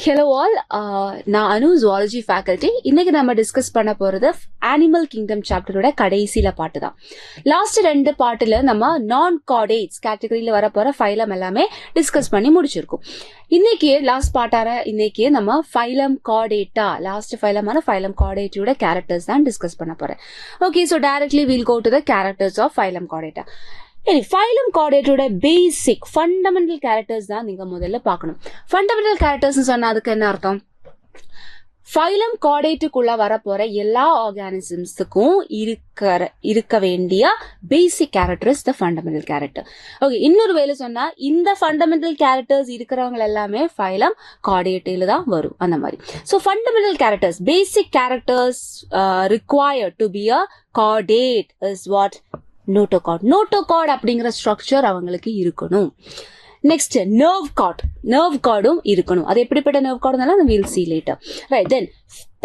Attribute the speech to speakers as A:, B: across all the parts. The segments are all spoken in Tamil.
A: Hello all, நான் அனு ஜுவாலஜி ஃபேக்கல்டி. இன்னைக்கு நம்ம டிஸ்கஸ் பண்ண போறது அனிமல் கிங்டம் சாப்டரோட கடைசியில பாட்டு தான். லாஸ்ட் 2 பாட்டுல நம்ம நான் கார்டேட்ஸ் கேட்டகரியில வர போற ஃபைலம் எல்லாமே டிஸ்கஸ் பண்ணி முடிச்சிருக்கோம். இன்னைக்கு லாஸ்ட் பாட்டார இன்னைக்கு நம்ம ஃபைலம் கார்டேட்டா லாஸ்ட் ஃபைலமான ஃபைலம் கார்டேட்டோட கேரக்டர்ஸ் தான் டிஸ்கஸ் பண்ண போறேன். Okay, so directly will go to the characters of phylum Chordata. Phylum கார்டேட்டோட பேசிக் ஃபண்டமெண்டல் கேரக்டர்ஸ் தான் நீங்க முதல்ல பார்க்கணும். ஃபண்டமெண்டல் கேரக்டர்ஸ் சொன்னா அதுக்கு என்ன அர்த்தம்? ஃபைலம் கார்டேட்டுக்குள்ள வரப்போற எல்லா ஆர்கானிசம்ஸுக்கும் இருக்க வேண்டிய பேசிக் character is the fundamental character. Okay, இன்னொரு வேலை சொன்னா இந்த ஃபண்டமெண்டல் கேரக்டர்ஸ் இருக்கிறவங்க எல்லாமே ஃபைலம் கார்டேட்டில தான் வரும் அந்த மாதிரி. So fundamental characters, basic characters required to be a chordate is what? Notochord. Notochord அப்படிங்கிற ஸ்ட்ரக்சர் அவங்களுக்கு இருக்கணும். Next nerve card. நர்வ் கார்டும் இருக்கணும். அது எப்படிப்பட்ட nerve card we'll see later. Right, then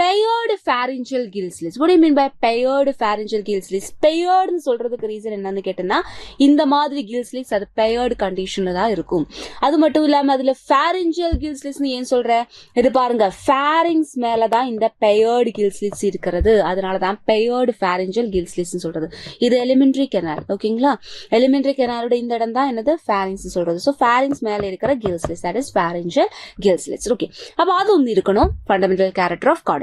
A: paired pharyngeal gill slits. What do you mean by paired pharyngeal gill slits? Paired னு சொல்றதுக்கு ரீசன் என்னன்னு கேட்டனா, இந்த மாதிரி gill slits அது paired கண்டிஷன்ல தான் இருக்கும். அது மட்டும் இல்லாம அதுல pharyngeal gill slits னு ஏன் சொல்ற? இது பாருங்க, pharynx மேல தான் இந்த paired gill slits இருக்கிறது. அதனால தான் paired pharyngeal gill slits னு சொல்றது. இது elementary canal. ஓகேங்களா? elementary canalோட இந்த இடம் தான் என்னது? pharynx னு சொல்றது. So pharynx மேல இருக்கிற gill slits, that is pharyngeal gill slits. Okay, அப்ப அது ஒன்னு இருக்கணும். Fundamental character of chordate.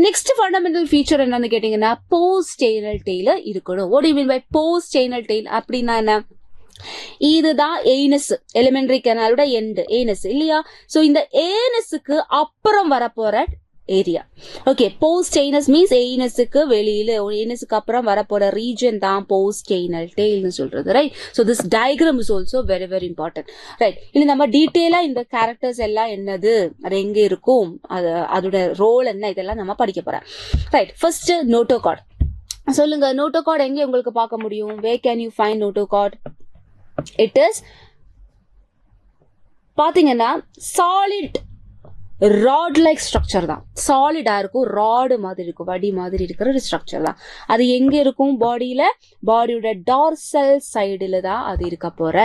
A: Next fundamental feature என்னன்னு கேட்டீங்கன்னா, post anal tail இருக்கணும். What do you mean by post anal tail? அப்படின்னா என்ன? இதுதான் ஏனஸ், எலிமெண்டரி கனாலோட எண்ட் ஏனஸ் இல்லையா? சோ இந்த ஏனஸுக்கு அப்புறம் வரப்போற ஏரியா. ஓகே, போஸ்ட் ஏனஸ் மீன்ஸ் ஏனஸுக்கு வெளியில, ஏனஸுக்கு அப்புறம் வரப்போற ரீஜன் தான் போஸ்ட் ஏனல் டெய்ல்னு சொல்றது. Right, so this diagram is also very very important. Right, இனி நம்ம டீட்டெயிலா இந்த கேரக்டர்ஸ் எல்லாம் என்னது, அது எங்க இருக்கும், அதோட ரோல் என்ன, இதெல்லாம் நம்ம படிக்க போறோம். Right, first notochord. சொல்லுங்க, நோட்டோகார்ட் எங்க உங்களுக்கு பார்க்க முடியும்? Where can you find notochord? It is பாத்தீங்கன்னா சாலிட் ராட் லைக் ஸ்ட்ரக்சர் தான். சாலிடா இருக்கும், ராடு மாதிரி இருக்கும், வடி மாதிரி இருக்கிற ஒரு ஸ்ட்ரக்சர் தான். அது எங்க இருக்கும்? பாடியில, பாடியோட டார்சல் சைடுல தான் அது இருக்க போற.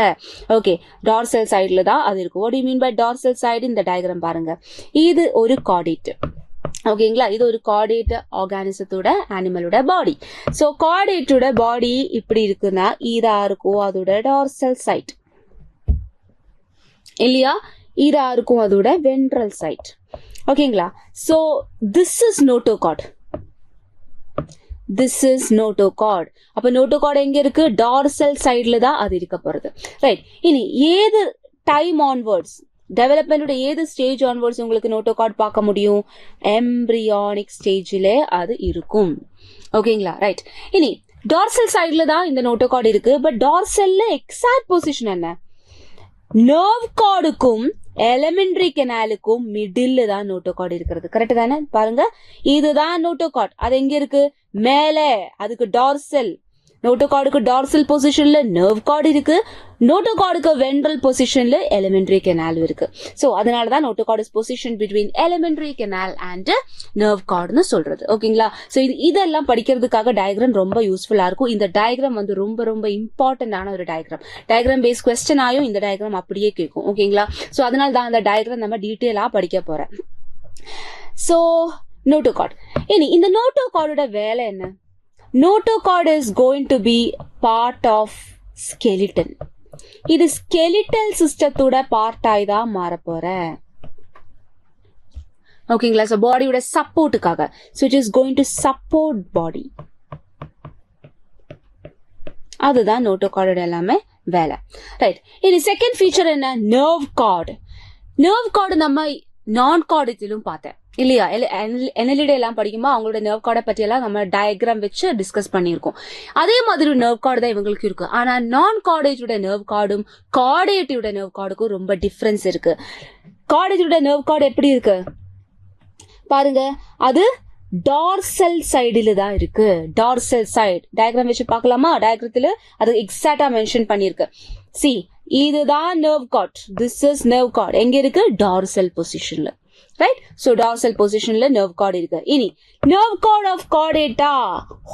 A: ஓகே, டார்சல் சைடுல தான் அது இருக்கும். What you mean by dorsal side? இந்த டயக்ராம் பாருங்க, இது ஒரு கார்டேட். ஓகேங்களா, இது ஒரு கார்டேட் ஆர்கானிசத்தோட அனிமலோட பாடி. சோ கார்டேட்டோட பாடி இப்படி இருக்குன்னா இதா இருக்கும் அதோட டார்சல் சைட் இல்லையா? இதா இருக்கும் அதோட வென்ட்ரல் சைட். ஓகேங்களா? So this is notochord. This is notochord. அப்ப நோட்டோகார்ட் எங்க இருக்கு? டார்சல் சைட்ல தான் அது இருக்க போறது. ரைட், இனி ஏது டைம் ஆன்வர்ட்ஸ், டெவலப்மெண்டோட ஏது ஸ்டேஜ் ஆன்வர்ட்ஸ் உங்களுக்கு நோட்டோகார்ட் பார்க்க முடியும்? எம்பிரியானிக் ஸ்டேஜிலே அது இருக்கும். ஓகேங்களா? ரைட், இனி டார்சல் சைட்ல தான் இந்த நோட்டோகார்ட் இருக்கு. பட் டார்சல்ல எக்ஸாக்ட் பொசிஷன் என்ன? நர்வ் கார்டுக்கும் எலிமெண்டரி கெனாலுக்கும் மிடில் தான் நோட்டோகார்ட் இருக்கிறது. கரெக்ட் தானே? பாருங்க, இதுதான் நோட்டோகார்ட். அது எங்க இருக்கு? மேலே, அதுக்கு டார்சல். நோட்டோகார்டுக்கு டார்சல் பொசிஷன்ல நர்வ் கார்டு இருக்கு, நோட்டோகார்டுக்கு வென்ட்ரல் பொசிஷன்ல எலிமெண்டரி கெனால் இருக்கு. சோ அதனாலதான் notochord is position between alimentary canal and nerve கார்டுன்னு சொல்றது. ஓகேங்களா? சோ இதெல்லாம் படிக்கிறதுக்காக டயக்ராம் ரொம்ப யூஸ்ஃபுல்லா இருக்கும். இந்த டயக்ராம் வந்து ரொம்ப ரொம்ப இம்பார்ட்டன்டான ஒரு டயக்ராம். டயக்ராம் பேஸ் கொஸ்டின் ஆயும் இந்த டயக்ராம் அப்படியே கேட்கும். ஓகேங்களா? சோ அதனால தான் அந்த டயக்ராம் நம்ம டீட்டெயிலா படிக்க போறேன். So notochord. இனி இந்த நோட்டோகார்டோட வேலை என்ன? Notochord is going to be part of skeleton. இது skeletal சிஸ்டத்தோட பார்ட் ஆய் தான் மாறப்போற. ஓகேங்களா? சோ பாடியோட சப்போர்ட்டுக்காக. So it is going to support body. அதுதான் நோட்டோகார்டோட எல்லாமே வேலை. ரைட், இது செகண்ட் ஃபீச்சர் என்ன? Nerve cord. நர்வ் கார்டு நம்ம நான் கார்டேட்டிலும் பார்த்தேன் இல்லையா? என்எல்இடி எல்லாம் படிக்கும்போது அவங்களோட நர்வ் கார்டை பத்தி எல்லாம் நம்ம டயக்ராம் வச்சு டிஸ்கஸ் பண்ணியிருக்கோம். அதே மாதிரி ஒரு நர்வ் கார்டு தான் இவங்களுக்கு இருக்கு. ஆனா நான் கார்டேட்டோட நர்வ் கார்டும் கார்டேட்டோட நர்வ் கார்டுக்கும் ரொம்ப டிஃபரன்ஸ் இருக்கு. கார்டேட்டோட நர்வ் கார்டு எப்படி இருக்கு பாருங்க, அது டார்சல் சைடுல தான் இருக்கு. டார்சல் சைடு டயக்ராம் வச்சு பார்க்கலாமா? டயக்ராத்துல அது எக்ஸாக்டா மென்ஷன் பண்ணிருக்கு. சி, இதுதான் nerve card. This is nerve card. எங்க இருக்கு? டார்சல் பொசிஷன்ல. ரைட், சோ டார்சல் பொசிஷன்ல நர்வ் கார்டு இருக்கு. இனி நர்வ் கார்டு ஆஃப் கார்டேட்டா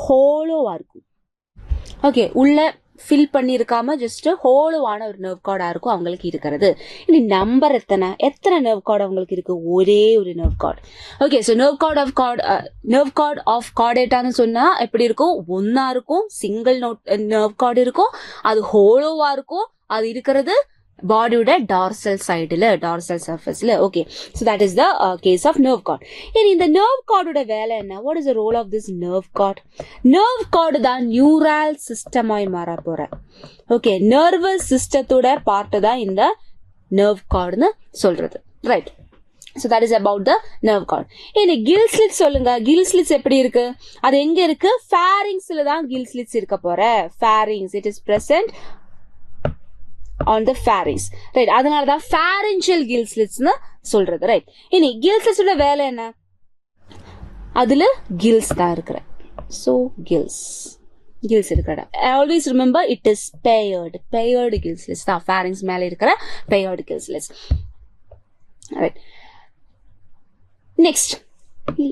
A: ஹோலோவா இருக்கும். ஓகே, உள்ள ஃபில் பண்ணியிருக்காம ஜஸ்ட் ஹோலுவான ஒரு நர்வ் கார்டா இருக்கும் அவங்களுக்கு இருக்கிறது. இனி நம்பர் எத்தனை நர்வ் கார்டு அவங்களுக்கு இருக்கு? ஒரே ஒரு nerve cord. Okay, so nerve cord of கார்டேட்டான்னு சொன்னா எப்படி இருக்கும்? ஒன்னா இருக்கும், சிங்கிள் நர்வ் கார்டு இருக்கும், அது ஹோலோவா இருக்கும், அது இருக்கிறது பாடியோட டார்சல் சைடுல, டார்சல் சர்ஃபேஸ்ல. Okay, so that is the case of nerve cord. இனி இந்த நர்வ் கார்டோட வேலை என்ன? What is the role of this nerve cord? Nerve cord தான் நியூரல் சிஸ்டமாய் மாற போற. ஓகே, நர்வஸ் சிஸ்டத்தோட பார்ட் தான் இந்த நர்வ் கார்டுன்னு சொல்றது. Right, so that is about the nerve cord. இனி gill slits சொல்லுங்க. gill slits எப்படி இருக்கு? அது எங்க இருக்கு? pharynxல தான் gill slits இருக்க போற. pharynx, it is present on the pharynx, right? அதனால தான் pharyngeal gill slits னு சொல்றது. ரைட், இனி gill slits ஓட வேலை என்ன? அதுல gills தான் இருக்கிற. so gills இருக்கிற. always remember it is paired gill slits தான் pharynx மேல இருக்கிற paired gill slits. right,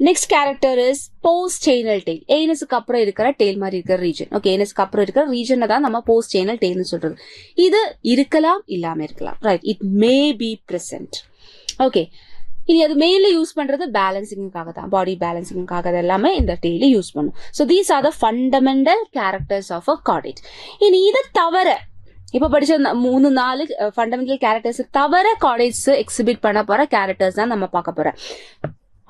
A: next character is post-anal tail. ஏனஸ்க்கு அப்புறம் இருக்கிற டெய்ல் மாதிரி இருக்கிற ரீஜன். ஓகே, ஏனஸ்க்கு அப்புறம் இருக்கிற ரீஜனை தான் நம்ம post-anal tailனு சொல்றது. இது இருக்கலாம், இல்லாம இருக்கலாம். Right, it may be present. Okay, இனி அது மெயின்ல யூஸ் பண்றது பேலன்சிங்காக தான், பாடி பேலன்சிங்காக எல்லாமே இந்த டெய்ல யூஸ் பண்ணும். So these are the fundamental characters of a chordate. இனி இதை தவிர இப்ப படிச்ச 3-4 ஃபண்டமெண்டல் கேரக்டர்ஸ் தவிர கார்டேட்ஸ் எக்ஸிபிட் பண்ண போற கேரக்டர்ஸ் தான் நம்ம பார்க்க போறோம்.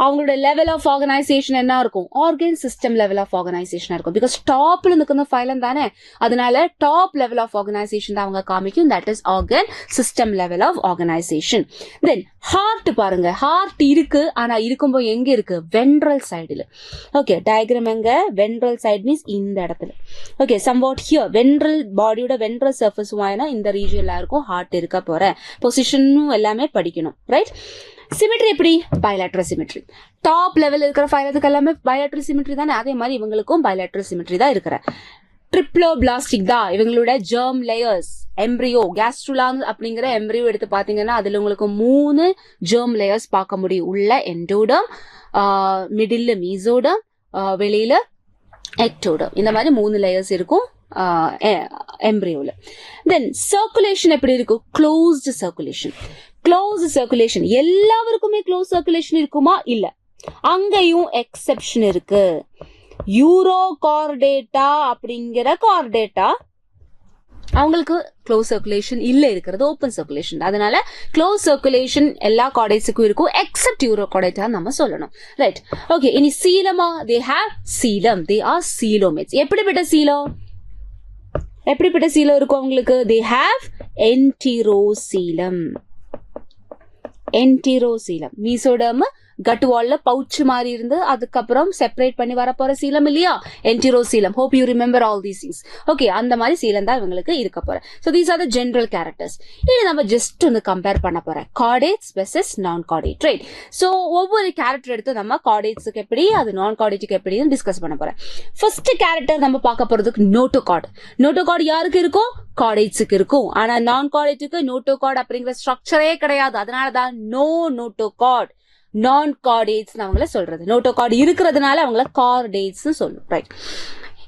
A: அவங்களோட லெவல் ஆஃப் ஆர்கனைசேஷன் என்ன இருக்கும்? ஆர்கன் சிஸ்டம் லெவல் ஆஃப் ஆர்கனைசேஷனா இருக்கும். பிகாஸ் டாப்ல நிற்கிற ஃபைலம் தானே, அதனால டாப் லெவல் ஆஃப் ஆர்கனைசேஷன் தான் அவங்க காமிக்கும். That is organ system level of organisation. Then heart பாருங்க. ஹார்ட் இருக்கு, ஆனா இருக்கும்போது எங்க இருக்கு? வென்ட்ரல் சைடுல. ஓகே, டயக்ராம் எங்க? வென்ட்ரல் சைடு மீன்ஸ் இந்த இடத்துல. ஓகே, சம்வாட் ஹியர் வென்ட்ரல், பாடியோட வென்ட்ரல் சர்ஃபேஸ் வாயினா இந்த ரீஜன்ல இருக்கும் ஹார்ட் இருக்க போற. பொசிஷனும் எல்லாமே படிக்கணும். ரைட், சிமெட்ரி எப்படி? Bilateral symmetry. டாப் லெவல் இருக்கிற ஃபைலத்துக்கு எல்லாமே பைலேட்ரல் சிமெட்ரி தானே, அதே மாதிரி இவங்களுக்கும் பைலேட்ரல் சிமெட்ரி தான் இருக்கிற. ட்ரிப்ளோபிளாஸ்டிக் தான் இவங்களோட ஜெர்ம் லேயர்ஸ். எம்ப்ரியோ, கேஸ்ட்ருலான் அப்படிங்கிற எம்ப்ரியோ எடுத்து பாத்தீங்கன்னா அதுல உங்களுக்கு 3 ஜெர்ம் லேயர்ஸ் பார்க்க முடியும். உள்ள எண்டோடம், மிடில் மீசோடம், வெளியில எக்டோடம். இந்த மாதிரி 3 லேயர்ஸ் இருக்கும் எம்ப்ரியோல. தென் சர்க்குலேஷன் எப்படி இருக்கும்? Closed circulation. க்ளோஸ் சர்க்குலேஷன் எல்லாருக்குமே க்ளோஸ் சர்க்குலேஷன் இருக்குமா? இல்ல, அங்கேயும் எக்ஸெப்ஷன் இருக்கு. யூரோ கார்டேட்டா அப்படிங்கிற கார்டேட்டா அவங்களுக்கு க்ளோஸ் சர்க்குலேஷன் இல்ல, இருக்கிறது ஓப்பன் சர்க்குலேஷன். அதனால க்ளோஸ் சர்க்குலேஷன் எல்லா கார்டேட்ஸுக்கும் இருக்கும் எக்ஸப்ட் யூரோ கார்டேட்டா நம்ம சொல்லணும். ரைட், ஓகே, இனி சீலமா? They have coelom, they are coelomates. எப்படிப்பட்ட சீலம் இருக்கும் அவங்களுக்கு? They have enterocoelom. Mesoderm gut வால்ல பவுச் மாதிரி இருந்து அதுக்கப்புறம் செப்பரேட் பண்ணி வரப்போற சீலம் இல்லையா? Enterocoelom. Hope you remember all these things. Okay, அந்த மாதிரி சீலம் தான் இவங்களுக்கு இருக்க போற. So these are the general characters. இது நம்ம ஜஸ்ட் வந்து கம்பேர் பண்ண போறோம் chordates versus non chordate. Right, so ஒவ்வொரு கேரக்டர் எடுத்து நம்ம கார்டேட்ஸுக்கு எப்படி, அது நான் கார்டேட்டுக்கு எப்படின்னு டிஸ்கஸ் பண்ண போறோம். ஃபர்ஸ்ட் கேரக்டர் நம்ம பார்க்க போறதுக்கு நோட்டோகார்டு. நோட்டோகார்டு யாருக்கு இருக்கும்? கார்டேட்ஸுக்கு இருக்கும். ஆனா நான் கார்டேட்டுக்கு நோட்டோகார்டு அப்படிங்கிற ஸ்ட்ரக்சரே கிடையாது. அதனாலதான் நோட்டோகார்டு, நான் கார்டேட்ஸ் அவங்கள சொல்றது. நோட்டோகார்டு இருக்கிறதுனால அவங்கள கார்டேட்ஸ் சொல்லும். ரைட்,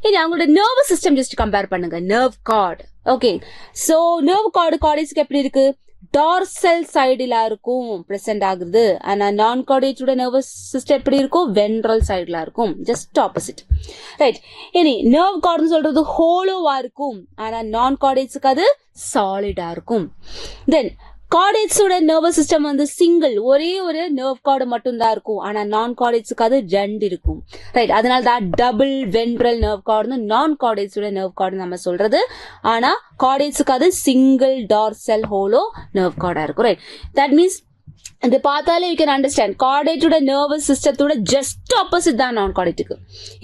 A: இனி அவங்களோட நர்வஸ் சிஸ்டம் ஜஸ்ட் கம்பேர் பண்ணுங்க. Nerve cord. Okay, so nerve cord கார்டேட்ஸ்க்கு எப்படி இருக்கு? டார்சல் சைடுல இருக்கும் பிரசன்ட் ஆகுது. ஆனா நான் கார்டேட்டோட நர்வஸ் சிஸ்டம் எப்படி இருக்கும்? வென்ட்ரல் சைடுல இருக்கும். Just opposite. ரைட், இனி நர்வ் கார்டுன்னு சொல்றது ஹோலோவா இருக்கும். ஆனா நான் கார்டேட்ஸுக்கு அது சாலிடா இருக்கும். தென் கார்டேட்ஸோட நர்வஸ் சிஸ்டம் வந்து சிங்கிள், ஒரே ஒரு நர்வ் கார்டு மட்டும் தான் இருக்கும். ஆனா நான் கார்டேட்ஸுக்கு அது 2 இருக்கும். ரைட், அதனால தான் டபுள் வென்ட்ரல் நர்வ் கார்டுன்னு நான் கார்டேட்ஸோட நர்வ் கார்டு நம்ம சொல்றது. ஆனா கார்டேட்ஸுக்கு அது சிங்கிள் டார்சல் ஹோலோ நர்வ் கார்டா இருக்கும். ரைட், தட் மீன்ஸ் இது பார்த்தாலே யூ கேன் அண்டர்ஸ்டாண்ட் கார்டேட்டோட நர்வஸ் சிஸ்டத்தோட ஜஸ்ட் ஆப்போசிட் தான் நான் கார்டேட்டுக்கு.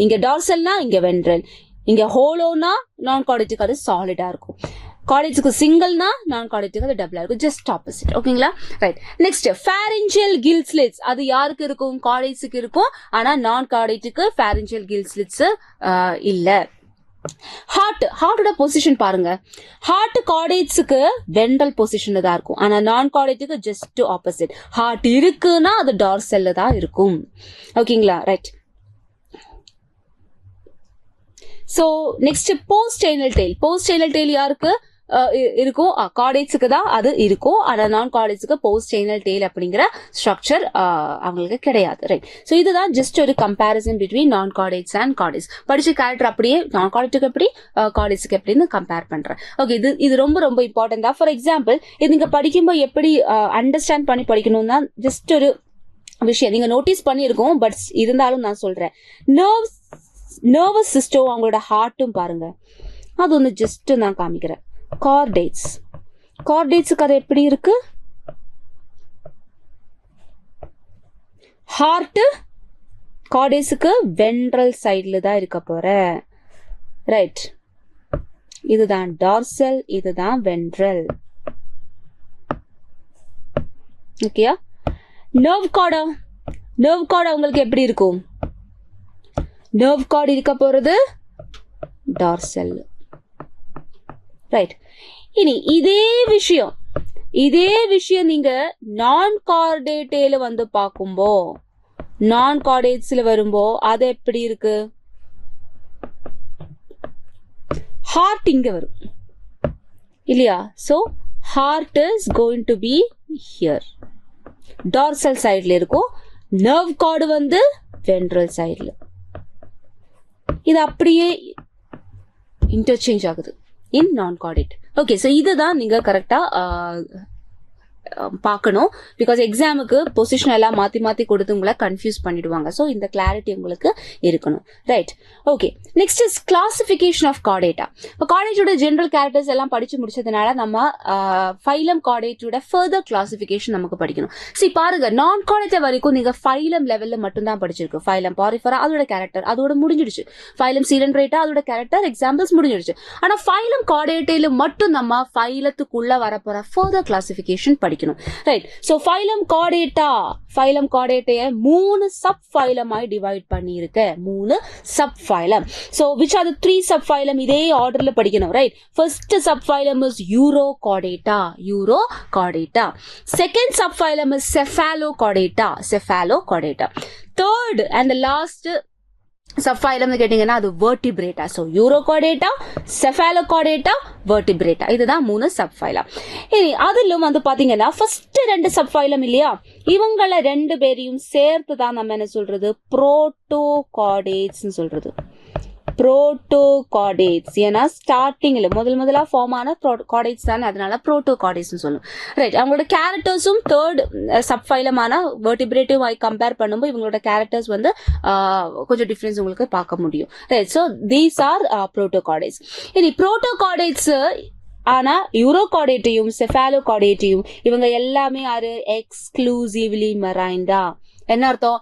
A: இங்க டார்சல்னா இங்க வென்ட்ரல், இங்க ஹோலோனா நான் கார்டேட்டுக்கு அது சாலிடா இருக்கும். கார்டேட்ஸுக்கு சிங்கிள்னா நான் கார்டேட்டுக்கு அது டபுளா இருக்கும். Just opposite. ஓகேங்களா? Right, next pharyngeal gill slits. அது யாருக்கு இருக்கும்? கார்டேட்ஸுக்கு இருக்கும். ஆனா நான் கார்டேட்டுக்கு pharyngeal gill slits இல்ல. ஹார்ட்டோட பொசிஷன் பாருங்க. ஹார்ட் கார்டேட்ஸுக்கு வென்ட்ரல் பொசிஷன்ல தான் இருக்கும். ஆனா நான் கார்டேட்டுக்கு ஜஸ்ட் ஆப்போசிட். ஹார்ட் இருக்குன்னா அது டார்சல்ல தான் இருக்கும். ஓகேங்களா? Right, so next post anal tail. Post anal tail யாருக்கு இருக்கும்? கார்டேட்ஸுக்கு தான் அது இருக்கும். ஆனா நான் கார்டேட்ஸுக்கு போஸ்ட் ஏனல் டெயில் அப்படிங்கிற ஸ்ட்ரக்சர் அவங்களுக்கு கிடையாது. ரைட். சோ இதுதான் ஜஸ்ட் ஒரு கம்பேரிசன் பிட்வீன் நான் கார்டேட்ஸ் அண்ட் கார்டேட்ஸ். படிச்ச கேரக்டர் அப்படியே நான் கார்டேட்டுக்கு எப்படி கார்டேட்ஸுக்கு எப்படின்னு கம்பேர் பண்றேன். ஓகே, இது ரொம்ப ரொம்ப இம்பார்ட்டன்ட் தான். ஃபார் எக்ஸாம்பிள், இது நீங்க படிக்கும்போது எப்படி அண்டர்ஸ்டாண்ட் பண்ணி படிக்கணும் தான் ஜஸ்ட் ஒரு விஷயம் நீங்க நோட்டீஸ் பண்ணிருக்கோம். பட் இருந்தாலும் நான் சொல்றேன், நர்வஸ் சிஸ்டம் அவங்களோட ஹார்ட்டும் பாருங்க. அது ஒன்று ஜஸ்ட் நான் காமிக்கிறேன். கார்டேட்ஸுக்கு அது எப்படி இருக்கு? ஹார்ட் கார்டேட்ஸுக்கு வென்ட்ரல் சைட்ல தான் இருக்க போற. ரைட். இதுதான் டார்சல், இதுதான் வென்ட்ரல். ஓகேயா? நர்வ் கார்டு உங்களுக்கு எப்படி இருக்கும்? நர்வ் கார்டு இருக்க போறது டார்சல். ரைட். இனி இதே விஷயம் நீங்க நான் கார்டேட்ல வந்து பார்க்கும்போ, நான் கார்டேட்ஸ்ல வரும்போ அது எப்படி இருக்கு? ஹார்ட் இங்க வரும் இல்லையா? So heart is going to be here, dorsal சைட்ல இருக்கும். நர்வ் கார்டு வந்து வென்ட்ரல் சைட்ல. இது அப்படியே இன்டர்சேஞ்ச் ஆகுது இன் நான் கார்டேட். ஓகே, சோ இதுதான் நீங்க கரெக்டா பார்க்கணும். பிகாஸ் எக்ஸாமுக்கு பொசிஷன் எல்லாம் மாத்தி கொடுத்து உங்களை கன்ஃபியூஸ் பண்ணிடுவாங்க. ஸோ இந்த கிளாரிட்டி உங்களுக்கு இருக்கணும். Right. Okay, next is classification of Chordata. இப்போ கார்டேட்டோட ஜெனரல் கேரக்டர்ஸ் எல்லாம் படிச்சு முடிச்சதுனால நம்ம ஃபைலம் கார்டேட்டோட ஃபர்தர் கிளாசிபிகேஷன் நமக்கு படிக்கணும். சரி பாருங்க, நான் கார்டேட்டா வரைக்கும் நீங்க ஃபைலம் லெவல்ல மட்டும் தான் படிச்சிருக்கு. ஃபைலம் பாரிஃபரா அதோட கேரக்டர் அதோட முடிஞ்சிடுச்சு. ஃபைலம் சீடன்ட்ரேட்டா அதோட கேரக்டர் எக்ஸாம்பிள்ஸ் முடிஞ்சிடுச்சு. ஆனா ஃபைலம் கார்டேட்டையில மட்டும் நம்ம ஃபைலத்துக்குள்ள வரப்போற ஃபர்தர் கிளாசிபிகேஷன் படிக்கணும். ரைட். சோ ஃபைலம் கார்டேட்டைய 3 சப் ஃபைலமாய் டிவைட் பண்ணியிருக்க. 3 subphylum. So which are the 3 subphylum? இதே ஆர்டர்ல படிக்கணும். Right. First subphylum is Urochordata. Second subphylum is Cephalochordata. Third and last subphylum கேட்டீங்கன்னா அது Vertebrata. So Urochordata, Cephalochordata, Vertebrata. இதுதான் 3 சப்ஃபைலம். இனி அதிலும் வந்து பாத்தீங்கன்னா ஃபர்ஸ்ட் 2 சப்ஃபைலம் இல்லையா, இவங்கள 2 பேரையும் சேர்த்து தான் நம்ம என்ன சொல்றது? புரோட்டோகார்டேட்ஸ் சொல்றது. புரோட்டோகார்டேட்ஸ். ஏன்னா ஸ்டார்டிங்ல முதலா ஃபார்ம் ஆன கார்டேட்ஸ் தானே, அதனால புரோட்டோகார்டேட்ஸ் சொல்லும். ரைட். அவங்களோட கேரக்டர்ஸும் தேர்ட் சப்ஃபைலமான வெர்டிபிரேட்டிவ் கம்பேர் பண்ணும்போது இவங்களோட கேரக்டர்ஸ் வந்து கொஞ்சம் டிஃபரன்ஸ் உங்களுக்கு பார்க்க முடியும். Right. So these are protochordates. இனி புரோட்டோகார்டேட்ஸ் ஆனா யூரோகார்டேட்டையும் செஃபாலோகார்டேட்டையும் இவங்க எல்லாமே யாரு? எக்ஸ்க்ளூசிவ்லி மெரைன்டா. என்ன அர்த்தம்?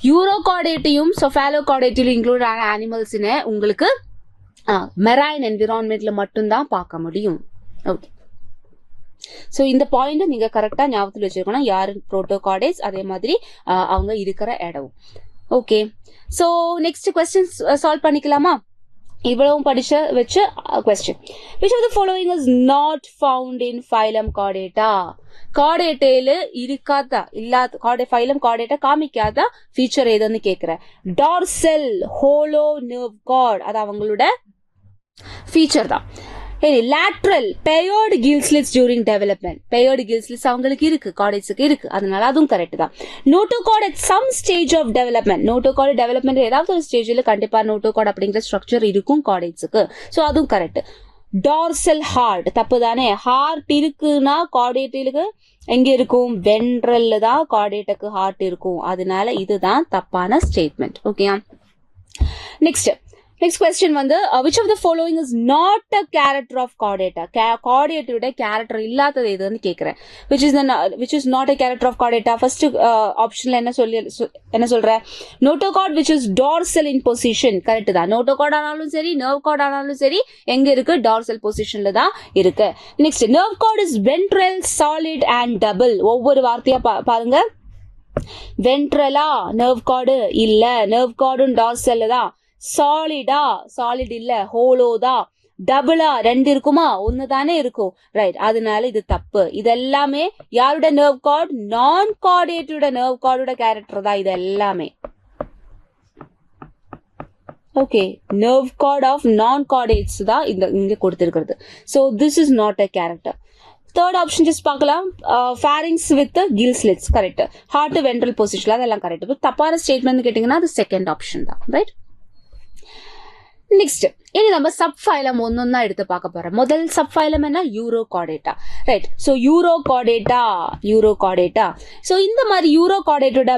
A: யூரோகார்டேட்டையும் செஃபாலோகார்டேட்டையும் இன்க்ளூட் ஆன அனிமல்ஸ்னு உங்களுக்கு மெரைன் என்விரான்மெண்ட்ல மட்டும்தான் பார்க்க முடியும். ஓகே. சோ இந்த பாயிண்ட் நீங்க கரெக்டா ஞாபகத்தில் வச்சிருக்கணும். யாரு புரோட்டோகார்டேட்ஸ், அதே மாதிரி அவங்க இருக்கிற இடம். Okay. So next question solve பண்ணிக்கலாமா? இவ்வளவும் படிச்ச வச்சு question. which of the following is not found in phylum chordata? கார்டேட்டையில இல்லாத ஃபைலம் கார்டேட்டா காமிக்காத ஃபீச்சர் எதுன்னு கேக்குறேன். டார்சல் ஹோலோ நர்வ் கார்டு, அது அவங்களோட ஃபீச்சர் தான். Lateral paired gill slits during development. Paired gill slits அவங்களுக்கு இருக்கு, கார்டேட்ஸுக்கு இருக்கு, அதனால அதுவும் கரெக்ட் தான். Notochord at some stage of development. Notochord development ஏதாவது ஒரு ஸ்டேஜ்ல கண்டிப்பா நோட்டோகார்ட் அப்படிங்கிற ஸ்ட்ரக்சர் இருக்கும் கார்டேட்ஸுக்கு. சோ அதுவும் கரெக்ட். டார்சல் ஹார்ட் தப்பு தானே? ஹார்ட் இருக்குன்னா கார்டேட்டுக்கு எங்க இருக்கும்? வென்ட்ரல்ல தான் கார்டேட்டுக்கு ஹார்ட் இருக்கும். அதனால இதுதான் தப்பான ஸ்டேட்மெண்ட். ஓகே. நெக்ஸ்ட் क्वेश्चन வந்து which of the following is not a character of chordata? கார்டேட்டோட கேரக்டர் இல்லாதது எதுன்னு கேக்குறேன். which is not a character of chordata. First ஆப்ஷன்ல என்ன சொல்ற? Notochord which is dorsal in position. Correct தான். நோட்டோகார்ட் ஆனாலும் சரி, நர்வ் கார்ட் ஆனாலும் சரி, எங்க இருக்கு? டார்சல் பொசிஷன்ல தான் இருக்கு. Next nerve card is ventral, solid and double. ஒவ்வொரு வார்த்தையா பாருங்க. வென்ட்ரலா நர்வ் கார்டு இல்ல, நர்வ் கார்டும் டார்சல்ல தான். சாலிடா, சாலிட் இல்ல, ஹோலோதா. டபுளா 2 இருக்குமா? 1 தானே இருக்கும். ரைட். அதனால இது தப்பு. இது எல்லாமே யாரோட நர்வ் கார்டு? நான் கார்டேட்டோட நர்வ் கார்டோட கேரக்டர் தான் இது எல்லாமே. Okay, nerve cord of non chordates தான் இங்க கொடுத்திருக்கிறது. So this is not a character. Third option just பார்க்கலாம். Pharynx with gill slits correct. Heart ventral position அதெல்லாம் கரெக்ட். இப்போ தப்பான ஸ்டேட்மெண்ட் கேட்டீங்கன்னா அது செகண்ட் ஆப்ஷன் தான். ரைட். நெக்ஸ்ட் இனி நம்ம சப் ஃபைலம் ஒன்னொன்னா எடுத்து பார்க்க போறோம். முதல் சப் ஃபைலம் என்ன? Urochordata. Right. So Urochordata. So இந்த மாதிரி யூரோகார்டேட்டோட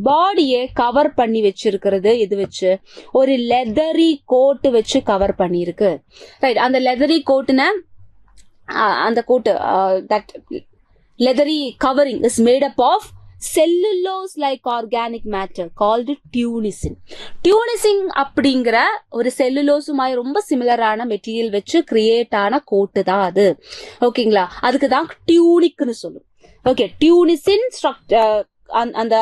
A: பாடியை கவர் பண்ணி வச்சிருக்கிறது இது வச்சு ஒரு லெதரி கோட் வச்சு கவர் பண்ணிருக்கு. ரைட். அந்த லெதரி கோட்டுன அந்த கோட்டு that leathery covering is made up of cellulose like organic matter called tunicin. Tunicin அப்படிங்கிற ஒரு செல்லுலோஸுமாய் ரொம்ப சிமிலரான மெட்டீரியல் வச்சு கிரியேட் ஆன கோட்டு தான் அது. ஓகேங்களா? அதுக்கு தான் டியூனிக்னு சொல்லும். ஓகே, டியூனிசின் அந்த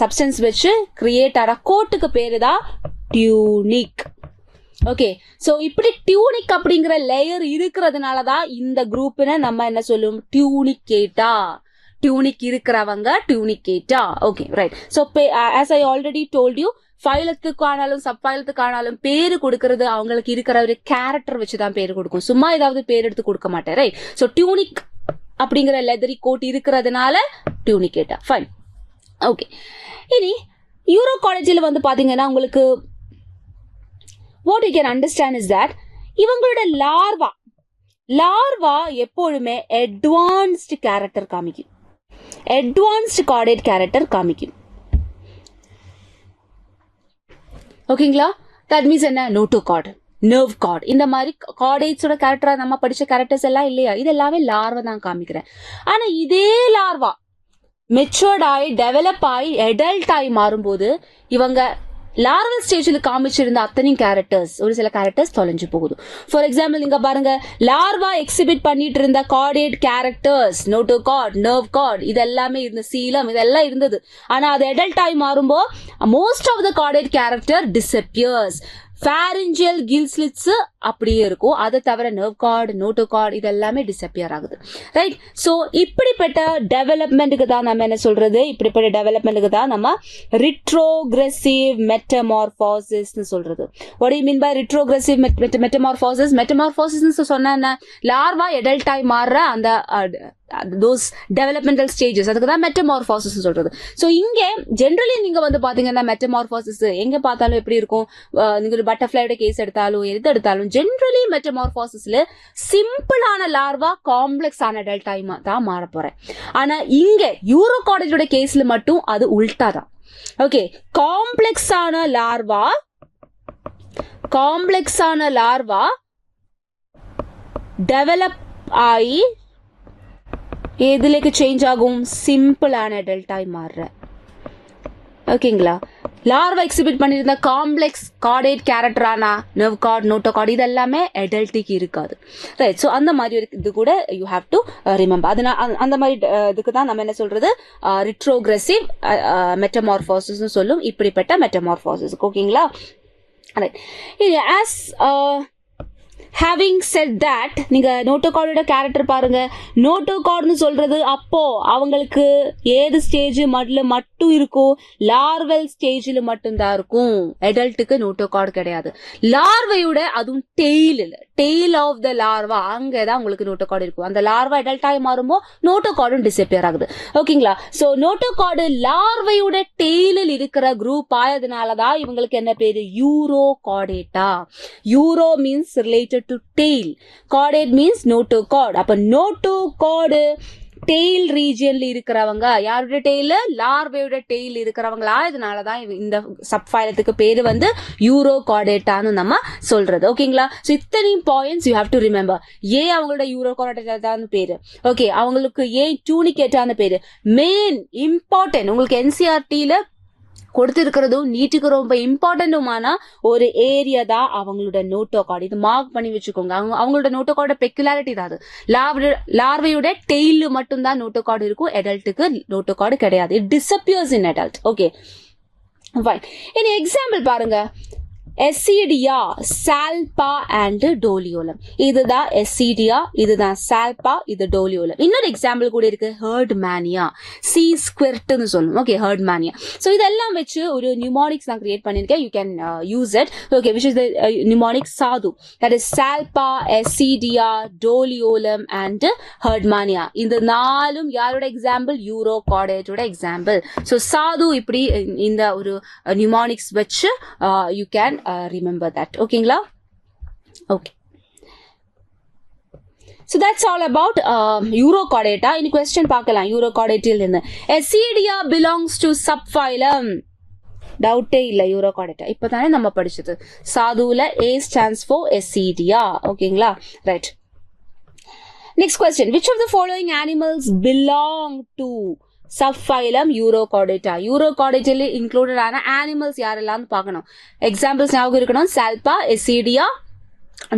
A: சப்ஸ்டன்ஸ் வச்சு கிரியேட் ஆன கோட்டுக்கு பேரு தான் டியூனிக். ஓகே, சோ இப்படி டியூனிக் அப்படிங்கிற லேயர் இருக்கிறதுனாலதான் இந்த குரூப்னு நம்ம என்ன சொல்லுவோம்? டியூனிகேட்டா. டியூனிக் இருக்கிறவங்க Tunicata. Okay, right. So as I already told you, ஃபைலத்துக்கானாலும் சப் ஃபைலத்துக்கானாலும் பேரு கொடுக்கறது அவங்களுக்கு இருக்கிற ஒரு கேரக்டர் வச்சுதான் பேரு கொடுக்கும். சும்மா ஏதாவது பேர் எடுத்து கொடுக்க மாட்டேன். ரைட். சோ டியூனிக் அப்படிங்கிற லெதரி கோட் இருக்கிறதுனால டியூனிகேட்டா. ஃபைன். ஓகே, இனி யூரோகாலஜில வந்து பாத்தீங்கன்னா உங்களுக்கு what you can understand is that இவங்களோட லார்வா எப்பொழுதுமே அட்வான்ஸ்ட் கேரக்டர் காமிக்கும். அட்வான்ஸ்ட் கார்டேட் கேரக்டர் காமிக்கும். ஓகேங்களா? தட் மீன்ஸ் என்ன? நோட்டோகார்ட், நர்வ் கார்ட், இந்த மாதிரி கார்டேட்ஸோட கேரக்டரா நம்ம படிச்ச கேரக்டர்ஸ் எல்லாம் இல்லையா? இது எல்லாமே லார்வா தான் காமிக்கிறேன். ஆனா இதே லார்வா மெச்சூர்ட் ஆகி டெவலப் ஆகி அடல்ட் ஆகி மாறும்போது இவங்க லார்வல் ஸ்டேஜ்ல காமிச்சிருந்த அத்தனையும் கேரக்டர்ஸ் ஒரு சில கேரக்டர்ஸ் தொலைஞ்சு போகுது. ஃபார் எக்ஸாம்பிள் நீங்க பாருங்க, லார்வா எக்ஸிபிட் பண்ணிட்டு இருந்த chordate characters notochord, nerve card இதெல்லாமே இருந்த சீலம் இதெல்லாம் இருந்தது. ஆனா அது அடல்ட் ஆகி மாறும்போது most of the chordate character disappears. Pharyngeal gill slits அப்படியே இருக்கும். அதை தவிர நர்வ் கார்டு, நோட்டோகார்டு இதெல்லாமே டிஸ்அப்பியர் ஆகுது. ரைட். ஸோ இப்படிப்பட்ட டெவலப்மெண்ட்டுக்கு தான் நம்ம என்ன சொல்றது? இப்படிப்பட்ட டெவலப்மெண்ட்டுக்கு தான் நம்ம ரிட்ரோகிரசிவ் மெட்டமார்பாசிஸ்னு சொல்றது. What you mean by retrogressive metamorphosis? Metamorphosis சொன்னா என்ன? லார்வா அடல்ட் ஆகி மாறுற அந்த those developmental stages, அதுக்கு தான் மெட்டமார்பாசிஸ் சொல்றது. ஸோ இங்கே ஜென்ரலி நீங்க வந்து பாத்தீங்கன்னா மெட்டமார்பாசிஸ் எங்க பார்த்தாலும் எப்படி இருக்கும்? நீங்க ஒரு பட்டர்ஃபிளையோட கேஸ் எடுத்தாலும் எது எடுத்தாலும் ஜென்ரலி மெட்டமார்பாசிஸ்ல சிம்பிளான லார்வா காம்ப்ளெக்ஸ் ஆன அடல்ட் டைம் தான் மாற போறேன். ஆனா இங்க யூரோகார்டேஜோட கேஸ்ல மட்டும் அது உல்டா தான். ஓகே, காம்ப்ளெக்ஸ் ஆன லார்வா டெவலப் ஆகி எதுலேக்கு சேஞ்ச் ஆகும்? சிம்பிளான அடல்ட்டாய் மாறுற. ஓகேங்களா? லார்வா எக்ஸிபிட் பண்ணியிருந்த காம்ப்ளெக்ஸ் கார்டேட் கேரக்டரானா நர்வ் கார்ட், நோட்டோகார்ட் இது எல்லாமே அடல்ட்டுக்கு இருக்காது. ரைட். ஸோ அந்த மாதிரி ஒரு இது கூட யூ ஹாவ் டு ரிமெம்பர். அதனால அந்த மாதிரி இதுக்கு தான் நம்ம என்ன சொல்றது? ரிட்ரோகிரசிவ் மெட்டமார்பாசிஸ் சொல்லும். இப்படிப்பட்ட மெட்டமார்பாசிஸ். ஓகேங்களா? ரைட். இது ஆஸ் having said that, நீங்க நோட்டோகார்டோட கேரக்டர் பாருங்க. நோட்டோகார்ட்னு சொல்றது அப்போ அவங்களுக்கு ஏது ஸ்டேஜ் மட்டும் இருக்கும்? லார்வல் ஸ்டேஜ்ல மட்டும்தான் இருக்கும். அடல்ட்டுக்கு நோட்டோகார்டு கிடையாது. லார்வையோட அதுவும் டெய்ல் ஆஃப் த லார்வா அங்கதான் உங்களுக்கு நோட்டோகார்டு இருக்கும். அந்த லார்வா அடல்ட் ஆகி மாறும்போது நோட்டோகார்டும் டிசப்பியர் ஆகுது. ஓகேங்களா? சோ நோட்டோகார்டு லார்வையோட டெய்லில் இருக்கிற குரூப் ஆயதுனாலதான் இவங்களுக்கு என்ன பேரு? Urochordata. Euro means related to tail, caudate means notochord. அப்ப notochord டெய்ல் ரீஜியன்ல இருக்கிறவங்க யாரோட டெய்ல்? லார்வையோட டெய்ல் இருக்கிறவங்களா. இதனாலதான் இந்த சப் ஃபைலத்துக்கு பேரு வந்து யூரோகார்டேட்டான்னு நம்ம சொல்றது. ஓகேங்களா? சோ இத்தனையும் points you have to remember. ஏன் அவங்களோட யூரோகார்டேட்டான்னு பேரு? ஓகே, அவங்களுக்கு ஏன் டியூனிகேட்டான்னு பேரு? மெயின் இம்பார்ட்டன்ட் உங்களுக்கு என்சிஆர்டில கொடுத்திருக்கிறதும் நீட்டுக்கு ரொம்ப இம்பார்ட்டன்டுமான ஒரு ஏரியா தான் அவங்களோட நோட்டோகார்டு. இது மார்க் பண்ணி வச்சுக்கோங்க. அவங்களோட நோட்டோகார்டோட பெக்குலாரிட்டி தான் அது. லார்வையோட டெய்ல் மட்டும்தான் நோட்டோகார்டு இருக்கும். அடல்ட்டுக்கு நோட்டோகார்டு கிடையாது. It disappears in adult. Okay, fine. இனி எக்ஸாம்பிள் பாருங்க. எசிடியா, சால்பா அண்ட் டோலியோலம். இதுதான் எசிடியா, இதுதான் சால்பா, இது டோலியோலம். இன்னொரு எக்ஸாம்பிள் கூட இருக்கு, ஹெர்ட்மேனியா, சி ஸ்குவெர்ட்னு சொல்லுவோம். ஓகே, ஹெர்ட்மேனியா. ஸோ இதெல்லாம் வச்சு ஒரு நியூமானிக்ஸ் நான் கிரியேட் பண்ணியிருக்கேன். You can use it. Okay, which is the mnemonic சாது. That is Salpa, Ascidia, Doliolum and Herdmania. இந்த நாலும் யாரோட எக்ஸாம்பிள்? யூரோ கார்டேட்டோட எக்ஸாம்பிள். ஸோ சாது இப்படி இந்த ஒரு நியூமானிக்ஸ் வச்சு யூ கேன் remember that. ஓகேங்களா? Okay. So that's all about Urochordata. இனி question பார்க்கலாம் Urochordata இருந்து. Acidia belongs to subphylum. டவுட்டே இல்லை, யூரோகார்டேட்டா இப்பதானே நம்ம படிச்சது. சாதுல A stands for Acidia. ஓகேங்களா? Right. Next question. Which of the following animals belong to subphylum Urochordata? Urochordata included ஆன animals யாரெல்லாம் பார்க்கணும். எக்ஸாம்பிள்ஸ் ஞாபகம் இருக்கணும். Salpa, Ascidia,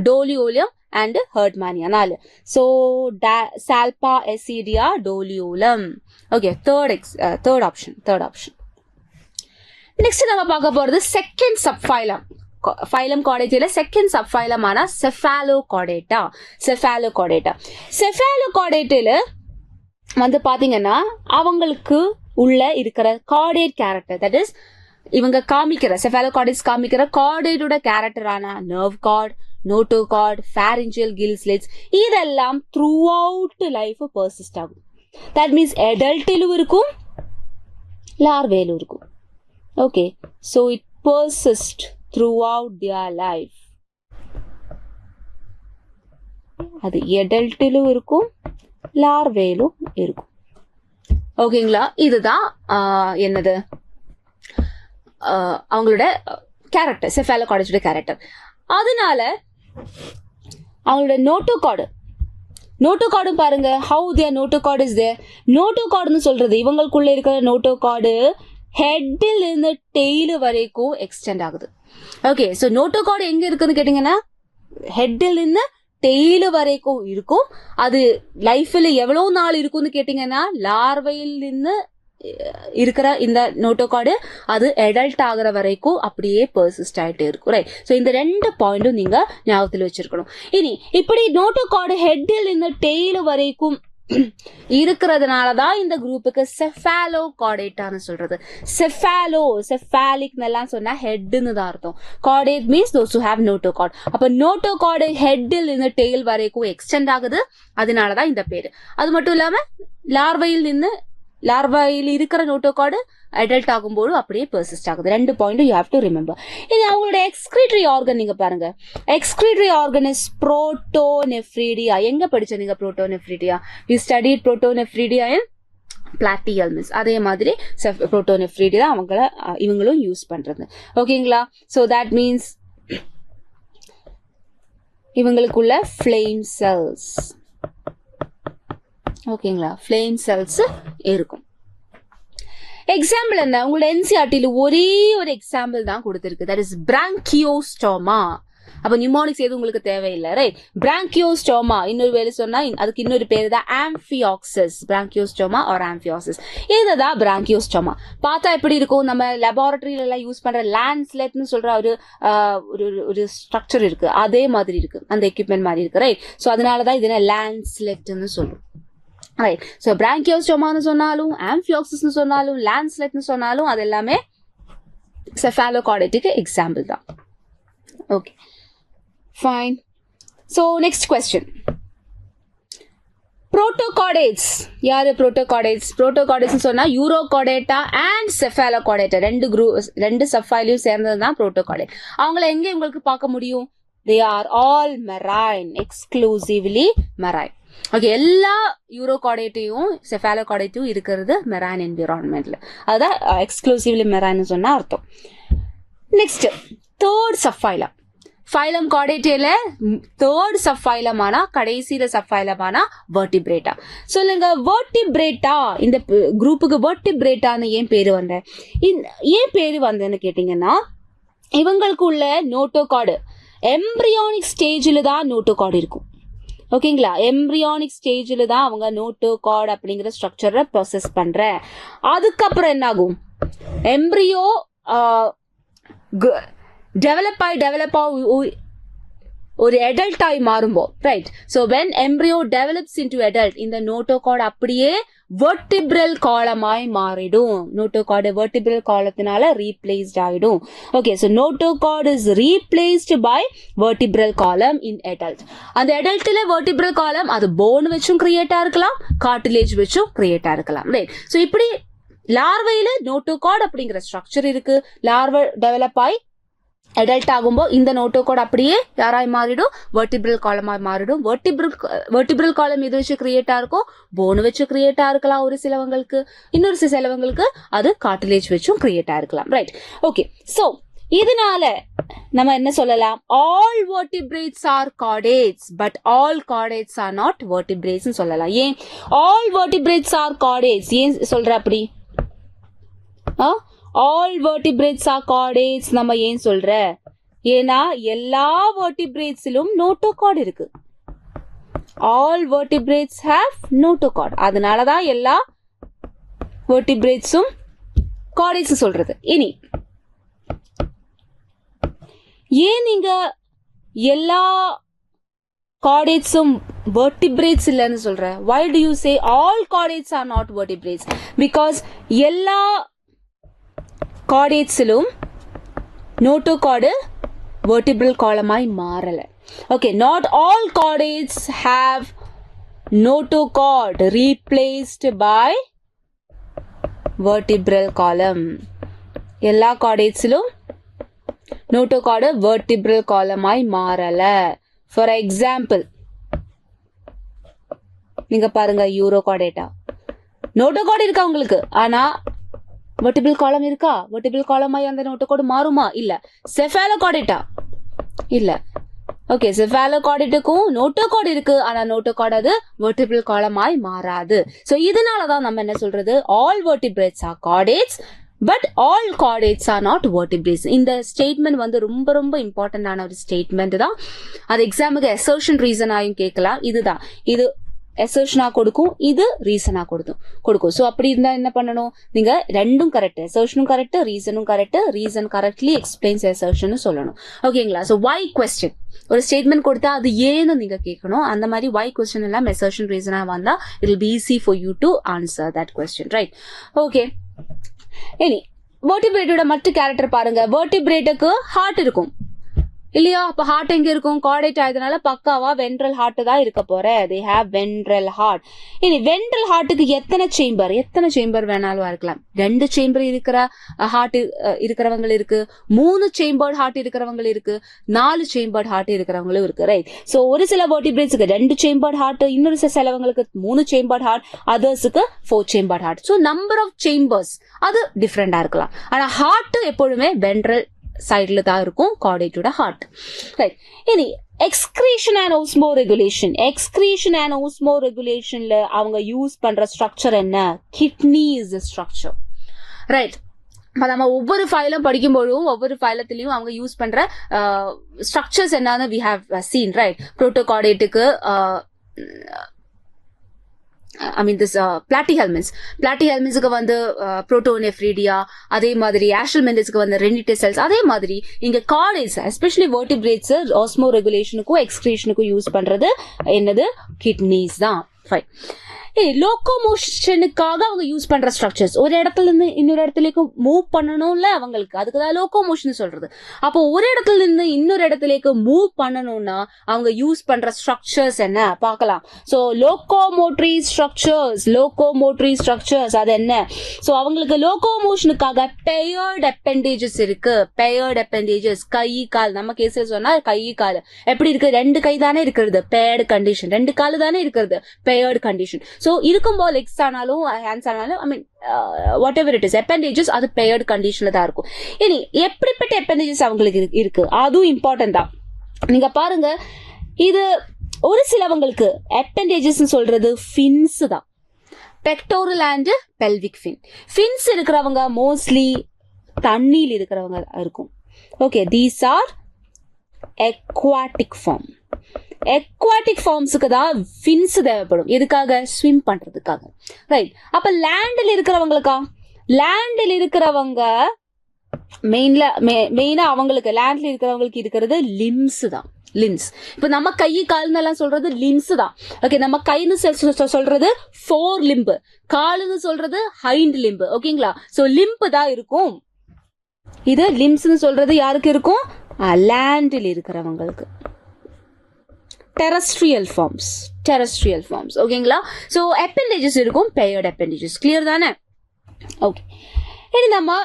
A: Doliolum and Herdmania. 4. So salpa, Ascidia, Doliolum. Okay, third option. Next நம்ம பார்க்க போறது செகண்ட் சப்ஃபைலம். ஃபைலம் கார்டேட்டால செகண்ட் சப்ஃபைலமான செஃபாலோகார்டேட்டா. செஃபாலோகார்டேட்டால வந்து பாத்தீங்கன்னா அவங்களுக்கு உள்ள இருக்கிற கார்டேட் கேரக்டர், தட் இஸ் இவங்க காமிக்கிற செஃபாலோகார்டேட்ஸ் காமிக்கிற கார்டேட்டோட கேரக்டரான nerve cord, notochord, pharyngeal gill slits இதெல்லாம் த்ரூ அவுட் லைஃப் பர்சிஸ்ட் ஆகும். தட் மீன்ஸ் அடல்ட்டிலும் இருக்கும், லார்வேலும் இருக்கும். Okay, so it persist throughout their life. அது அடல்ட்டிலும் இருக்கும், லார்வேலும் இருக்கும். ஓகேங்களா? இதுதான் என்னது அவங்களோட கேரக்டர், செஃபாலோகார்டேட்டோட கேரக்டர். அதனால அவங்களோட நோட்டோகார்டும் பாருங்க, how their notochord is there. நோட்டோகார்டுன்னு சொல்றது இவங்களுக்குள்ள இருக்கிற நோட்டோகார்டு ஹெட்டில் இருந்து டெய்லு வரைக்கும் எக்ஸ்டெண்ட் ஆகுது. ஓகே, ஸோ நோட்டோகார்டு எங்க இருக்குன்னு கேட்டீங்கன்னா ஹெட்டில் இருந்து டெய்லு வரைக்கும் இருக்கும். அது லைஃப்ல எவ்வளவு நாள் இருக்கும்னு கேட்டீங்கன்னா லார்வையில் இருந்து இருக்கிற இந்த நோட்டோகார்டு அது அடல்ட் ஆகிற வரைக்கும் அப்படியே பர்சிஸ்ட் ஆயிட்டே இருக்கும். ரைட். ஸோ இந்த 2 பாயிண்டும் நீங்க ஞாபகத்தில் வச்சிருக்கணும். இனி இப்படி நோட்டோகார்டு ஹெட்டில் இருந்து டெய்லு வரைக்கும் இருக்கிறதுனாலதான் இந்த குரூப்புக்கு செஃபாலோகார்டேட்டான்னு சொல்றது. செஃபாலிக் எல்லாம் சொன்னா ஹெட்னு தான் அர்த்தம். Chordate means those who have notochord. அப்ப நோட்டோகார்டு ஹெட்டில் இருந்து டெய்ல் வரைக்கும் எக்ஸ்டெண்ட் ஆகுது, அதனாலதான் இந்த பேரு. அது மட்டும் இல்லாம லார்வையில் இருக்கிற நோட்டோகார்டு அடல்ட் ஆகும்போது அப்படியே பர்சிஸ்ட் ஆகுது. 2 point you have to remember. இது அவங்களோட எக்ஸ்கிரீட்டரி ஆர்கன் நீங்க பாருங்க. Excretory organ is protonephridia. எங்க படிச்ச நீங்க புரோட்டோனெஃப்ரிடியா? வி ஸ்டடிட் புரோட்டோனெஃப்ரிடியா இன் பிளாட்டியல்மிஸ். அதே மாதிரி புரோட்டோனெஃப்ரிடியா இவங்களும் யூஸ் பண்றது. ஓகேங்களா? ஸோ தட் மீன்ஸ் இவங்களுக்குள்ள ஃபிளேம் செல்ஸ், ஓகேங்களா, ஃபிளேம் செல்ஸ் இருக்கும். எக்ஸாம்பிள் என்ன? உங்களோட என்சிஆர்டில ஒரே ஒரு எக்ஸாம்பிள் தான் கொடுத்திருக்கு. That is Branchiostoma. அப்ப நியூமானிக்ஸ் எதுவும் உங்களுக்கு தேவையில்லை. ரைட். பிராங்கியோஸ்டோமா இன்னொரு வேலை சொன்னா அதுக்கு இன்னொரு பேரு தான் ஆம்பியாக்சிஸ். Branchiostoma R amphioxus. இதுதான் பிராங்கியோஸ்டோமா. பார்த்தா எப்படி இருக்கும்? நம்ம லெபார்டரியில எல்லாம் யூஸ் பண்ற லேண்ட்ஸ்லெட்னு சொல்ற ஒரு ஸ்ட்ரக்சர் இருக்கு, அதே மாதிரி இருக்கு, அந்த எக்யூப்மெண்ட் மாதிரி இருக்கு. ரைட். ஸோ அதனாலதான் இது லேண்ட்ஸ்லெட்னு சொல்லுவோம். ரைட். ஸோ பிராங்கியோஸ்டோமான்னு சொன்னாலும், ஆம்பியாக்சிஸ்னு சொன்னாலும், லேண்ட்ஸ்லெட்னு சொன்னாலும் அது எல்லாமே செஃபாலோகார்டேட்டுக்கு எக்ஸாம்பிள் தான். Okay, fine. So next question. Protochordates யாரு? புரோட்டோகார்டேட்ஸ் சொன்னா யூரோகார்டேட்டா அண்ட் செஃபாலோகார்டேட்டா ரெண்டு சப்ஃபைலையும் சேர்ந்தது தான் புரோட்டோகார்டேட். அவங்கள எங்க உங்களுக்கு பார்க்க முடியும்? They are all marine, exclusively marine. Okay, எல்லா யூரோகார்டேட்டையும் செஃபாலோகார்டேட்டையும் இருக்கிறது மெரைன் என்விரான்மெண்ட்ல. அதுதான் எக்ஸ்க்ளூசிவ்லி மெரைன்னு சொன்னா அர்த்தம். Next third subphylum. ஃபைலம் கார்டேட்டால தேர்ட் சப்ஃபைலமானா கடைசியில சப்ஃபைலமானா வெர்டிபிரேட்டா. சொல்லுங்க, வெர்டிபிரேட்டா இந்த குரூப்புக்கு வெர்டிபிரேட்டான்னு ஏன் பேரு வந்தேன்னு கேட்டீங்கன்னா இவங்களுக்குள்ள நோட்டோகார்டு எம்ப்ரியானிக் ஸ்டேஜில் தான் நோட்டோகார்டு இருக்கும். ஓகேங்களா? எம்ப்ரியானிக் ஸ்டேஜில் தான் அவங்க நோட்டோகார்டு அப்படிங்கிற ஸ்ட்ரக்சரை ப்ராசஸ் பண்ற. அதுக்கப்புறம் என்ன ஆகும்? எம்ப்ரியோ டெவலப் ஒரு adult ஆகி மாறும்போ right. So when embryo develops into adult இந்த நோட்டோகார்டு அப்படியே வெர்டிபிரல் காலமாய் மாறிடும். நோட்டோகார்டு வெர்டிபிரல் காலத்தினால ரீப்ளேஸ்ட் ஆயிடும். Okay, so notochord is replaced by vertebral column in adult. அந்த adultல வெர்டிபிரல் காலம் அது போன் வச்சும் கிரியேட்டா இருக்கலாம், கார்டிலேஜ் வச்சும் கிரியேட்டா இருக்கலாம். ரைட். ஸோ இப்படி லார்வையில நோட்டோகார்டு அப்படிங்கிற ஸ்ட்ரக்சர் இருக்கு. லார்வை டெவலப் ஆகி அடல்ட் ஆகும்போது இந்த நோட்டோகார்டு அப்படியே யாராய் மாறிடும், வெர்டிபிரல் காலமாய் மாறிடும். வெர்டிபிரல் காலம் எது வச்சு கிரியேட்டா இருக்கும், போன் வச்சு கிரியேட்டா இருக்கலாம் ஒரு சிலவங்களுக்கு, இன்னொரு சிலவங்களுக்கு அது கார்டிலேஜ் வச்சும் கிரியேட்டா இருக்கலாம். ரைட். ஓகே, ஸோ இதனால நம்ம என்ன சொல்லலாம், all vertebrates are chordates but all chordates are not vertebrates சொல்லலாம். ஏன் ஆல் வெர்டிபிரேட்ஸ் ஆர் கார்டேட்ஸ் ஏன் சொல்ற அப்படி? ஆல் வெர்டிபிரேட்ஸ் ஆர் கார்டேட்ஸ் நம்ம ஏன் சொல்ற? ஏன்னா எல்லா வெர்டிபிரேட்ஸிலும் நோட்டோகார்டு இருக்கு. All vertebrates have notochord. அதனாலதான் எல்லா வெர்டிபிரேட்ஸும் கார்டேட்ஸ் சொல்றது. இனி ஏன் நீங்க எல்லா கார்டேட்ஸும் வெர்டிபிரேட்ஸ் இல்லைன்னு சொல்ற? why do you say all chordates are not vertebrates? because எல்லா கார்டேட்ஸிலும் நோட்டோகார்டு வெர்டிபிரல் காலமாய் மாறல. Okay, not all chordates have notochord replaced by vertebral column. எல்லா கார்டேட்ஸிலும் நோட்டோகார்டு வெர்டிபிரல் காலமாய் மாறல. ஃபார் எக்ஸாம்பிள் நீங்க பாருங்க, யூரோகார்டேட்டா நோட்டோகார்டு இருக்கா உங்களுக்கு, ஆனா வெர்டிபிரல் காலம் இருக்கா? வெர்டிபிரல் காலமாய் அந்த நோட்டோகார்டு மாறுமா? இல்ல. செஃபாலோகார்டேட்டா இல்ல. ஓகே, செஃபாலோகார்டேட்டுக்கும் நோட்டோகார்டு இருக்கு, ஆனா நோட்டோகார்டு அது வெர்டிபிரல் காலமாய் மாறாது. சோ இதனாலதான் நம்ம என்ன சொல்றது, all vertebrates are chordates but all chordates are not vertebrates. இந்த ஸ்டேட்மெண்ட் வந்து ரொம்ப ரொம்ப இம்பார்ட்டன்டான ஒரு ஸ்டேட்மெண்ட் தான். அது எக்ஸாமுக்கு அசர்ஷன் ரீசனாயும் கேட்கலாம். இதுதான், இது அசர்ஷனா கொடுக்கும், இது ரீசனா கொடுக்கும். ஸோ அப்படி இருந்தா என்ன பண்ணணும், நீங்க ரெண்டும் கரெக்ட், அசர்ஷனும் கரெக்ட், ரீசனும் correct, reason correctly explains assertion சொல்லணும். ஓகேங்களா? ஸோ வை கொஸ்டின் ஒரு ஸ்டேட்மெண்ட் கொடுத்தா அது ஏன்னு நீங்க கேட்கணும். அந்த மாதிரி வை கொஸ்டின் எல்லாம் அசர்ஷன் ரீசனா வந்தா it will be easy for you to answer that question. Right. Okay, இனி வெர்டிபிரேட்டோட மற்ற கேரக்டர் பாருங்க. வெர்டிபிரேட்டுக்கு ஹார்ட் இருக்கும் இல்லையா? அப்ப ஹார்ட் எங்க இருக்கும்? கார்டேட் ஆயதுனால பக்காவா வென்ட்ரல் ஹார்ட் தான் இருக்க போற. they have ventral heart. இனி வென்ட்ரல் ஹார்ட்டுக்கு எத்தனை சேம்பர் வேணாலும் இருக்கலாம். 2 சேம்பர் இருக்கிற ஹார்ட் இருக்கிறவங்க இருக்கு, 3 சேம்பர்ட் ஹார்ட் இருக்கிறவங்க இருக்கு, 4 சேம்பர்ட் ஹார்ட் இருக்கிறவங்களும் இருக்கு. ரைட். சோ ஒரு சில வெர்டிபிரேட்ஸ்க்கு 2 சேம்பர்ட் ஹார்ட், இன்னொரு சிலவங்களுக்கு 3 சேம்பர்ட் ஹார்ட், அதர்ஸுக்கு 4 chambered heart. So number of chambers அது டிஃப்ரெண்டா இருக்கலாம். ஆனா ஹார்ட் எப்பொழுதுமே வென்ட்ரல் சைட்ல தான் இருக்கும் கார்டேட்டோட ஹார்ட். ரைட். இனி எக்ஸ்கிரீஷன் அண்ட் ஓஸ்மோ ரெகுலேஷன்ல அவங்க யூஸ் பண்ற ஸ்ட்ரக்சர் என்ன? Kidney is the structure. Right. நம்ம ஒவ்வொரு ஃபைலும் படிக்கும்போதும் ஒவ்வொரு ஃபைலத்திலையும் அவங்க யூஸ் பண்ற ஸ்ட்ரக்சர்ஸ் என்னன்னு we have seen. ரைட். புரோட்டோகார்டேட்டுக்கு பிளாட்டிஹெல்மின்ஸ்க்கு வந்து புரோட்டோனெஃப்ரிடியா, அதே மாதிரி ஆஷல்மெண்டஸ்க்கு வந்து ரெனிட்டஸ் செல்ஸ். அதே மாதிரி இங்க கார்டேட்ஸ் எஸ்பெஷலி வெர்டிபிரேட்ஸ் ஆஸ்மோ ரெகுலேஷனுக்கும் எக்ஸ்கிரீஷனுக்கும் யூஸ் பண்றது என்னது? கிட்னிஸ் தான். ஃபைன். லோகோமோஷனுக்காக அவங்க யூஸ் பண்ற ஸ்ட்ரக்சர்ஸ், ஒரு இடத்துல இருந்து இன்னொரு இடத்துலக்கு மூவ் பண்ணணும்ல அவங்களுக்கு, அதுக்குதான் லோகோமோஷன் சொல்றது. அப்போ ஒரு இடத்துல இருந்து இன்னொரு இடத்துலக்கு மூவ் பண்ணணும்னா அவங்க யூஸ் பண்ற ஸ்ட்ரக்சர்ஸ் என்ன பார்க்கலாம். சோ லோகோமோட்டரி ஸ்ட்ரக்சர்ஸ் அது என்ன? சோ அவங்களுக்கு லோகோமோஷனுக்காக பெயர்ட் அப்பெண்டேஜஸ் இருக்கு. பெயர்ட் அப்பெண்டேஜஸ் கை கால், நம்ம கேஸ்ல சொன்னா கை கால் எப்படி இருக்கு? 2 கை தானே இருக்கிறது, பெயர்டு கண்டிஷன். 2 கால் தானே இருக்கிறது, பெயர்டு கண்டிஷன். சோ இருக்கும்போது லெக்ஸ் ஆனாலும் ஹேண்ட்ஸ் ஆனாலும் what ever it is appendages அது பெயர்டு கண்டிஷன்ல தான் இருக்கும். இனி எப்படிப்பட்ட அப்பெண்டேஜஸ் அவங்களுக்கு இருக்கு அதுவும் இம்பார்ட்டன்ட் தான். நீங்க பாருங்க, இது ஒரு சிலவங்களுக்கு அப்பெண்டேஜஸ் சொல்றது ஃபின்ஸ் தான். பெக்டோரல் அண்ட் பெல்விக் ஃபின்ஸ் இருக்கிறவங்க மோஸ்ட்லி தண்ணியில் இருக்கிறவங்க இருக்கும். ஓகே, தீஸ் ஆர் aquatic ஃபார்ம்ஸுக்கு தான் ஃபின்ஸ் தேவைப்படும். எதுக்காக? ஸ்விம் பண்றதுக்காக. ரைட். அப்ப லேண்டில் இருக்கிறவங்களுக்கா? லேண்டில் இருக்கிறவங்க மெயினா அவங்களுக்கு லேண்ட்ல இருக்கிறவங்களுக்கு இருக்கிறது லிம்ஸ் தான். லிம்ஸ். இப்ப நம்ம கை கால்னு எல்லாம் சொல்றது லிம்ஸ் தான். ஓகே, நம்ம கைன்னு சொல்றது ஃபோர் லிம்பு, காலுன்னு சொல்றது ஹைண்ட் லிம்பு. ஓகேங்களா? சோ லிம்பு தான் இருக்கும். இது லிம்ஸ்னு சொல்றது யாருக்கு இருக்கும்? லேண்டில் இருக்கிறவங்களுக்கு. Terrestrial forms. ஓகேங்களா? சோ அப்பெண்டேஜஸ் இருக்கும், பெயர்ட் அப்பெண்டேஜஸ். கிளியர் தானே? ஓகே, இனி நம்ம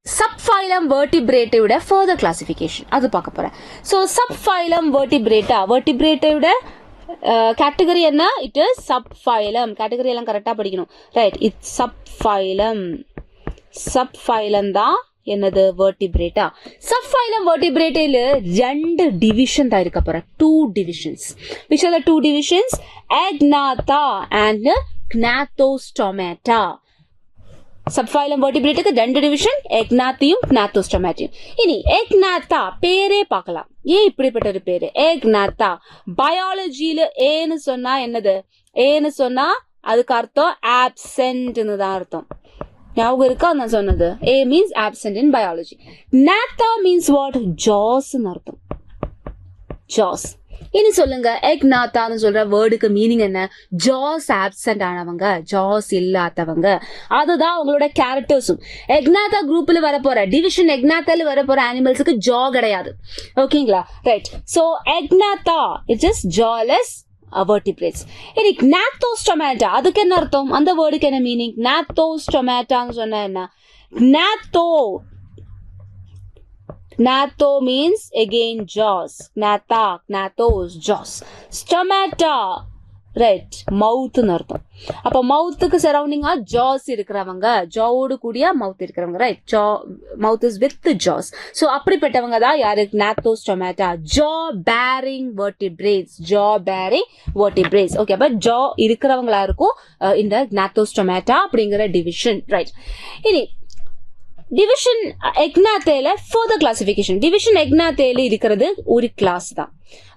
A: சப்ஃபைலம் வெர்டிபிரேட்டோட ஃபர்தர் கிளாசிஃபிகேஷன் அது பார்க்க போறேன். ஸோ சப்ஃபைலம் வெர்டிபிரேட்டோட கேட்டகரி என்ன? It is subphylum. கேட்டகரி எல்லாம் கரெக்டா படிக்கணும். ரைட், இட்ஸ் சப்ஃபைலம் தான் என்னது? வெர்டிபிரேட்டா. சப்ஃபைலம் வெர்டிபிரேட்டில 2 டிவிஷன் தான் இருக்க போற. 2 divisions. Which are the 2 divisions? Agnatha and Gnathostomata. Subphylum வெர்டிபிரேட்டுக்கு 2 டிவிஷன், எக்னாத்தியும் க்னாத்தோஸ்டோமாட்டியும். இனி எக்னாத்தா பேரே பார்க்கலாம். ஏன் இப்படிப்பட்ட ஒரு பேரு எக்னாத்தா? பயாலஜியில ஏன்னு சொன்னா என்னது? ஏன்னு சொன்னா அதுக்கு அர்த்தம் ஆப்சென்ட்னு தான் அர்த்தம். ஞாபகம் இருக்கா நான் சொன்னது? A means absent in biology. Gnatha means what? ஜாஸ்ன்னு அர்த்தம். ஜாஸ். இனி சொல்லுங்க, எக்னாத்தான்னு சொல்ற வேர்டுக்கு மீனிங் என்ன? ஜாஸ் ஆப்சென்ட் ஆனவங்க, ஜாஸ் இல்லாதவங்க. அதுதான் அவங்களோட கேரக்டர்ஸும். எக்னாத்தா குரூப்ல வரப்போற டிவிஷன், எக்னாத்தால வரப்போற அனிமல்ஸுக்கு ஜா கிடையாது. ஓகேங்களா? Right. So Agnatha it is jawless vertebrates. இனி gnathostomatா அதுக்கு என்ன அர்த்தம்? அந்த வேர்டுக்கு என்ன மீனிங்? gnathostomatன்னு சொன்னா என்ன? Gnatho means again jaws. Gnathos, jaws. Stomata, right, mouth னு அர்த்தம். அப்ப மவுத்துக்கு சரௌண்டிங்கா ஜாஸ் இருக்கிறவங்க, ஜாவோடு கூடிய மவுத் இருக்கிறவங்க, ரைட்? Jaw, mouth is with jaws. So அப்படிப்பட்டவங்க தான் யாரு? gnathostomatா. jaw bearing vertebrates. ஓகே, அப்ப ஜா இருக்கிறவங்களா இருக்கும் இந்த gnathostomatா அப்படிங்கிற டிவிஷன், ரைட்? இனி டிவிஷன் எக்னாத்தேல ஃபர்தர் கிளாசிபிகேஷன். டிவிஷன் எக்னாத்தேல இருக்கிறது ஒரு கிளாஸ் தான்.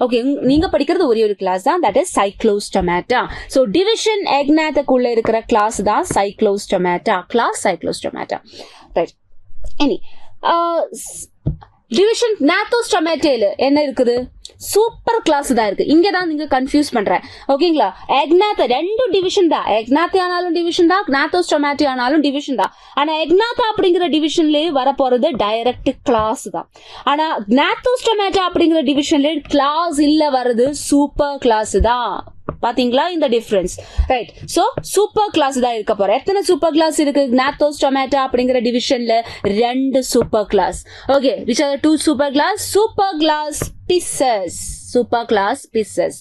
A: ஓகே, நீங்க படிக்கிறது ஒரே ஒரு கிளாஸ் தான், தட் இஸ் சைக்ளோஸ்டோமாட்டா. சோ டிவிஷன் எக்னாத்துக்குள்ள இருக்கிற கிளாஸ் தான் சைக்ளோஸ்டோமாட்டா, கிளாஸ் சைக்ளோஸ்டோமாட்டா, ரைட்? இனி டிவிஷன் gnathostomatல என்ன இருக்குது? சூப்பர் கிளாஸ் தான் இருக்கு. இங்கதான் நீங்க கன்ஃபியூஸ் பண்ற. ஓகேங்களா? எக்னாத்தா 2 டிவிஷன் தான். எக்னாத்தே ஆனாலும் டிவிஷன் தான், gnathostomatா ஆனாலும் டிவிஷன் தான். ஆனா எக்னாத்தா அப்படிங்கிற டிவிஷன்ல வர போறது டைரக்ட் கிளாஸ் தான். ஆனா gnathostomatா அப்படிங்கிற டிவிஷன்ல கிளாஸ் இல்ல, வருது சூப்பர் கிளாஸ் தான். பாத்தீங்களா இந்த difference? Right. So super class தான் இருக்க போற. எத்தனை சூப்பர் கிளாஸ் இருக்கு gnathostomatா அப்படிங்கிற டிவிஷன்ல? 2 super class. Okay, which are the 2 super class? super class Pisces.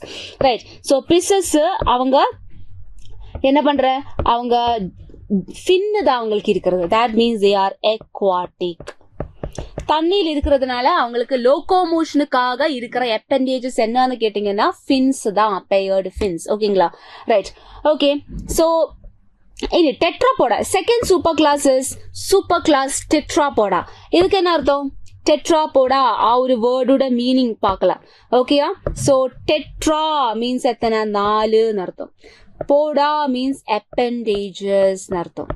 A: Right. So Pisces அவங்க என்ன பண்ற? அவங்க ஃபின் தான் அவங்களுக்கு இருக்கிறது. that means they are aquatic. தண்ணியில் இருக்கிறதுனால அவங்களுக்கு லோகோமோஷனுக்காக இருக்கிற அப்பெண்டேஜஸ் என்னன்னு கேட்டீங்கன்னா ஃபின்ஸ் தான், பெயர்டு ஃபின்ஸ். ஓகேங்களா? ரைட். ஓகே, சோ இது Tetrapoda. Second super class is super class Tetrapoda. இதுக்கு என்ன அர்த்தம்? டெட்ராபோடா ஒரு வேர்டோட மீனிங் பார்க்கலாம். ஓகேயா? சோ டெட்ரா மீன்ஸ் எத்தனை? 4ன்னு அர்த்தம். போடா மீன்ஸ் அப்பெண்டேஜஸ் அர்த்தம்.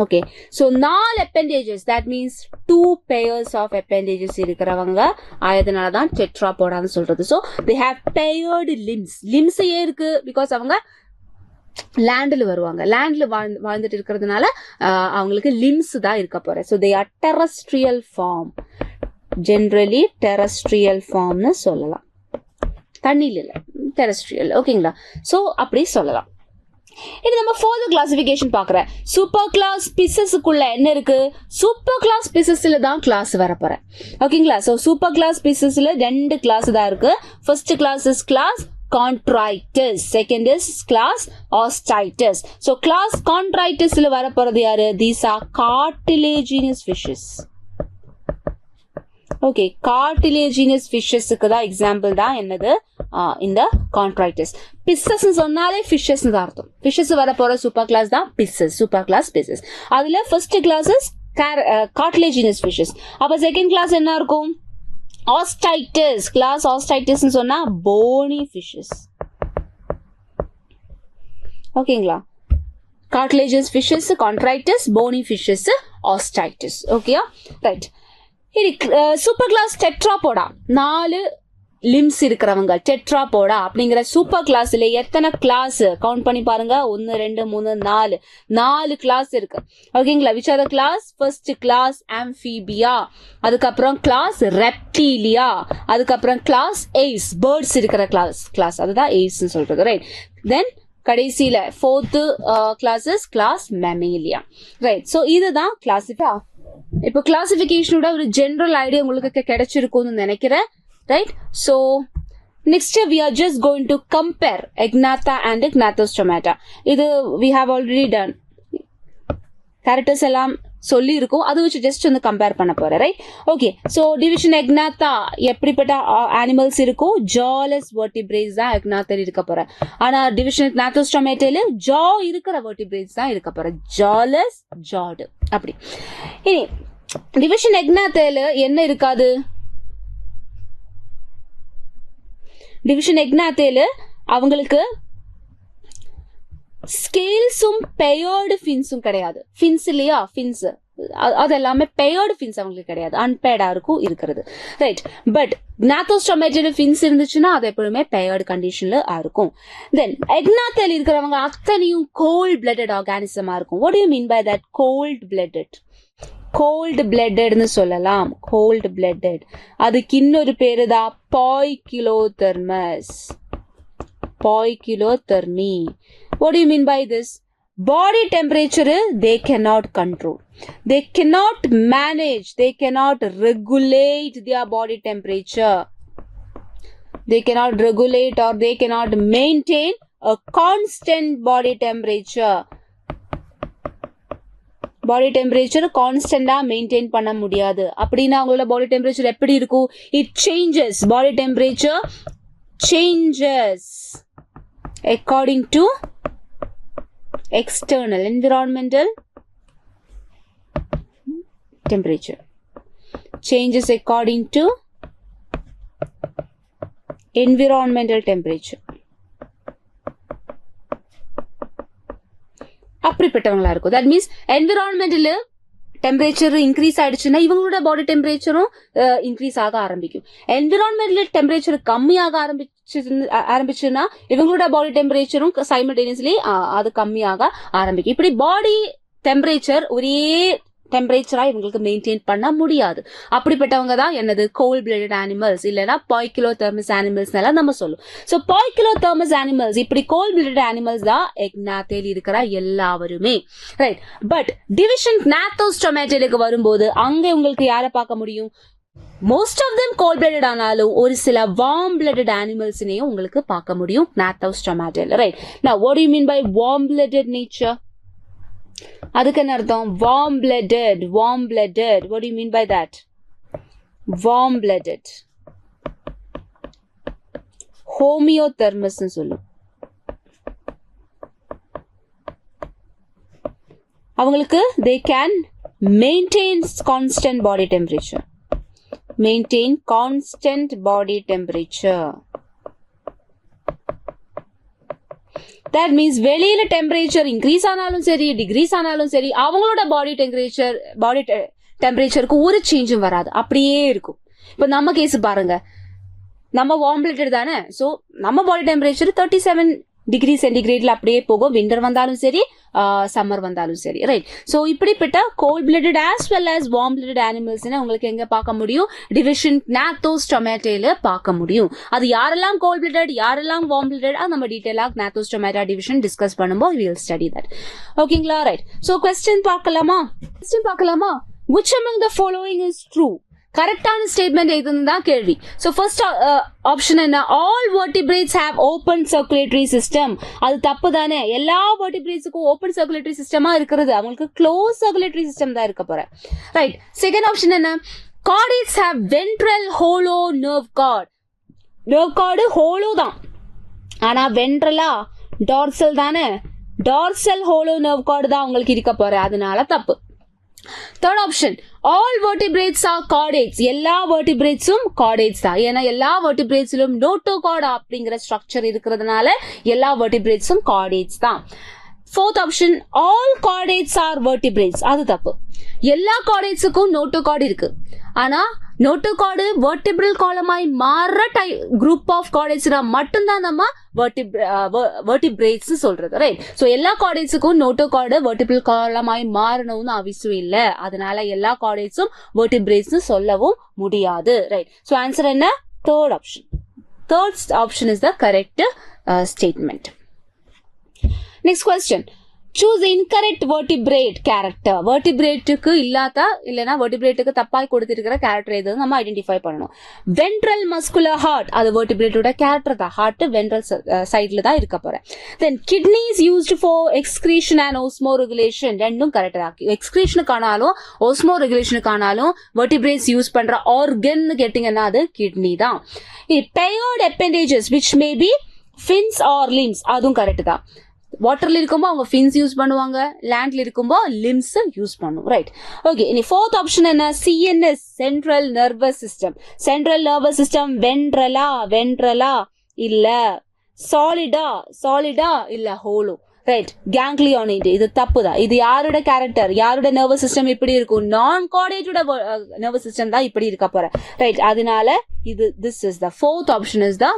A: Okay, so 4 appendages, that means 2 pairs of appendages இருக்கிறவங்க ஆயதுனாலதான் டெட்ராபோடான்னு சொல்றது. So they have paired limbs. ஏன் இருக்கு? பிகாஸ் அவங்க லேண்ட்ல வருவாங்க, லேண்ட்ல வாழ்ந்துட்டு இருக்கிறதுனால அவங்களுக்கு லிம்ஸ் தான் இருக்க போற. So they are terrestrial form, generally terrestrial formனு சொல்லலாம். தண்ணில இல்ல, terrestrial. ஓகேங்களா? சோ அப்படி சொல்லலாம். இது நம்ம ஃபர்தர் கிளாசிபிகேஷன் பாக்குறேன். சூப்பர் கிளாஸ் பீசஸ்க்குள்ள என்ன இருக்கு? சூப்பர் கிளாஸ் பீசஸ்ல தான் கிளாஸ் வர போற. ஓகேங்களா? சோ சூப்பர் கிளாஸ் பீசஸ்ல 2 கிளாஸ் தான் இருக்கு. First class is class Chondrites, second is class Ostitis. So class Chondrites ல வர போறது யாரு? These are cartilaginous fishes. Okay, cartilaginous fishesக்கு தான் எக்ஸாம்பிள் தான் என்னது? இந்த Chondrites. Pisces சொன்னாலே fishes தான் அர்த்தம். Fishes வர போற சூப்பர் கிளாஸ் தான் Pisces, சூப்பர் கிளாஸ் Pisces. அதுல first class is cartilaginous fishes. அப்ப செகண்ட் கிளாஸ் என்ன இருக்கும்? Ostitis. கிளாஸ் Ostitis சொன்னா bony fishes. ஓகேங்களா? cartilaginous fishes chondritis, bony fishes osteitis. Okay, right. இது சூப்பர் கிளாஸ் டெட்ராபோடா 4 லிம்ஸ் இருக்கிறவங்க டெட்ராபோடா அப்படிங்கிற சூப்பர் கிளாஸ்ல எத்தனை கிளாஸ் கவுண்ட் பண்ணி பாருங்க. 1 2 3 4 கிளாஸ் இருக்கு. ஓகேங்களா? Which are the class? First class amphibia, அதுக்கப்புறம் கிளாஸ் ரெப்டீலியா, அதுக்கப்புறம் கிளாஸ் எய்ஸ், பேர்ட்ஸ் இருக்கிற கிளாஸ் அதுதான் எய்ஸ் சொல்றது. ரைட். தென் கடைசியில 4th class mammalia. Right. So இதுதான் கிளாசிஃபை. இப்போ கிளாசிபிகேஷனோட ஒரு ஜெனரல் ஐடியா உங்களுக்கு கிடைச்சிருக்கும்னு நினைக்கிறேன். Right. So next we are just going to compare Agnatha and Gnathostomata. இது we have already done. Characters எல்லாம் சொல்லி இருக்கும், அதை வச்சு ஜஸ்ட் வந்து கம்பேர் பண்ண போறேன். ரைட். ஓகே. ஸோ டிவிஷன் எக்னாத்தா எப்படிப்பட்ட அனிமல்ஸ் இருக்கும்? ஜாலஸ் வெர்டிபிரேட்ஸ் தான் எக்னாத்தல் இருக்க போறேன். ஆனா டிவிஷன் க்னாத்தோஸ்டோமேட்டால ஜா இருக்கிற வெர்டிபிரேட்ஸ் தான் இருக்க போறேன். ஜாலஸ், ஜாடு அப்படி. இனி டிவிஷன் எக்னாத்தல என்ன இருக்காது? டிவிஷன் எக்னாத்தேல அவங்களுக்கு ஸ்கேல்ஸும் பெயர்டு ஃபின்ஸும் கிடையாது. ஃபின்ஸ் இல்லையா? ஃபின்ஸ் அது எல்லாமே பெயர்டு ஃபின்ஸ் அவங்களுக்கு கிடையாது, அன்பேர்டா இருக்கும் இருக்கிறது. ரைட். பட் க்னாத்தோஸ்டோமேட்டால ஃபின்ஸ் இருந்துச்சுன்னா அது எப்பவுமே பெயர்டு கண்டிஷன்ல இருக்கும். தென் எக்னாத்தேல இருக்கிறவங்க அத்தனையும் கோல்ட் பிளட்டட் ஆர்கானிசமா இருக்கும். What do you mean by that? Cold blooded. Cold பிளட்டட்னு சொல்லலாம். Cold blooded. அதுக்கு இன்னொரு பேரு தான் poikilothermous. Poikilothermy. What do you mean by this? Body temperature they cannot control. They cannot manage. They cannot regulate their body temperature. They cannot regulate or they cannot maintain a constant body temperature. Body temperature கான்ஸ்டன்டா மெயின்டைன் பண்ண முடியாது. அப்படின்னா அவங்களோட பாடி டெம்பரேச்சர் எப்படி இருக்கும்? It changes. Body temperature changes according to external environmental temperature. Changes according to environmental temperature. அப்படிப்பட்டவங்களா இருக்கும். That means environmental temperature increase ஆயிடுச்சுன்னா இவங்களோட பாடி டெம்பரேச்சரும் இன்க்ரீஸ் ஆக ஆரம்பிக்கும். என்விரான்மெண்டல் டெம்பரேச்சர் கம்மியாக ஆரம்பிச்சுன்னா இவங்களோட பாடி டெம்பரேச்சரும் சைமல்டேனியஸ்லி அது கம்மியாக ஆரம்பிக்கும். இப்படி பாடி டெம்பரேச்சர் ஒரே டெம்பரேச்சரா இவங்களுக்கு மெயின்டைன் பண்ண முடியாது. அப்படிப்பட்டவங்க தான் என்னது? கோல்ட் பிளட்டட் அனிமல்ஸ் இல்லைன்னா பாய்கிலோதெர்மஸ் அனிமல்ஸ் எல்லாம் நம்ம சொல்லுவோம். ஸோ பாய்கிலோதெர்மஸ் அனிமல்ஸ் இப்படி கோல்ட் பிளட்டட் அனிமல்ஸ் தான் எக்னாத்தேல இருக்கிற எல்லாருமே. ரைட். பட் டிவிஷன் க்னாத்தோஸ்டோமேட்டாலுக்கு வரும்போது அங்க உங்களுக்கு யாரை பார்க்க முடியும்? Most of them cold blooded ஆனாலும் ஒரு சில வார்ம் பிளட்டட் அனிமல்ஸ்னையும் உங்களுக்கு பார்க்க முடியும் க்னாத்தோஸ்டோமேட்டால. Right. Now what do you mean by warm blooded nature? அதுக்கு என்ன அர்த்தம்? warm blooded. warm blooded. What do you mean by that? warm blooded. homeothermus னு சொல்லும். அவங்களுக்கு they can maintain constant body temperature. maintain constant body temperature. That means வெளியில டெம்பரேச்சர் இன்க்ரீஸ் ஆனாலும் சரி டிகிரீஸ் ஆனாலும் சரி அவங்களோட பாடி டெம்பரேச்சருக்கு ஒரு சேஞ்சும் வராது, அப்படியே இருக்கும். இப்போ நம்ம கேஸ் பாருங்க, நம்ம வார்ம் பிளட்டட் தானே. ஸோ நம்ம பாடி டெம்பரேச்சர் 37 டிகிரி சென்டிகிரேட்ல அப்படியே போகும், விண்டர் வந்தாலும் சரி சம்மர் வந்தாலும் சரி. ரைட். ஸோ இப்படிப்பட்ட cold blooded as well as warm blooded animals உங்களுக்கு எங்க பார்க்க முடியும்? டிவிஷன் க்னாத்தோஸ்டோமேட்டால பார்க்க முடியும். அது யாரெல்லாம் கோல்ட் பிளட்டட் யாரெல்லாம் வார்ம் பிளட்டட் அது நம்ம டீடைலா க்னாத்தோஸ்டோமேட்டா டிவிஷன் டிஸ்கஸ் பண்ணும்போது we will study that. ஓகேங்களா? ரைட். ஸோ கொஸ்டின் பார்க்கலாமா? which among the following is true? கரெக்டான ஸ்டேட்மெண்ட் எதுன்னு தான் கேள்வி. ஸோ ஃபர்ஸ்ட் ஆப்ஷன் என்ன? All vertebrates have open circulatory system. அது தப்பு தானே. எல்லா வெர்டிபிரேட்ஸுக்கும் ஓப்பன் சர்க்குலேட்டரி சிஸ்டமா இருக்கிறது, அவங்களுக்கு க்ளோஸ் சர்க்குலேட்டரி சிஸ்டம் தான் இருக்க போற. ரைட். செகண்ட் ஆப்ஷன் என்ன? Chordates have ventral hollow nerve cord. Nerve card hollow தான், ஆனா வென்ட்ரலா டார்சல் தானே. டார்சல் ஹோலோ நர்வ் கார்டு தான் உங்களுக்கு இருக்க போற, அதனால தப்பு. Third option, all vertebrates are chordates. எல்லா vertebrates-உம் chordates தான். ஏன்னா எல்லா vertebrates-லும் notochord அப்படிங்கிற ஸ்ட்ரக்சர் இருக்கிறதுனால எல்லா vertebrates-உம் chordates தான். Fourth option, all chordates are vertebrates. அது தப்பு. எல்லா chordatesக்கும் notochord இருக்கு. ஆனா notochord vertebral column-ஆய் மாற group of chordates மட்டும்தான் நம்ம vertebrates சொல்றது, right? So எல்லா chordatesக்கும் notochord vertebral column-ஆய் மாறணும்னு அவசியம் இல்ல. அதனால எல்லா chordatesம் vertebrates சொல்லவும் முடியாது, right? So answer என்ன? Third option. Third option is the correct statement. Next question. Choose incorrect vertebrate character. Vertebrateக்கு இல்லாத இல்லனா vertebrateக்கு தப்பாய் கொடுத்திருக்கிற character எதுன்னு நம்ம ஐடென்டிஃபை பண்ணணும். Ventral muscular heart, அது vertebrateோட character தான். heart ventral sideல தான் இருக்க போற. Then kidneys used for excretion and osmoregulation, ரெண்டும் கரெக்ட் தான். excretionக்கானாலும் osmoregulationக்கானாலும் vertebrates யூஸ் பண்ற organ கேட்டிங்கன்னா அது kidney தான். Paired appendages which may be fins or limbs, அதுவும் கரெக்ட் தான். வாட்டர்ல இருக்கும்போ அவங்க ஃபின்ஸ் யூஸ் பண்ணுவாங்க, லேண்ட்ல இருக்கும்போ லிம்ஸ் யூஸ் பண்ணுவோம், ரைட்? ஓகே, இனி ஃபோர்த் ஆப்ஷன் என்ன? CNS, central nervous system. Central nervous system வென்ட்ரலா இல்ல, சாலிடா இல்ல, ஹோலோ, ரைட்? கேங்க்லியோனைட், இது தப்பு தான். இது யாரோட கேரக்டர், யாரோட நர்வஸ் சிஸ்டம் இப்படி இருக்கும்? நான் கார்டேட்டோட நர்வஸ் சிஸ்டம் தான் இப்படி இருக்க போற, ரைட்? அதனால இது this is the fourth option is the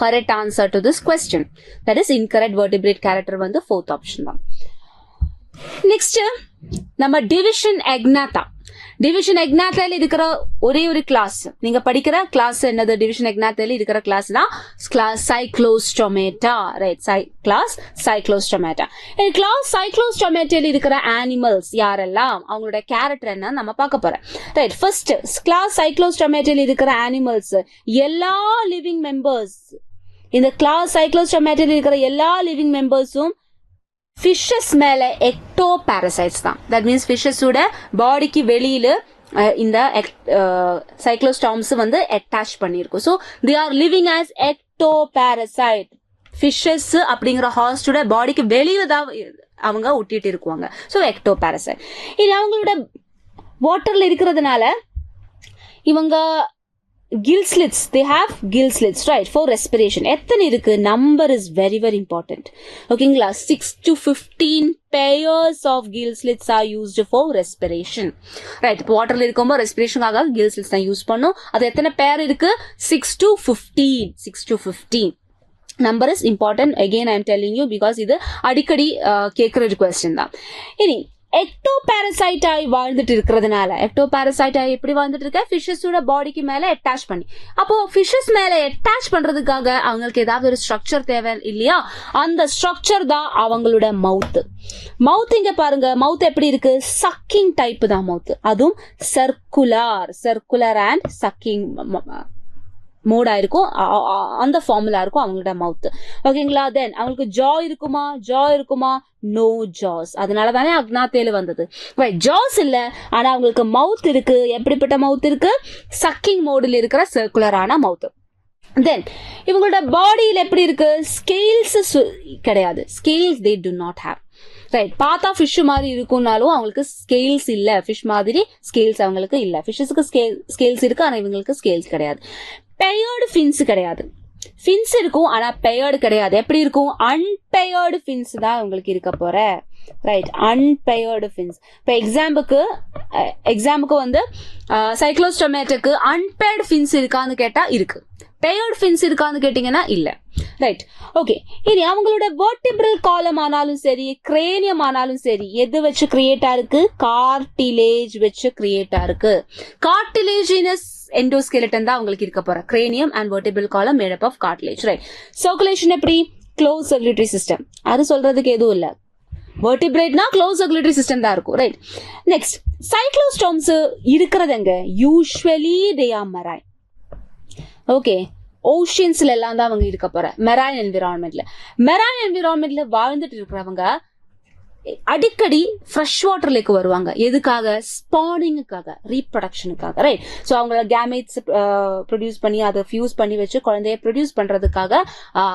A: correct answer to this question. That is incorrect vertebrate character வந்து fourth option தான். Next நம்ம division agnatha. டிவிஷன் எக்னாத்தால இருக்கிற ஒரே ஒரு கிளாஸ், நீங்க படிக்கிற கிளாஸ் என்னது? டிவிஷன் எக்னாத்தால இருக்கிற கிளாஸ் தான் class Cyclostomata, right? Class Cyclostomata. இந்த கிளாஸ் சைக்ளோஸ்டோமேட்டால இருக்கிற அனிமல்ஸ் யாரெல்லாம், அவங்களோட கேரக்டர் என்ன நம்ம பார்க்க போறோம், ரைட்? ஃபர்ஸ்ட், கிளாஸ் சைக்ளோஸ்டோமேட்டால இருக்கிற அனிமல்ஸ் எல்லா லிவிங் மெம்பர்ஸ், இந்த கிளாஸ் சைக்ளோஸ்டோமேட்டால இருக்கிற எல்லா லிவிங் மெம்பர்ஸும் ஃபிஷஸ் மேல எக்டோ பாரசைட்ஸ் தான். தட் மீன்ஸ் ஃபிஷஸோட பாடிக்கு வெளியில இந்த சைக்ளோஸ்டாம்ஸ் வந்து அட்டாச் பண்ணிருக்கும். So they are living as ectoparasite. Fishes அப்படிங்கிற ஹாஸ்டோட பாடிக்கு வெளியில தான் அவங்க ஒட்டிட்டு இருக்குவாங்க. So ecto parasite. இது அவங்களோட வாட்டர்ல இருக்கிறதுனால இவங்க gill slits, they have gill slits, right, for respiration. எத்தனை இருக்கு? number is very very important. ஓகேங்களா? 6 to 15 pairs of gill slits are used for respiration, right? இப்போ வாட்டர்ல இருக்கும்போது ரெஸ்பிரேஷனுக்காக gill slits தான் யூஸ் பண்ணும். அது எத்தனை பேர் இருக்கு? 6 to 15. number is important, again I am telling you because இது அடிக்கடி கேட்கிற ஒரு question தான். இனி எக்டோ பாரசைட்டாய் வாழ்ந்துட்டு இருக்கிறதுனால, எக்டோ பாரசைட்டாய் எப்படி வாழ்ந்துட்டு இருக்க? ஃபிஷஸோட பாடிக்கு மேல அட்டாச் பண்ணி. அப்போ ஃபிஷஸ் மேல அட்டாச் பண்றதுக்காக அவங்களுக்கு ஏதாவது ஒரு ஸ்ட்ரக்சர் தேவை இல்லையா? அந்த ஸ்ட்ரக்சர் தான் அவங்களோட மவுத். இங்க பாருங்க, மவுத் எப்படி இருக்கு? சக்கிங் டைப் தான் மவுத். அதுவும் சர்க்குலர் அண்ட் சக்கிங் மோடா இருக்கும், அந்த ஃபார்முலா இருக்கும் அவங்களோட மவுத். ஓகேங்களா? தென் அவங்களுக்கு ஜா இருக்குமா? நோ ஜாஸ். அதனால தானே அக்னாத்தேல வந்தது, ரைட்? ஜாஸ் இல்ல, ஆனா அவங்களுக்கு மவுத் இருக்கு. எப்படிப்பட்ட மவுத் இருக்கு? சக்கிங் மோடில் இருக்கிற சர்க்குலரான மவுத். தென் இவங்களோட பாடியில் எப்படி இருக்கு? ஸ்கேல்ஸ் கிடையாது. Scales they do not have, right? பார்த்தா ஃபிஷ் மாதிரி இருக்கும்னாலும் அவங்களுக்கு ஸ்கேல்ஸ் இல்ல. ஃபிஷ் மாதிரி ஸ்கேல்ஸ் அவங்களுக்கு இல்ல. ஃபிஷஸ்க்கு ஸ்கேல்ஸ் இருக்கு, ஆனா இவங்களுக்கு ஸ்கேல்ஸ் கிடையாது. பெயர்டு ஃபின்ஸ் கிடையாது. ஃபின்ஸ் இருக்கும், ஆனா பெயர்டு கிடையாது. எப்படி இருக்கும்? அன்பெயர்டு ஃபின்ஸ் தான் உங்களுக்கு இருக்க போற, ரைட்? அன்பெயர்டு ஃபின்ஸ். இப்போ எக்ஸாம்புக்கு வந்து சைக்ளோஸ்டோமேட்டாக்கு அன்பெயர்டு ஃபின்ஸ் இருக்கான்னு கேட்டா இருக்கு. பெயர்டு ஃபின்ஸ் இருக்கான்னு கேட்டீங்கன்னா இல்ல, ரைட்? ஓகே, இனி அவங்களோட வெர்டிபிரல் காலம் ஆனாலும் சரி, கிரேனியம் ஆனாலும் சரி, எது வச்சு கிரியேட்டா இருக்கு? கார்டிலேஜ் வச்சு கிரியேட்டா இருக்கு. கார்டிலேஜினஸ் எண்டோஸ்கெலட்டன் தான் உங்களுக்கு இருக்க போற. Cranium and vertebral column made up of cartilage, right? Circulation எப்படி? Closed circulatory system. அது சொல்றதுக்கு எதுவும் இல்ல. வெர்டிபிரேட்னா க்ளோஸ் சர்க்குலேட்டரி சிஸ்டம் தான் இருக்கும், ரைட்? நெக்ஸ்ட், சைக்ளோஸ்டாம்ஸ் இருக்கிறது எங்க? Usually they are marine. Okay, ஓஷியன்ஸ்ல எல்லாம் தான் அவங்க இருக்க போற. மெரைன் என்விரான்மெண்ட்ல வாழ்ந்துட்டு இருக்கிறவங்க அடிக்கடி ஃப்ரெஷ் வாட்டர் லேக்கு வருவாங்க. எதுக்காக? ஸ்பானிங்குக்காக, ரீப்ரொடக்ஷனுக்காக, ரைட்? ஸோ அவங்களோட கேமெட்ஸ் ப்ரொடியூஸ் பண்ணி அதை ஃபியூஸ் பண்ணி வச்சு குழந்தைய ப்ரொடியூஸ் பண்றதுக்காக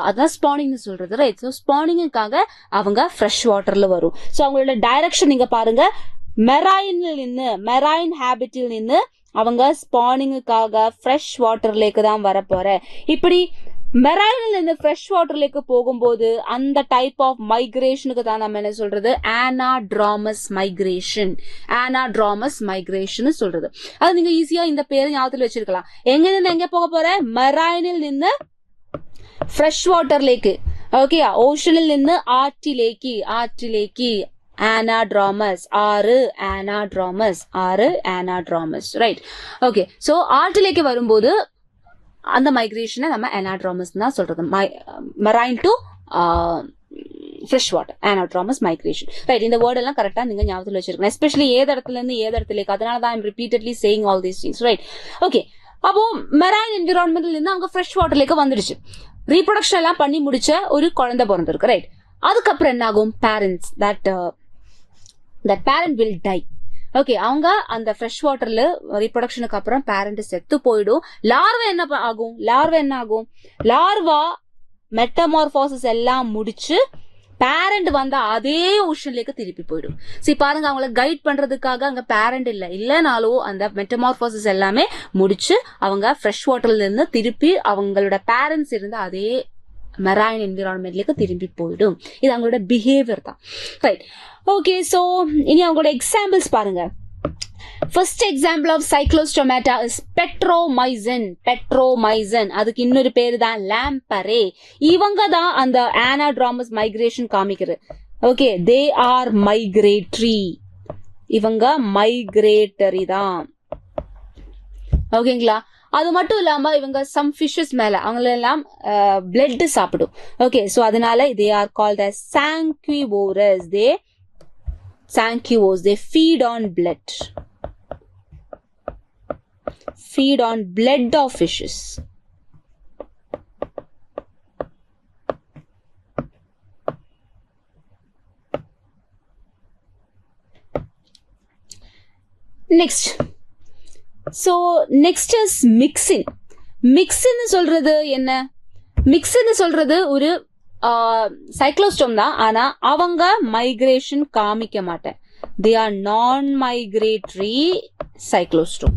A: அதான் ஸ்பானிங்னு சொல்றது, ரைட்? ஸோ ஸ்பானிங்குக்காக அவங்க ஃப்ரெஷ் வாட்டர்ல வரும். ஸோ அவங்களோட டைரக்ஷன் நீங்க பாருங்க, மெரைன் ஹேபிட்டில் நின்று அவங்க ஸ்பானிங்குக்காக ஃப்ரெஷ் வாட்டர் லேக்கு தான் வரப்போற. இப்படி மெரைனில் இருந்து ஃப்ரெஷ் வாட்டர்லேக்கு போகும்போது அந்த டைப் ஆஃப் மைக்ரேஷனுக்கு தான் நம்ம என்ன சொல்றது, ஆனாட்ராமஸ் மைக்ரேஷன். ஆனாட்ராமஸ் மைக்ரேஷன் சொல்றது. அது நீங்க ஈஸியா இந்த பேரை ஞாபகத்தில் வச்சிருக்கலாம். எங்க இருந்து எங்க போக போற, மெரைனில் இருந்து ஃப்ரெஷ் வாட்டர்லேக்கு, ஓகே, ஓஷனில் இருந்து ஆற்றிலேக்கு anadromous, anadromous, right. Okay, so ஆற்றிலேக்கு வரும்போது அந்த மைக்ரேஷனை நம்ம ஆனாட்ராமஸ் தான் சொல்றது. Marine to fresh water, anadromous migration, right. இந்த வேர்ட் எல்லாம் கரெக்டா நீங்க ஞாபகத்தில் வச்சிருக்கணும். எஸ்பெஷலி ஏது இடத்துல இருந்து ஏது இடத்துலேக்கு, அதனால தான் I'm repeatedly saying all these things, right. Okay, அப்போ மெரைன் என்விரான்மெண்ட்ல இருந்து அவங்க ஃப்ரெஷ் வாட்டர்லேக்கு வந்துடுச்சு. ரீப்ரொடக்ஷன் எல்லாம் பண்ணி முடிச்ச ஒரு குழந்தை பிறந்திருக்கு, ரைட். அதுக்கப்புறம் என்ன ஆகும், parents, that parent will tie. Okay, அவங்க அந்த ஃப்ரெஷ் வாட்டர்ல ரீப்ரொடக்ஷனுக்கு அப்புறம் பேரண்ட் செத்து போயிடும். லார்வா என்ன ஆகும், லார்வா மெட்டமார்போசிஸ் எல்லாம் முடிச்சு பேரண்ட் வந்த அதே ஓஷன்லேக்கு திருப்பி போயிடும். சரி பாருங்க, அவங்கள கைட் பண்றதுக்காக அங்க பேரண்ட் இல்லைனாலும் அந்த மெட்டமார்போசிஸ் எல்லாமே முடிச்சு அவங்க ஃப்ரெஷ் வாட்டர்ல இருந்து திருப்பி அவங்களோட பேரண்ட்ஸ் இருந்த அதே மெரைன் என்விரான்மெண்ட்லேக்கு திரும்பி போயிடும். இது அவங்களோட பிஹேவியர் தான், ரைட். ஓகே, சோ இனி அவங்களோட எக்ஸாம்பிள்ஸ் பாருங்க. First example of Cyclostomata is Petromyzon. அதுக்கு இன்னொரு பேரு தான் லாம்பரே. இவங்க தான் அந்த ஆனாட்ராமஸ் மைக்ரேஷன் காமிக்கிறது. Okay, they are migratory. இவங்க மைக்ரேட்டரி தான், ஓகேங்களா. அது மட்டும் இல்லாம இவங்க சம் ஃபிஷஸ் மேல அவங்களெல்லாம் பிளட் சாப்பிடும். ஓகே, சோ அதனால they are called as sanguivores. They feed on blood of fishes. Next is mixin சொல்றது என்ன, மிக்ஸ்ன்னு சொல்றது ஒரு சைக்ளோஸ்டோம் தான். ஆனா அவங்க மைக்ரேஷன் காமிக்க மாட்டேன். they are non-migratory cyclostome.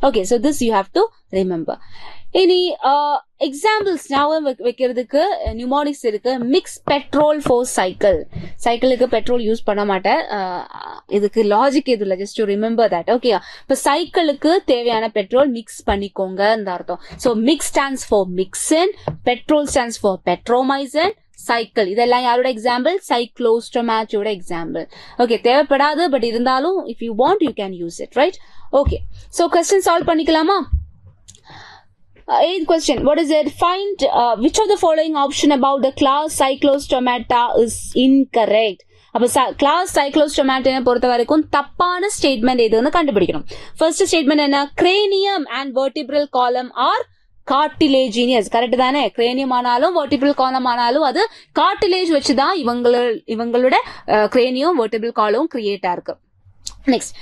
A: Okay, so this you have to remember. இனி எக்ஸாம்பிள்ஸ் ஞாபகம் வைக்கிறதுக்கு நியூமானிக்ஸ் இருக்கு. மிக்ஸ் பெட்ரோல் ஃபார் சைக்கிளுக்கு பெட்ரோல் யூஸ் பண்ண மாட்டேன். இதுக்கு லாஜிக் எதுல, just to remember that. Okay, இப்ப சைக்கிளுக்கு தேவையான பெட்ரோல் மிக்ஸ் பண்ணிக்கோங்க இந்த அர்த்தம். So mix stands for Myxine, petrol stands for Petromyzon, cycle. இதெல்லாம் யாரோட எக்ஸாம்பிள், சைக்ளோஸ்டோமேட்டோட எக்ஸாம்பிள். ஓகே, தேவைப்படாது, பட் இருந்தாலும் if you want you can use it, right. Okay, so question solve பண்ணிக்கலாமா? 8th question, what is it? Find which of the following option about the class Cyclostomata is incorrect. அப்ப class Cyclostomata பொறுத்த வரைக்கும் தப்பான ஸ்டேட்மெண்ட் எதுன்னு கண்டுபிடிக்கணும். ஃபர்ஸ்ட் ஸ்டேட்மெண்ட் என்ன, cranium and vertebral column are cartilaginous. Correct தானே? cranium ஆனாலும் vertebral column ஆனாலும் அது cartilage வச்சுதான் இவங்களோட cranium vertebral column கிரியேட் ஆயிருக்கு. Next,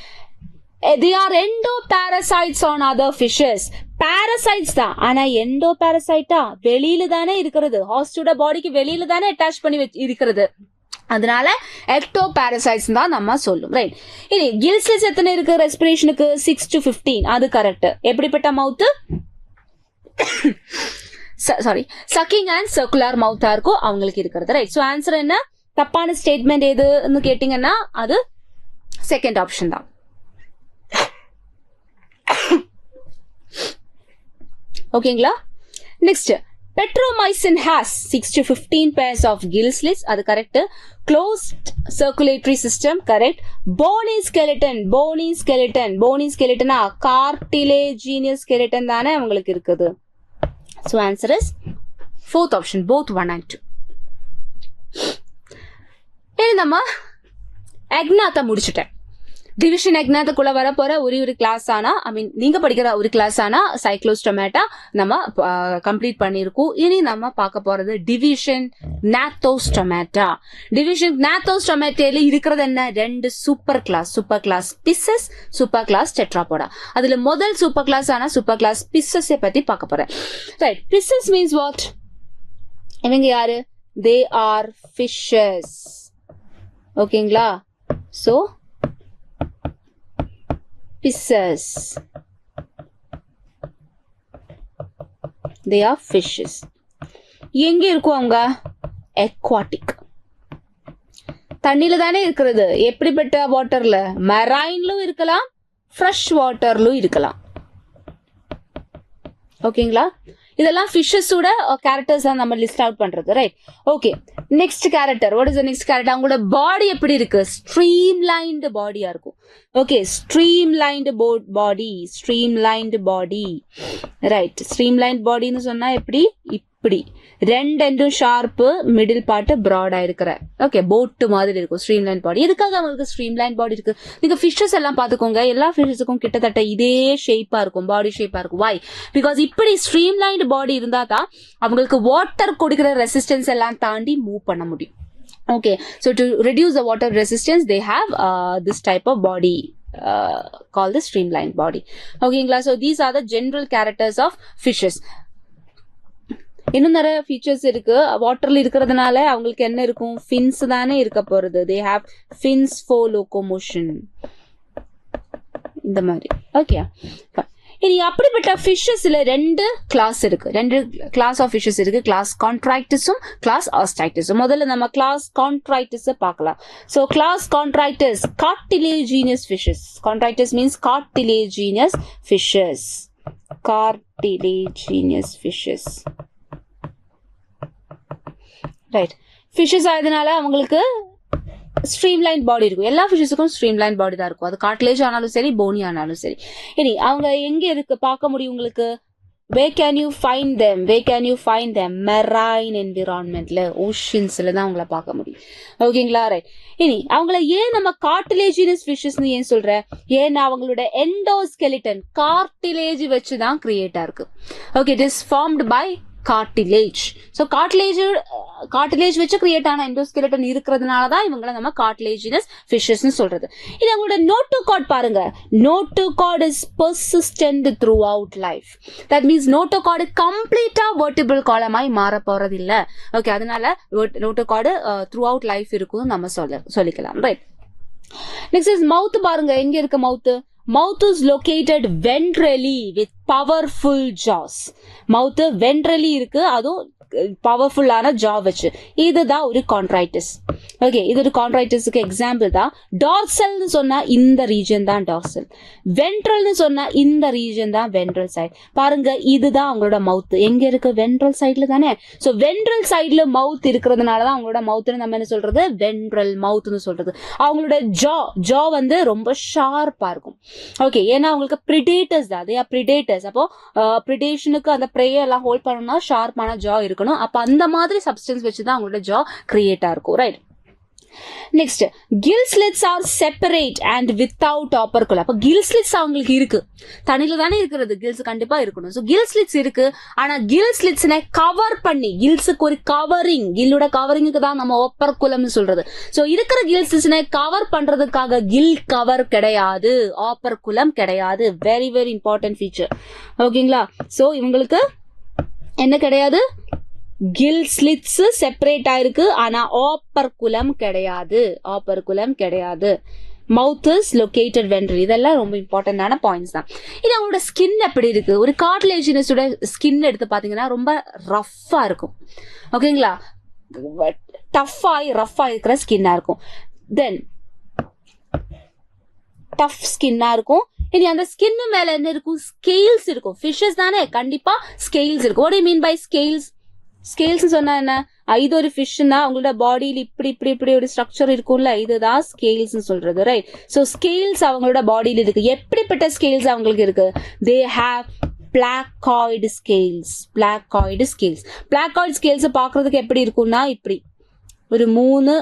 A: they are endoparasites on other fishes. parasites தான், ஆனா எண்டோபாரசைட்டா வெளியில தானே இருக்கிறது, ஹாஸ்டோட பாடிக்கு வெளியில தானே அட்டாச் பண்ணி இருக்கிறது. அதனால எக்டோபாரசைட்ஸ் தான் நம்ம சொல்லும், ரைட். இனி கில்ஸ்லெஸ் எத்தனை இருக்கு ரெஸ்பிரேஷனுக்கு, 6 to 15. அது கரெக்ட். எப்படிப்பட்ட மவுத், சக்கிங் அண்ட் சர்க்குலர் மவுத்தா இருக்கும் அவங்களுக்கு இருக்கிறது, ரைட். ஸோ ஆன்சர் என்ன, தப்பான ஸ்டேட்மெண்ட் எதுன்னு கேட்டீங்கன்னா அது செகண்ட் ஆப்ஷன் தான். ஓகேங்களா. Next, Petromyzon has 6 to 15 pairs of gill slits. அது correct. closed circulatory system, correct. bony skeleton cartilaginous skeleton தானே உங்களுக்கு இருக்குது. so answer is fourth option, both 1 and 2. இது நம்ம எக்னாத்த முடிச்சுட்டேன். டிவிஷன் எக்னாத்துக்குள்ள வர போற ஒரு கிளாஸ் ஆனா, நீங்க படிக்கிற ஒரு கிளாஸ் ஆனா சைக்ளோஸ்டோமேட்டா நம்ம கம்ப்ளீட் பண்ணிருக்கோம். இனி நம்ம பார்க்க போறது டிவிஷன் gnathostomatா. டிவிஷன் gnathostomatல இருக்கிறது என்ன, 2 super class Pisces, super class Tetrapoda. அதுல முதல் சூப்பர் கிளாஸ் ஆனா சூப்பர் கிளாஸ் பிசஸ் பத்தி பார்க்க போறேன், ரைட். பிசஸ் மீன்ஸ் வாட், இவங்க யாரு, they are fishes. ஓகேங்களா. So pisces, they are fishes. எங்க இருக்கும் அவங்க? aquatic, தண்ணில தானே இருக்கிறது. எப்படிப்பட்ட வாட்டர்ல? மெரைன்லும் இருக்கலாம், ஃப்ரெஷ் வாட்டர்லும் இருக்கலாம். ஓகேங்களா? இதெல்லாம் ஃபிஷஸோட கேரக்டர்ஸ் தான் நம்ம லிஸ்ட் அவுட் பண்றது, right? Okay, next character. What is the next character? அவங்களோட பாடி எப்படி இருக்கு? ஸ்ட்ரீம்லைன்டு பாடியா இருக்கும். ஓகே, ஸ்ட்ரீம்லைன்டு பாடி, ரைட்? ஸ்ட்ரீம்லைன்டு பாடின்னு சொன்னா எப்படி? இப்படி ரெண்டு எண்டும் ஷார்ப்பு, மிடில் பார்ட் ப்ராடா இருக்கிற, ஓகே, போட்டு மாதிரி இருக்கும் ஸ்ட்ரீம்லைன் பாடி. எதுக்காக அவங்களுக்கு ஸ்ட்ரீம்லைன் பாடி இருக்கு? நீங்க ஃபிஷஸ் எல்லாம் பாத்துக்கோங்க, எல்லா ஃபிஷஸுக்கும் கிட்டத்தட்ட இதே ஷேப்பா இருக்கும், பாடி ஷேப்பா இருக்கும். வை? பிகாஸ் இப்படி ஸ்ட்ரீம்லைன்டு பாடி இருந்தா தான் அவங்களுக்கு வாட்டர் கொடுக்கிற ரெசிஸ்டன்ஸ் எல்லாம் தாண்டி மூவ் பண்ண முடியும். Okay, so to reduce the water resistance, they have this type of body called the streamlined body. Okay, so these are the general characters of fishes. இன்னும் நிறைய ஃபீச்சர்ஸ் இருக்கு. வாட்டர்ல இருக்கிறதுனால அவங்களுக்கு என்ன இருக்கும்? ஃபின்ஸ் தானே இருக்க போறது. they have fins for locomotion, இந்த மாதிரி. ஓகே, இனி அப்படிப்பட்ட ஃபிஷஸ்ல ரெண்டு கிளாஸ் இருக்கு, ரெண்டு கிளாஸ் ஆஃப் ஃபிஷஸ் இருக்கு. கிளாஸ் கான்ட்ராக்டிஸும் கிளாஸ் ஆஸ்ட்ராக்டிஸும். முதல்ல நம்ம கிளாஸ் கான்ட்ராக்டிஸ் பார்க்கலாம். So class Chondrichthyes cartilaginous fishes. Contractus means cartilaginous fishes. Cartilaginous fishes, right? Fishes ஆயதுனால அவங்களுக்கு ஸ்ட்ரீம்லைன் பாடி இருக்கும். எல்லா ஃபிஷஸுக்கும் ஸ்ட்ரீம்லைன் பாடி தான் இருக்கும். அது கார்ட்லேஜ் ஆனாலும் சரி, போனி ஆனாலும் சரி. இனி அவங்க எங்க இருக்கு பார்க்க முடியும் உங்களுக்கு? where can you find them? Marine environmentல, ஓஷன்ஸ்ல தான் அவங்கள பார்க்க முடியும். ஓகேங்களா, ரைட்? இனி அவங்கள ஏன் நம்ம கார்டிலேஜினஸ் ஃபிஷஸ்னு ஏன் சொல்ற? ஏன்னா அவங்களோட எண்டோஸ்கெலிட்டன் கார்டிலேஜ் வச்சு தான் கிரியேட் ஆயிருக்கு. Okay, it is formed by cartilage. So cartilage வச்சு கிரியேட் ஆன எண்டோஸ்கெலிட்டன் இருக்கிறதுனால தான் இவங்களை நம்ம cartilaginous fishes னு சொல்றது. இது அவங்களோட notochord பாருங்க. notochord is persistent throughout life. That means notochord கம்ப்ளீட்டா vertebral column ஆய் மாற போறது இல்ல. ஓகே, அதனால notochord throughout life இருக்கும் நம்ம சொல்லிக்கலாம், ரைட்? நெக்ஸ்ட் இஸ் மவுத் பாருங்க. எங்க இருக்கு மவுத்? Mouth is located ventrally with powerful jaws. Mouth ventrally இருக்கு, அதுவும் பவர்ஃபுல்லான ஜா வச்சு. இதுதான் ஒரு கான்ட்ரைட்டிஸ். ஓகே, இது ஒரு கான்ட்ரைட்டிஸ்க்கு எக்ஸாம்பிள் தான். டார்சல்னு சொன்னா இந்த ரீஜன் தான் டார்சல். வென்ட்ரல்னு சொன்னா இந்த ரீஜன் தான் வென்ட்ரல் சைடு. பாருங்க, இதுதான் அவங்களோட மவுத். எங்க இருக்கு? வென்ட்ரல் சைட்ல தானே. சோ வென்ட்ரல் சைட்ல மவுத் இருக்கிறதுனாலதான் அவங்களோட மவுத்னு நம்ம என்ன சொல்றது? வென்ட்ரல் மவுத்னு சொல்றது. அவங்களோட ஜா வந்து ரொம்ப ஷார்ப்பா இருக்கும். ஓகே, ஏன்னா அவங்களுக்கு பிரிடேட்டர்ஸ் தான். They are predators. அப்போ பிரிடேஷனுக்கு அந்த ப்ரே எல்லாம் ஹோல்ட் பண்ணணும்னா ஷார்ப்பான ஜா இருக்கணும். அப்ப அந்த மாதிரி சப்ஸ்டன்ஸ் வச்சுதான் அவங்களோட ஜா கிரியேட் ஆயிருக்கும், right? Next, gill slits are separate and without operculum. அப்ப gill slits அவங்களுக்கு இருக்கு, தண்ணில தானே இருக்கிறது, gills கண்டிப்பா இருக்கணும். சோ gill slits இருக்கு, ஆனா gill slits கவர் பண்ணி, gillsக்கு ஒரு கவரிங், gillோட கவரிங்க்கு தான் நம்ம operculum சொல்றது. சோ இருக்கிற gill slits கவர் பண்றதுக்காக gill கவர் கிடையாது, operculum கிடையாது. Very very important feature. ஓகேங்களா? சோ இவங்களுக்கு என்ன கிடையாது? கில் ஸ்லிட்ஸ் செப்பரேட் ஆயிருக்கு, ஆனா ஆப்பர்குலம் கிடையாது. Mouth is located ventral. இதெல்லாம் ரொம்ப இம்பார்ட்டன்டான பாயிண்ட்ஸ் தான். இது அவங்களோட ஸ்கின் எப்படி இருக்கு? ஒரு கார்டிலேஜினஸோட ஸ்கின் எடுத்து பாத்தீங்கன்னா ரொம்ப ரஃப்பா இருக்கும். ஓகேங்களா? ரஃப்பா இருக்கிற ஸ்கின்னா இருக்கும். தென் டஃப் ஸ்கின்னா இருக்கும். இனி அந்த ஸ்கின் மேல என்ன இருக்கும்? ஸ்கேல்ஸ் இருக்கும். ஃபிஷஸ் தானே, கண்டிப்பா ஸ்கேல்ஸ் இருக்கும். What do you mean by scales? Scales சொன்னா என்ன? இது ஒரு ஃபிஷ்னா அவங்களோட பாடியில இப்படி ஒரு ஸ்ட்ரக்சர் இருக்கும்ல, இதுதான் ஸ்கேல்ஸ் சொல்றது, ரைட்? சோ ஸ்கேல்ஸ் அவங்களோட பாடியில இருக்கு. எப்படிப்பட்ட ஸ்கேல்ஸ் அவங்களுக்கு இருக்கு? They have placoid scales. placoid scales பாக்குறதுக்கு எப்படி இருக்கும்னா இப்படி ஒரு 3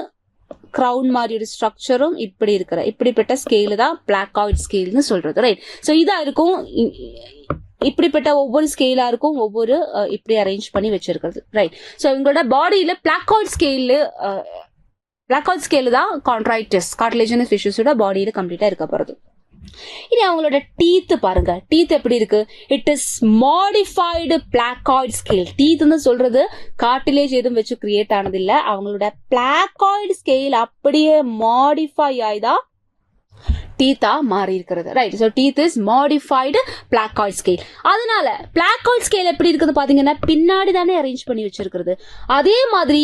A: கிரவுன் மாதிரி ஒரு ஸ்ட்ரக்சரும் இப்படிப்பட்ட ஸ்கேல் தான் placoid scaleன்னு சொல்றது, ரைட்? சோ இதா இருக்கும். இப்படிப்பட்ட ஒவ்வொரு ஸ்கேலா இருக்கும், ஒவ்வொரு இப்படி அரேஞ்ச் பண்ணி வச்சிருக்கிறது, ரைட்? சோ இவங்களோட பாடியில பிளாக்காய்ட் ஸ்கேல் தான் கான்ட்ரைட்டிஸ், கார்டிலேஜினஸ் ஃபிஷஸோட பாடியில கம்ப்ளீட்டா இருக்க போறது. இனி அவங்களோட டீத் பாருங்க. டீத் எப்படி இருக்கு? It is modified placoid scale. டீத்னு சொல்றது கார்டிலேஜ் எதுவும் வச்சு கிரியேட் ஆனது இல்ல, அவங்களோட பிளாக்காய்டு ஸ்கேல் அப்படியே மாடிஃபை ஆயிதான் டீத்தா மாறி இருக்கிறது. Right. So teeth is modified placoid scale. அதனால பிளாக்காய்ட் ஸ்கேல் எப்படி இருக்குது பாத்தீங்கன்னா பின்னாடி தானே அரேஞ்ச் பண்ணி வச்சிருக்கிறது. அதே மாதிரி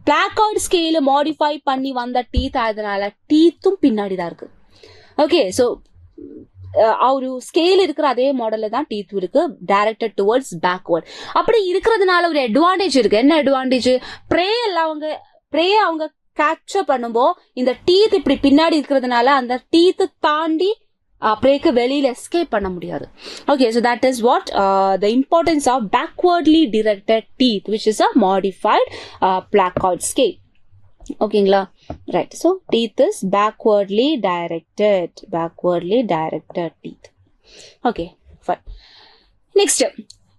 A: பிளாக்காய்ட் ஸ்கேல மாடிஃபை பண்ணி வந்த டீத் ஆயதுனால டீத்தும் பின்னாடி தான் இருக்கு. ஓகே. ஸோ ஒரு ஸ்கேல் இருக்கிற அதே மாடல்ல தான் டீத் இருக்கு, டைரக்டட் டுவர்ட்ஸ் பேக்வர்ட். அப்படி இருக்கிறதுனால ஒரு அட்வான்டேஜ் இருக்கு. என்ன அட்வான்டேஜ்? ப்ரே அவங்க கேப்சர் பண்ணும்போ இந்த டீத் இப்படி பின்னாடி இருக்கிறதுனால அந்த டீத் தாண்டி ப்ரேக்கு வெளியில எஸ்கேப் பண்ண முடியாது. Okay. So that is what the importance of backwardly directed teeth which is a modified placoid scale. ஓகேங்களா? Right. So teeth is backwardly directed teeth. Okay, fine.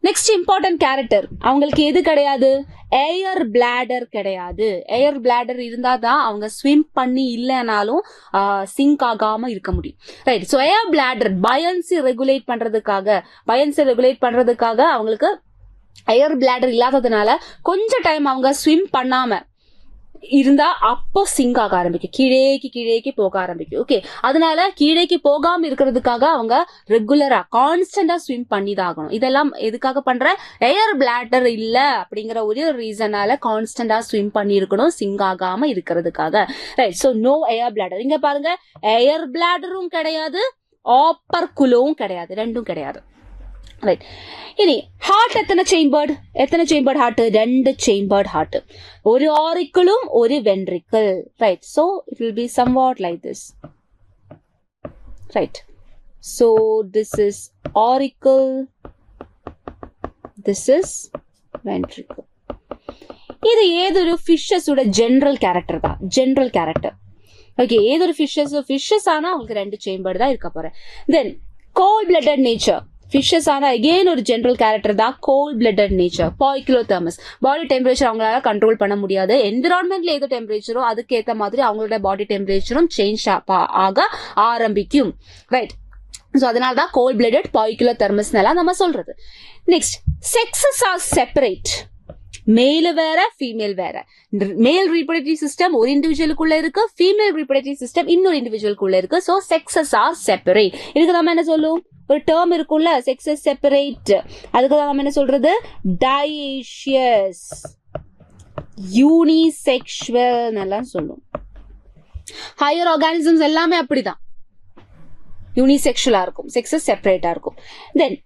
A: Next important character அவங்களுக்கு எது கிடையாது? ஏர் பிளாடர் கிடையாது. ஏர் பிளாடர் இருந்தா தான் அவங்க ஸ்விம் பண்ணி இல்லைனாலும் சிங்க் ஆகாம இருக்க முடியும். Right. So air bladder buoyancy regulate பண்றதுக்காக அவங்களுக்கு ஏர் பிளாடர் இல்லாததுனால கொஞ்சம் டைம் அவங்க ஸ்விம் பண்ணாம இருந்தா அப்போ சிங்க் ஆக ஆரம்பிக்கும், கீழேக்கு போக ஆரம்பிக்கும். ஓகே. அதனால கீழேக்கு போகாம இருக்கிறதுக்காக அவங்க ரெகுலரா கான்ஸ்டன்டா ஸ்விம் பண்ணி தான் ஆகணும். இதெல்லாம் எதுக்காக பண்ற? ஏர் பிளாடர் இல்ல அப்படிங்கிற ஒரு ரீசனால கான்ஸ்டன்டா ஸ்விம் பண்ணி இருக்கணும், சிங்க் ஆகாம இருக்கிறதுக்காக. Right. So no air bladder. இங்க பாருங்க, ஏர் பிளாடரும் கிடையாது, ஆப்பர்குலவும் கிடையாது, ரெண்டும் கிடையாது. ரைட். இனி ஹார்ட் எத்தனை சேம்பர்ட் ஹார்ட்? 2 chambered heart. ஒரு ஆரிக்கிளும் ஒரு ventricle. Right. So it will be somewhat like this. Right. So this is auricle, this is ventricle. இது ஏதொரு ஃபிஷஸோட ஜெனரல் கேரக்டர். ஓகே. ஏதொரு ஃபிஷஸ் ஆனா அவங்களுக்கு 2 சேம்பர் தான் இருக்க போறேன். Then cold blooded nature. Fishes ஆனா அகெயின் ஒரு ஜெனரல் கேரக்டர் தான் cold blooded nature. Poikilothermous. Body temperature அவங்களால கண்ட்ரோல் பண்ண முடியாது. என்விரான்மெண்ட்ல ஏதோ டெம்பரேச்சரோ அதுக்கேற்ற மாதிரி அவங்களோட பாடி டெம்பரேச்சரும் சேஞ்ச் ஆக ஆரம்பிக்கும். ரைட். ஸோ அதனால தான் கோல்ட் பிளட்டட் பாய்கிலோதெர்மஸ் எல்லாம் நம்ம சொல்றது. Next, sexes are separate. மேல் வேற, ஃபீமேல் வேற. மேல் ரீப்ரொடக்டிவ் சிஸ்டம் ஒரு இண்டிவிஜுவலுக்குள்ள இருக்கு, ஃபீமேல் ரீப்ரொடக்டிவ் சிஸ்டம் இன்னொரு இண்டிவிஜுவலுக்குள்ள இருக்கு. So sexes are separate. இதுக்கு நம்ம என்ன சொல்லுவோம்? ஒரு டேர்ம் இருக்கும்ல, செக்ஸஸ் செப்பரேட். அதுக்கு தான் நம்ம என்ன சொல்றது? டயேஷியஸ், யூனிசெக்சுவல் எல்லாம் சொல்லுவோம். ஹையர் ஆர்கானிசம்ஸ் எல்லாமே அப்படிதான் யூனிசெக்சுவலா இருக்கும், செக்ஸஸ் செப்பரேட்டா இருக்கும். தென்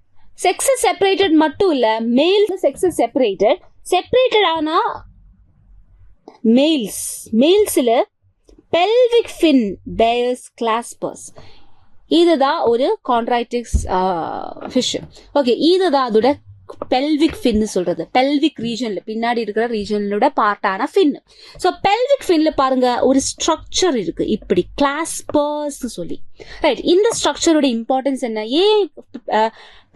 A: செக்ஸஸ் செப்பரேட்டட் மட்டும் இல்ல, மேல் செக்ஸஸ் செப்பரேட்டட் ஆனா மேல்ஸ்ல பெல்விக் ஃபின் பேயர்ஸ் கிளாஸ்பர்ஸ். இதுதான் ஒரு கான்ட்ராக்டிக்ஸ் ஃபிஷ். ஓகே. இதுதான் அதோட பெல்விக் ஃபின் சொல்றது. பெல்விக் ரீஜன்ல பின்னாடி இருக்கிற ரீஜனோட பார்ட்டான ஃபின். ஸோ பெல்விக் ஃபின்ல பாருங்க ஒரு ஸ்ட்ரக்சர் இருக்கு, இப்படி கிளாஸ்பர்ஸ் சொல்லி. ரைட். இந்த ஸ்ட்ரக்சரோட இம்பார்ட்டன்ஸ் என்ன? ஏன்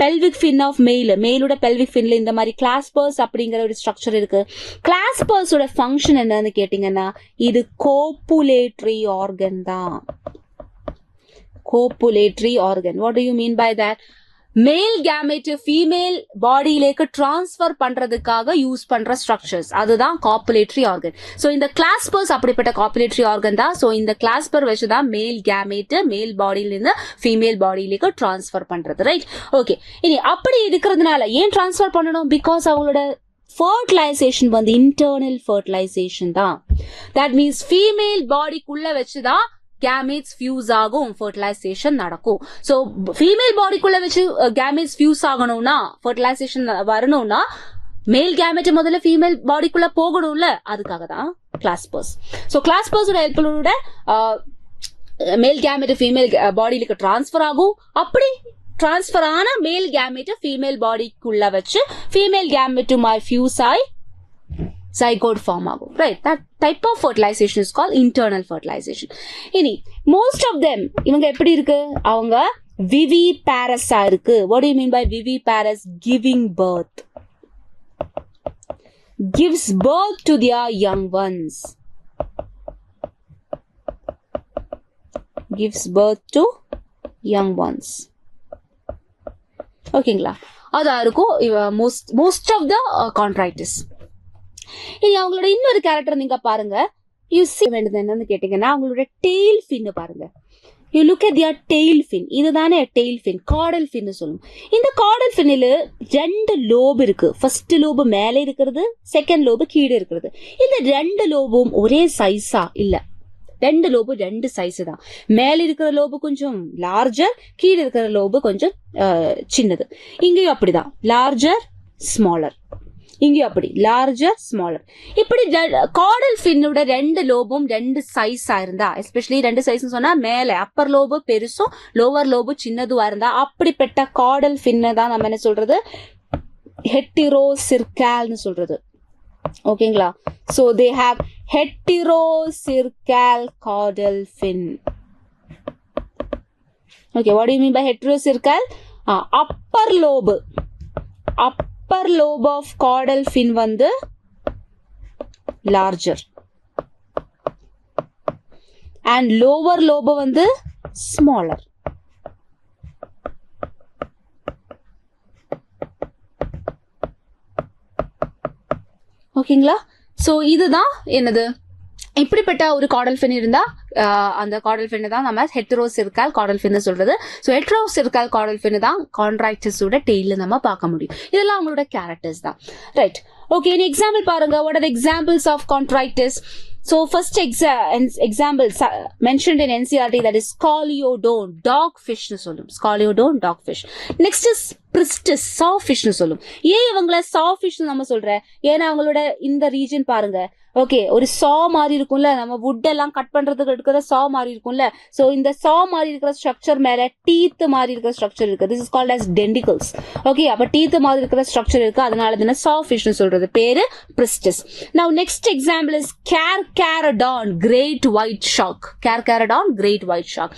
A: பெல்விக் ஃபின் ஆஃப் மேலோட பெல்விக் ஃபின்ல இந்த மாதிரி கிளாஸ்பர்ஸ் அப்படிங்கிற ஒரு ஸ்ட்ரக்சர் இருக்கு. கிளாஸ்பர்ஸோட ஃபங்க்ஷன் என்னன்னு கேட்டீங்கன்னா இது கோப்புலேட்டரி ஆர்கன் தான். Copulatory organ. What do you mean by that? Male gamete female பாடியிலேக்கு டிரான்ஸ்ஃபர் பண்றதுக்காக யூஸ் பண்ற ஸ்ட்ரக்சர்ஸ், அதுதான் காப்புலேட்டரி ஆர்கன். ஸோ இந்த கிளாஸ்பர்ஸ் அப்படிப்பட்ட காப்புலேட்டரி ஆர்கன் தான். ஸோ இந்த கிளாஸ்பர் வச்சுதான் மேல் கேமெட் மேல் பாடியிலிருந்து ஃபீமேல் பாடியிலேக்கு டிரான்ஸ்ஃபர் பண்றது. ரைட். ஓகே. இனி அப்படி இருக்கிறதுனால ஏன் டிரான்ஸ்ஃபர் பண்ணணும்? பிகாஸ் அவங்களோட ஃபர்டிலைசேஷன் வந்து இன்டர்னல் ஃபர்டிலைசேஷன் தான். தட் மீன்ஸ் ஃபீமேல் பாடிக்குள்ள வச்சுதான் கேமேட்ஸ் ஃபியூஸ் ஆகும், ஃபர்டிலைசேஷன் நடக்கும். ஸோ ஃபீமேல் பாடிக்குள்ள வச்சு கேமேட்ஸ் ஃபியூஸ் ஆகணும்னா, ஃபர்டிலைசேஷன் வரணும்னா மேல் கேமெட் முதல்ல ஃபீமேல் பாடிக்குள்ள போகணும்ல, அதுக்காக தான் கிளாஸ்பர்ஸ். ஸோ கிளாஸ்பர்ஸோட ஹெல்ப்லோட மேல் கேமெட் ஃபீமேல் பாடியிலுக்கு டிரான்ஸ்ஃபர் ஆகும். அப்படி டிரான்ஸ்ஃபர் ஆன மேல் கேமெட் ஃபீமேல் பாடிக்குள்ள வச்சு ஃபீமேல் கேமெட்டுமாய் ஃபியூஸ் ஆகி zygote form ஆகும். Right. That type of fertilization is called internal fertilization. இனி most of them இவங்க எப்படி இருக்கு? அவங்க viviparous இருக்கு. What do you mean by viviparous? Giving birth. Gives birth to their young ones. Gives birth to young ones. ஓகேங்களா? அதா இருக்கும் most of the chondritis. இனி அவங்களோட இன்னொரு கேரக்டர் நீங்க பாருங்க. யூ சி வேண்டியது என்னன்னு கேட்டீங்கன்னா அவங்களோட டெய்ல் ஃபின் பாருங்க. You look at their tail fin. இதுதானே டெய்ல் ஃபின், கார்டல் ஃபின் சொல்லுவோம். இந்த கார்டல் ஃபின்னில் 2 லோப் இருக்கு. ஃபர்ஸ்ட் லோபு மேலே இருக்கிறது, செகண்ட் லோபு கீழே இருக்கிறது. இந்த 2 லோபும் ஒரே சைஸா? இல்ல, 2 லோபு 2 சைஸ் தான். மேல இருக்கிற லோபு கொஞ்சம் லார்ஜர், கீழே இருக்கிற லோபு கொஞ்சம் சின்னது. இங்கேயும் அப்படிதான், லார்ஜர் ஸ்மாலர். இங்கேயும் அப்படி லார்ஜர் ஸ்மாலர். இப்படி கார்டல் ஃபின்னோட 2 லோபும் 2 சைஸா இருந்தா, எஸ்பெஷலி 2 சைஸ் சொன்னா மேல அப்பர் லோபு பெருசும் லோவர் லோபு சின்னதுவா இருந்தா, அப்படிப்பட்ட கார்டல் ஃபின்னை தான் நம்ம என்ன சொல்றது, ஹெட்டிரோசிர்கால்னு சொல்றது. ஓகேங்களா? So they have heterocircal caudal fin. Okay, what do you mean by heterocircal? Upper lobe of caudal fin வந்து larger and lower lobe வந்து smaller. ஓகேங்களா? ஸோ இதுதான் என்னது, இப்படிப்பட்ட ஒரு கார்டல் ஃபின் இருந்தா அந்த கார்டல் ஃபின் தான் நம்ம ஹெட்ரோசிர்கால் கார்டல் ஃபின் சொல்றது. ஸோ ஹெட்ரோசிர்கால் கார்டல் ஃபின் தான் கான்ட்ராக்டஸோட டெய்ல நம்ம பார்க்க முடியும். இதெல்லாம் அவங்களோட கேரக்டர்ஸ் தான். Right, okay. இனி எக்ஸாம்பிள் பாருங்க. What are the examples of Chondrichthyes? So first example mentioned in NCERT, that is scoliodon, dogfish னு சொல்லும். scoliodon dogfish. Next is pristis, sawfish னு சொல்லும். ஏன் இவங்கள sawfish னு நம்ம சொல்ற? ஏன்னா அவங்களோட இந்த ரீஜன் பாருங்க. ஓகே, ஒரு சா மாதிரி இருக்கும்ல, நம்ம வுட் எல்லாம் கட் பண்றதுக்கு எடுக்கிற சா மாதிரி இருக்கும்ல. சோ இந்த சா மாதிரி இருக்கிற ஸ்ட்ரக்சர் மேல டீத் மாதிரி இருக்கிற ஸ்ட்ரக்சர் இருக்கு. This is called as denticles. Okay, அப்ப டீத் மாதிரி இருக்கிற ஸ்ட்ரக்சர் இருக்கு, அதனால தான sawfish னு சொல்றது. பேரு pristis. Now next example is Carcharodon, great white shark. Carcharodon, great white shark.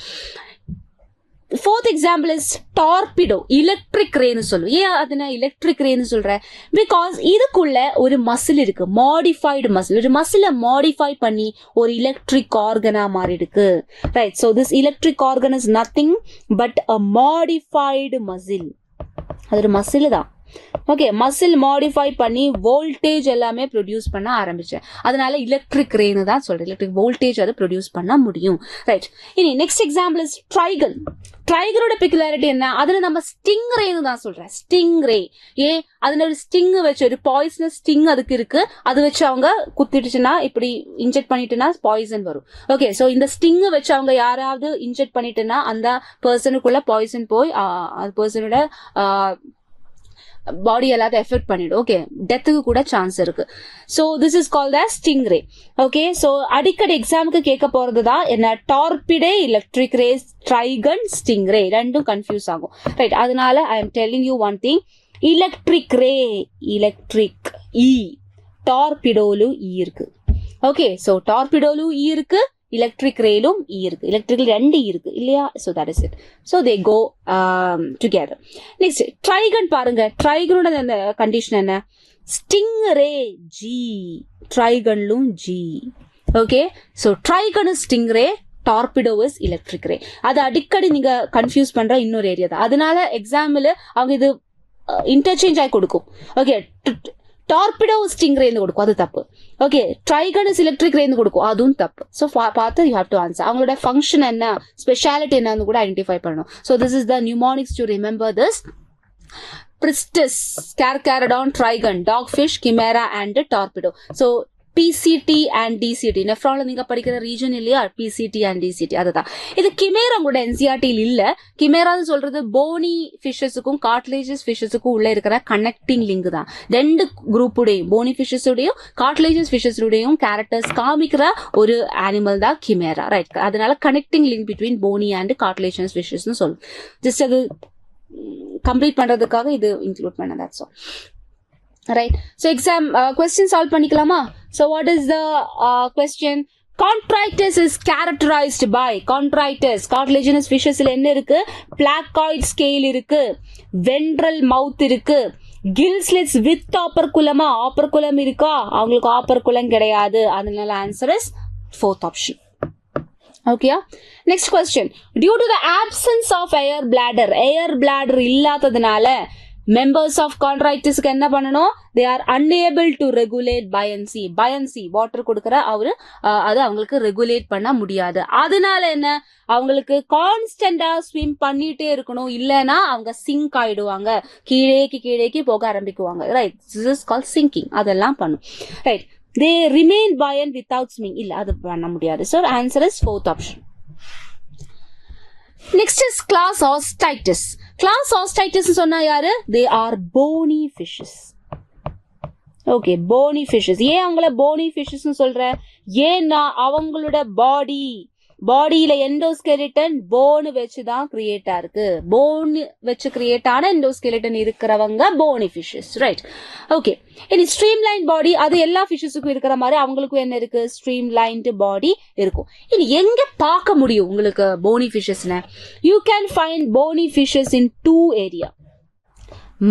A: Fourth example is torpedo, electric ray னு சொல்லுவோம். ஏன் அதன electric ray னு சொல்றேன்? பிகாஸ் இதுக்குள்ள ஒரு மசில் இருக்கு, மாடிஃபைடு மசில். ஒரு மசிலை மாடிஃபை பண்ணி ஒரு எலக்ட்ரிக் ஆர்கனா மாறி இருக்கு. Right, so this electric organ is nothing but a modified muscle. அது ஒரு மசில் தான். ஓகே, மசில் மாடிஃபை பண்ணி வோல்டேஜ் எல்லாமே ப்ரொடியூஸ் பண்ண ஆரம்பிச்சேன், அதனால எலக்ட்ரிக் ரேன்னு தான் சொல்றேன். எலக்ட்ரிக் வோல்டேஜ் அதை ப்ரொடியூஸ் பண்ண முடியும். ரைட், இனி நெக்ஸ்ட் எக்ஸாம்பிள் இஸ் ட்ரைகன். ட்ரைகனோட பெக்குலாரிட்டி என்ன? அதுல நம்ம ஸ்டிங் ரேன்னு தான் சொல்றேன். ஸ்டிங் ரே. ஏன்? அதுல ஒரு ஸ்டிங் வச்சு, ஒரு பாய்சனஸ் ஸ்டிங் அதுக்கு இருக்கு, அது வச்சு அவங்க குத்திடுச்சுன்னா, இப்படி இன்ஜெக்ட் பண்ணிட்டுனா பாய்சன் வரும். ஓகே, சோ இந்த ஸ்டிங் வச்சு அவங்க யாராவது இன்ஜெக்ட் பண்ணிட்டுனா அந்த பர்சனுக்குள்ள பாய்சன் போய் அந்த பர்சனோட பாடி எல்லாத்தையும் எஃபெக்ட் பண்ணிடும். ஓகே, டெத்துக்கு கூட சான்ஸ் இருக்கு. So this is called as stingray. Okay, so அடிக்கடி எக்ஸாமுக்கு கேட்க போறது தான் என்ன, Torpedo, electric ray, Trygon, stingray, ரெண்டும் கன்ஃபியூஸ் ஆகும். ரைட், அதனால I am telling you one thing. Electric ray, electric E, டார்பிடோலு இ இருக்கு. ஓகே, ஸோ டார்பிடோலு இ இருக்கு, electric railum e இருக்கு, electrical 2 இருக்கு இல்லையா? so that is it. so they go together. next trigon பாருங்க. trigon அந்த கண்டிஷன் என்ன? stingray g, trigonலும் g. okay, so trigon is stingray, torpedo is electric ray. அது அடிக்கடி நீங்க கன்ஃபியூஸ் பண்ற இன்னொரு ஏரியா தான். அதனால எக்ஸாம்பிள் அவங்க இது இன்டர்சேஞ்ச் ஆகி கொடுக்கும். ஓகே, டார்பிடோ ஸ்டிங் ரேந்து கொடுக்கும், அது தப்பு. ஓகே, ட்ரைகன் இஸ் எலக்ட்ரிக் ரேந்து கொடுக்கும், அதுவும் தப்பு. ஸோ பார்த்து யூ ஹேவ் டு ஆன்சர். அவங்களோட ஃபங்க்ஷன் என்ன, ஸ்பெஷாலிட்டி என்னன்னு கூட ஐடென்டிஃபை பண்ணணும். So this is the mnemonics to remember this. Pristis, Carcharodon, Trigon, Dogfish, Chimera and Torpedo. So PCT and DCT, நெஃப்ரான்ல நீங்க படிக்கிற ரீஜன் இல்லையா, PCT and DCT அதுதான். இது கிமேரா கூட NCERT இல்ல. கிமேரான்னு சொல்றது போனி ஃபிஷஸுக்கும் கார்ட்லேஜஸ் ஃபிஷஸுக்கும் உள்ள இருக்கிற கனெக்டிங் லிங்க் தான். 2 குரூப்புடையும், போனி ஃபிஷஸுடையும் கார்ட்லேஜஸ் ஃபிஷஸுடையும் கேரக்டர்ஸ் காமிக்கிற ஒரு அனிமல் தான் கிமேரா. ரைட், அதனால connecting link between bony and cartilaginous ஃபிஷஸ்னு சொல்லும். ஜஸ்ட் அது கம்ப்ளீட் பண்றதுக்காக இது இன்க்ளூட் பண்ண. that's all. Right, so exam question solve பண்ணிக்கலாமா? so what is the question? Chondrites is characterized by, chondrites cartilaginous fishesல என்ன இருக்கு? placoid scale இருக்கு, ventral mouth இருக்கு, gill slits with operculum. operculum இருக்கா? அவங்களுக்கு operculum கிடையாது, அதனால answer is fourth option. okay, next question. due to the absence of air bladder, air bladder இல்லாததுனால members of chondritisக்கு என்ன பண்ணணும், they are unable to regulate buoyancy water கொடுக்கற அது அவங்களுக்கு ரெகுலேட் பண்ண முடியாது. அதனால என்ன, அவங்களுக்கு கான்ஸ்டன்டா ஸ்விம் பண்ணிட்டே இருக்கணும், இல்லனா அவங்க சிங்க் ஆயிடுவாங்க, கீழேக்கு போக ஆரம்பிக்குவாங்க. Right, this is called sinking. அதெல்லாம் பண்ணும். Right, they remain buoyant without swimming. இல்ல, அது பண்ண முடியாது. So answer is fourth option. Next is class Osteitis. Class Osteitis சொன்னா யாரு, they are bony fishes. Okay, bony fishes. ஏன் அவங்கள bony fishes சொல்றேன், ஏன்னா அவங்களோட பாடியில எண்டோஸ்கெலிட்டன் போன் வச்சுதான் கிரியேட் ஆயிருக்கு. போன் வச்சு கிரியேட் ஆன எண்டோஸ்கெலிட்டன் இருக்கிறவங்க போனி ஃபிஷஸ். Right, okay. இனி ஸ்ட்ரீம் லைன் பாடி, அது எல்லா ஃபிஷஸுக்கும் இருக்கிற மாதிரி அவங்களுக்கும் என்ன இருக்கு, ஸ்ட்ரீம் லைன்டு பாடி இருக்கும். இனி எங்க பார்க்க முடியும் உங்களுக்கு போனி ஃபிஷஸ்னு, you can find bony fishes in 2 area,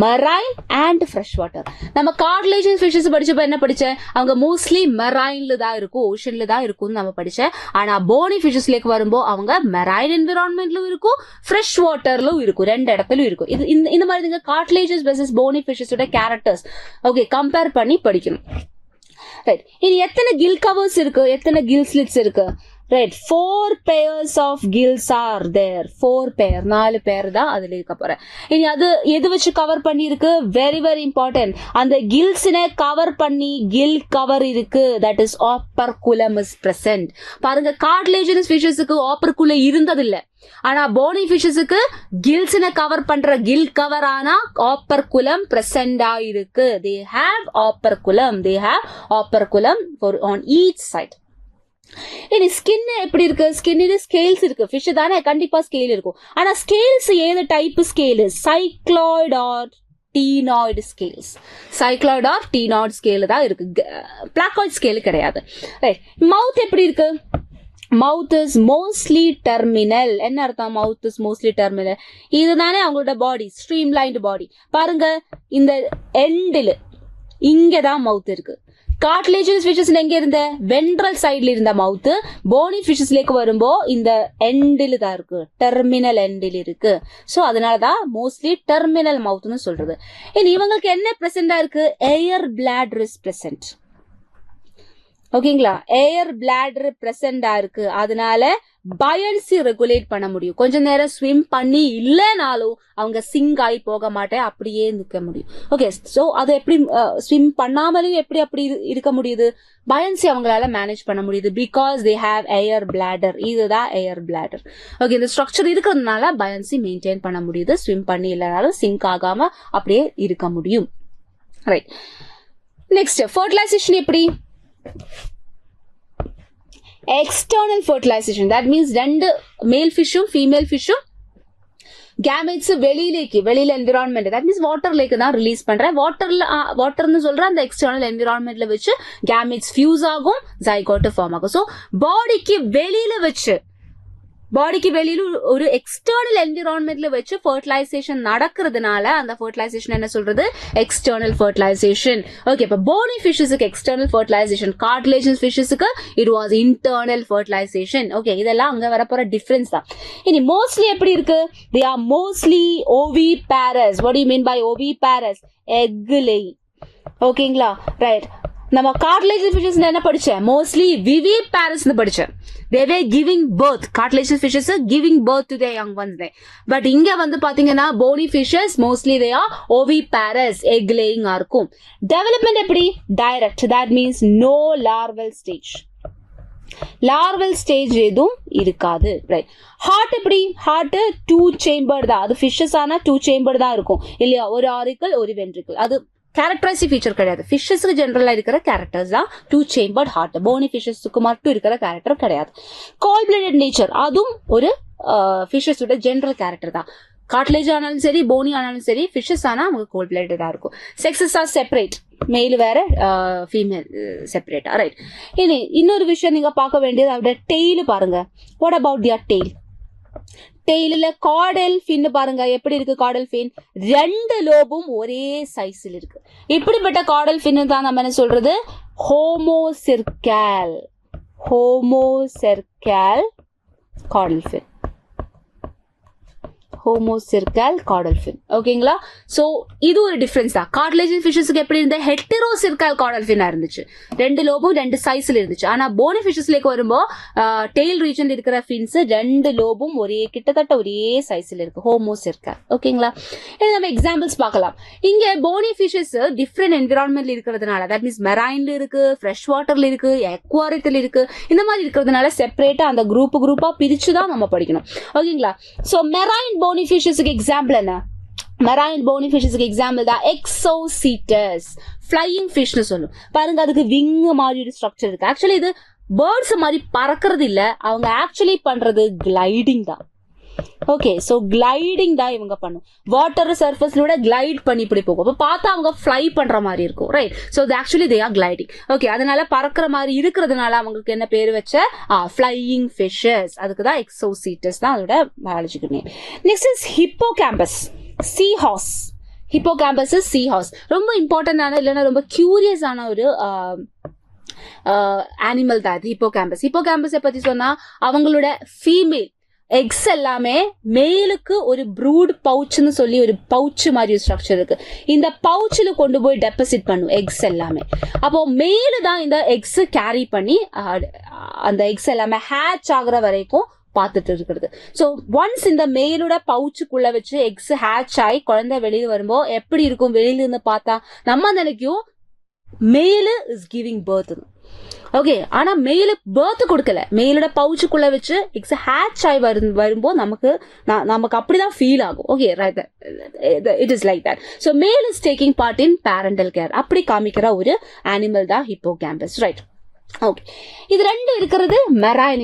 A: marine and fresh water. நம்ம கார்டிலேஜன் ஃபிஷஸ் படிச்சப்ப என்ன படிச்சேன், அவங்க மோஸ்ட்லி மரைன்ல தான் இருக்கும், ஓஷன்ல தான் இருக்கும்னு நம்ம படிச்சேன். ஆனா போனி ஃபிஷஸ்லேக்கு வரும்போது அவங்க மரைன் என்விரான்மெண்ட்லும் இருக்கும், ஃப்ரெஷ் வாட்டர்லும் இருக்கும், 2 இடத்துலயும் இருக்கும். இது இந்த மாதிரி நீங்க கார்டிலேஜஸ் வெர்சஸ் போனி ஃபிஷஸோட கேரக்டர்ஸ் ஓகே கம்பேர் பண்ணி படிக்கணும். ரைட், இனி எத்தனை கில் கவர்ஸ் இருக்கு, எத்தனை கில் ஸ்லிட்ஸ் இருக்கு, right, 4 pairs of gills are there. 4 pair, 4 பேர் தான் அதுல இருக்க போறேன். இனி அது எது வச்சு கவர் பண்ணி இருக்கு, வெரி வெரி இம்பார்ட்டன்ட், அந்த கில்ஸ்னை கவர் பண்ணி கில் கவர் இருக்கு, தட் இஸ் ஆப்பர்குலம் இஸ் பிரசன்ட். பாருங்க, கார்டிலேஜனஸ் ஃபிஷஸுக்கு ஆப்பர்குலம் இருந்ததில்லை, ஆனா போனி ஃபிஷஸுக்கு கில்ஸ்னை கவர் பண்ற கில் கவர் ஆனா ஆப்பர்குலம் பிரசன்டா இருக்கு. they have operculum for on each side. இனி ஸ்கின் எப்படி இருக்கு, ஸ்கின்ல ஸ்கேல்ஸ் இருக்கு, ஃபிஷ் தானே கண்டிப்பா ஸ்கேல் இருக்கும். ஆனா ஸ்கேல்ஸ் ஏது type scale, cycloid or ctenoid scales, cycloid or ctenoid scale தான் இருக்கு, பிளாக்காய்டு ஸ்கேல் கிடையாது. மவுத் எப்படி இருக்கு, மவுத் இஸ் மோஸ்ட்லி டெர்மினல். என்ன அர்த்தம், மவுத் இஸ் மோஸ்ட்லி டெர்மினல், இதுதானே அவங்களோட பாடி, ஸ்ட்ரீம் லைன்டு பாடி. பாருங்க, இந்த எண்டில் இங்கதான் மவுத் இருக்கு. கார்டிலேஜஸ் ஃபிஷஸ்ல எங்க இருந்த, வென்ட்ரல் சைட்ல இருந்த மவுத், போனி ஃபிஷஸ்லேக்கு வரும்போ இந்த எண்டில் தான் இருக்கு, டெர்மினல் எண்டில் இருக்கு. சோ அதனாலதான் மோஸ்ட்லி டெர்மினல் மவுத்னு சொல்றது. இனி இவங்களுக்கு என்ன பிரசண்டா இருக்கு, ஏர் பிளாடர் இஸ் பிரசன்ட். ஓகேங்களா, ஏர் பிளாடர் பிரசண்டா இருக்கு, அதனால பயான்சி ரெகுலேட் பண்ண முடியும். கொஞ்ச நேரம் ஸ்விம் பண்ணி இல்லைனாலும் அவங்க சிங்க் ஆகி போக மாட்டேன், அப்படியே நிற்க முடியும். ஓகே, சோ அது எப்படி ஸ்விம் பண்ணாமலும் எப்படி இருக்க முடியுது, பயான்சி அவங்களால மேனேஜ் பண்ண முடியுது, because they have air bladder. இதுதான் ஏர் பிளாடர். ஓகே, இந்த ஸ்ட்ரக்சர் இருக்கிறதுனால பயான்சி மெயின்டைன் பண்ண முடியுது, ஸ்விம் பண்ணி இல்லைனாலும் சிங்க் ஆகாம அப்படியே இருக்க முடியும். ரைட், நெக்ஸ்ட் ஃபர்டிலைசேஷன் எப்படி, external fertilization, that means 2 male fishum female fishum gametes வெளியில environment, that means water lake தான் ரிலீஸ் பண்றேன். வாட்டர்னு சொல்ற அந்த எக்ஸ்டர்னல் என்விரான்மெண்ட்ல வச்சு gametes fuse ஆகும், zygote ஃபார்ம் ஆகும். சோ பாடிக்கு வெளியில ஒரு எக்ஸ்டர்னல் என்விரான்மெண்ட்ல வச்சு ஃபர்டிலைசேஷன் நடக்கிறதுனால அந்த ஃபர்டிலைசேஷன் என்ன சொல்றது, எக்ஸ்டர்னல் ஃபர்டிலைசேஷன். ஓகே, இப்ப போனி ஃபிஷஸுக்கு எக்ஸ்டர்னல் ஃபர்டிலைசேஷன், கார்டிலேஜன் ஃபிஷஸுக்கு it was internal fertilization. Okay, இதெல்லாம் அங்க வரப்போற டிஃபரன்ஸ் தான். இனி மோஸ்ட்லி எப்படி இருக்கு, they are mostly oviparous. what do you mean by oviparous, egg laying. ஓகேங்களா, ரைட். நம்ம கார்டிலேஜன் ஃபிஷஸ் என்ன படிச்சேன், மோஸ்ட்லி விவிபாரஸ் படிச்சேன். they were giving birth, cartilaginous fishes are giving birth to their young ones there. but இங்க வந்து பாத்தீங்கன்னா bony fishes mostly they are oviparous, egg laying ஆ இருக்கும். development எப்படி, direct, that means no larval stage எதுவும் இருக்காது. ரைட், ஹார்ட் எப்படி, ஹார்ட் 2 chambered தான், அது ஃபிஷஸ் ஆனா 2 chambered தான் இருக்கும் இல்லையா, ஒரு ஆரிக்கல் ஒரு வென்ட்ரிக்கல். அது கேரக்டரைசிங் ஃபீச்சர் கிடையாது, ஃபிஷஸ்க்கு ஜெனரலா இருக்கிற கேரக்டர்ஸ் தான் 2 chambered ஹார்ட். போனி ஃபிஷஸ்க்கு மட்டும் இருக்கிற கேரக்டர் கிடையாது. கோல்ட் பிளடட் நேச்சர், அதுவும் ஒரு ஃபிஷஸோட ஜெனரல் கேரக்டர் தான். கார்டிலேஜ் ஆனாலும் சரி, போனி ஆனாலும் சரி, ஃபிஷஸ் ஆனா அவங்க கோல்ட் பிளடடா இருக்கும். செக்ஸஸ் ஆர் செப்பரேட், மேல் வேற ஃபீமேல் செப்பரேட்டா. ரைட், இனி இன்னொரு விஷயம் நீங்க பார்க்க வேண்டியது அவரோட டெய்ல் பாருங்க. What about their tail, டெய்ல caudal fin பாருங்க எப்படி இருக்கு. காடல் ஃபின் 2 லோபும் ஒரே சைஸ்ல இருக்கு. இப்படிப்பட்ட காடல் ஃபின் தான் நம்ம என்ன சொல்றது, ஹோமோசெர்கால் காடல் ஃபின். ஹோமோசிர்கல் கார்டல் ஃபின். ஓகேங்களா? சோ இது ஒரு டிஃபரன்ஸ் தான். கார்டிலேஜியஸ் ஃபிஷஸ்க்கு எப்படி இருந்த ஹெட்டரோசிர்கல் கார்டல் ஃபின்னா இருந்துச்சு, 2 லோபும் 2 சைஸ்ல இருந்துச்சு. ஆனா போனி ஃபிஷஸ்லேக்கு வரும்போது டெயில் ரீஜன்ல இருக்கிற ஃபின்ஸ் 2 லோபும் கிட்டத்தட்ட ஒரே சைஸ்ல இருக்கு, ஹோமோசிர்கல். ஓகேங்களா? நம்ம எக்ஸாம்பிள்ஸ் பார்க்கலாம். இங்க போனி ஃபிஷஸ் டிஃப்ரெண்ட் என்விரான்மெண்ட்ல இருக்கிறதுனால, தட் மீன்ஸ் மெரைன்ல இருக்கு, ஃப்ரெஷ் வாட்டர்ல இருக்கு, அக்வாரியத்துல இருக்கு, இந்த மாதிரி இருக்கிறதுனால செப்பரேட்டா அந்த குரூப்பா பிரிச்சுதான் நம்ம படிக்கணும். ஓகேங்களா? சோ மெரைன் போனி ஃபிஷஸ்க்கு எக்ஸாம்பிள் என்ன? மெரைன் போனி ஃபிஷஸ்க்கு எக்ஸாம்பிள் தான் எக்ஸோசீட்டஸ், ஃப்ளையிங் ஃபிஷ்னு சொல்லும். பாருங்க, அதுக்கு விங் மாதிரி ஒரு ஸ்ட்ரக்சர் இருக்கு. ஆக்சுவலி இது பேர்ட்ஸ் மாதிரி பறக்கிறது இல்ல, அவங்க ஆக்சுவலி பண்றது கிளைடிங் தான். ஓகே, சோ கிளைடிங் தான் இவங்க பண்ணும். வாட்டர் சர்ஃபேஸ்ல கிளைட் பண்ணி இப்படி போகும். அப்ப பார்த்தா அவங்க ஃப்ளை பண்ற மாதிரி இருக்கும், right? So actually they are gliding. Okay, அதனால பறக்கிற மாதிரி இருக்கிறதுனால அவங்களுக்கு என்ன பேர் வச்ச? Flying fishes. அதுக்கு தான் எக்ஸோசீட்டஸ் தான் அதோட biological name. Next is hippocampus, sea horse. Hippocampus sea horse ரொம்ப இம்பார்ட்டன்டான, இல்லைன்னா ரொம்ப கியூரியஸான ஒரு அனிமல் தான் ஹிப்போகாம்பஸ். ஹிப்போகாம்பஸை பத்தி சொன்னா அவங்களோட ஃபீமேல் எக்ஸ் எல்லாமே மேலுக்கு ஒரு ப்ரூட் பவுச்னு சொல்லி ஒரு பவுச் மாதிரி ஒரு ஸ்ட்ரக்சர் இருக்கு. இந்த பவுச்சில் கொண்டு போய் டெபாசிட் பண்ணும் எக்ஸ் எல்லாமே. அப்போ மேலு தான் இந்த எக்ஸ் கேரி பண்ணி அந்த எக்ஸ் எல்லாமே ஹேட்ச் ஆகுற வரைக்கும் பார்த்துட்டு இருக்கிறது. ஸோ ஒன்ஸ் இந்த மேலோட பவுச்சுக்குள்ள வச்சு எக்ஸ் ஹேட்ச் ஆகி குழந்தை வெளியில வரும்போது எப்படி இருக்கும்? வெளியில இருந்து பார்த்தா நம்ம நினைக்கும் மேலு இஸ் கிவிங் பர்த். ஓகே, ஆனா மேலு பர்த் கொடுக்கல, மேலோட பவுச்சுக்குள்ள வச்சு எக்ஸ் ஹேட்ச் ஆகி வரும்போது நமக்கு அப்படிதான் ஃபீல் ஆகும். Okay, right, it is like that. So male is taking part in parental care, அப்படி காமிக்கிற ஒரு அனிமல் தான் ஹிப்போகாம்பஸ், ரைட்? ஓகே, இது ரெண்டு இருக்கிறது மெரைன்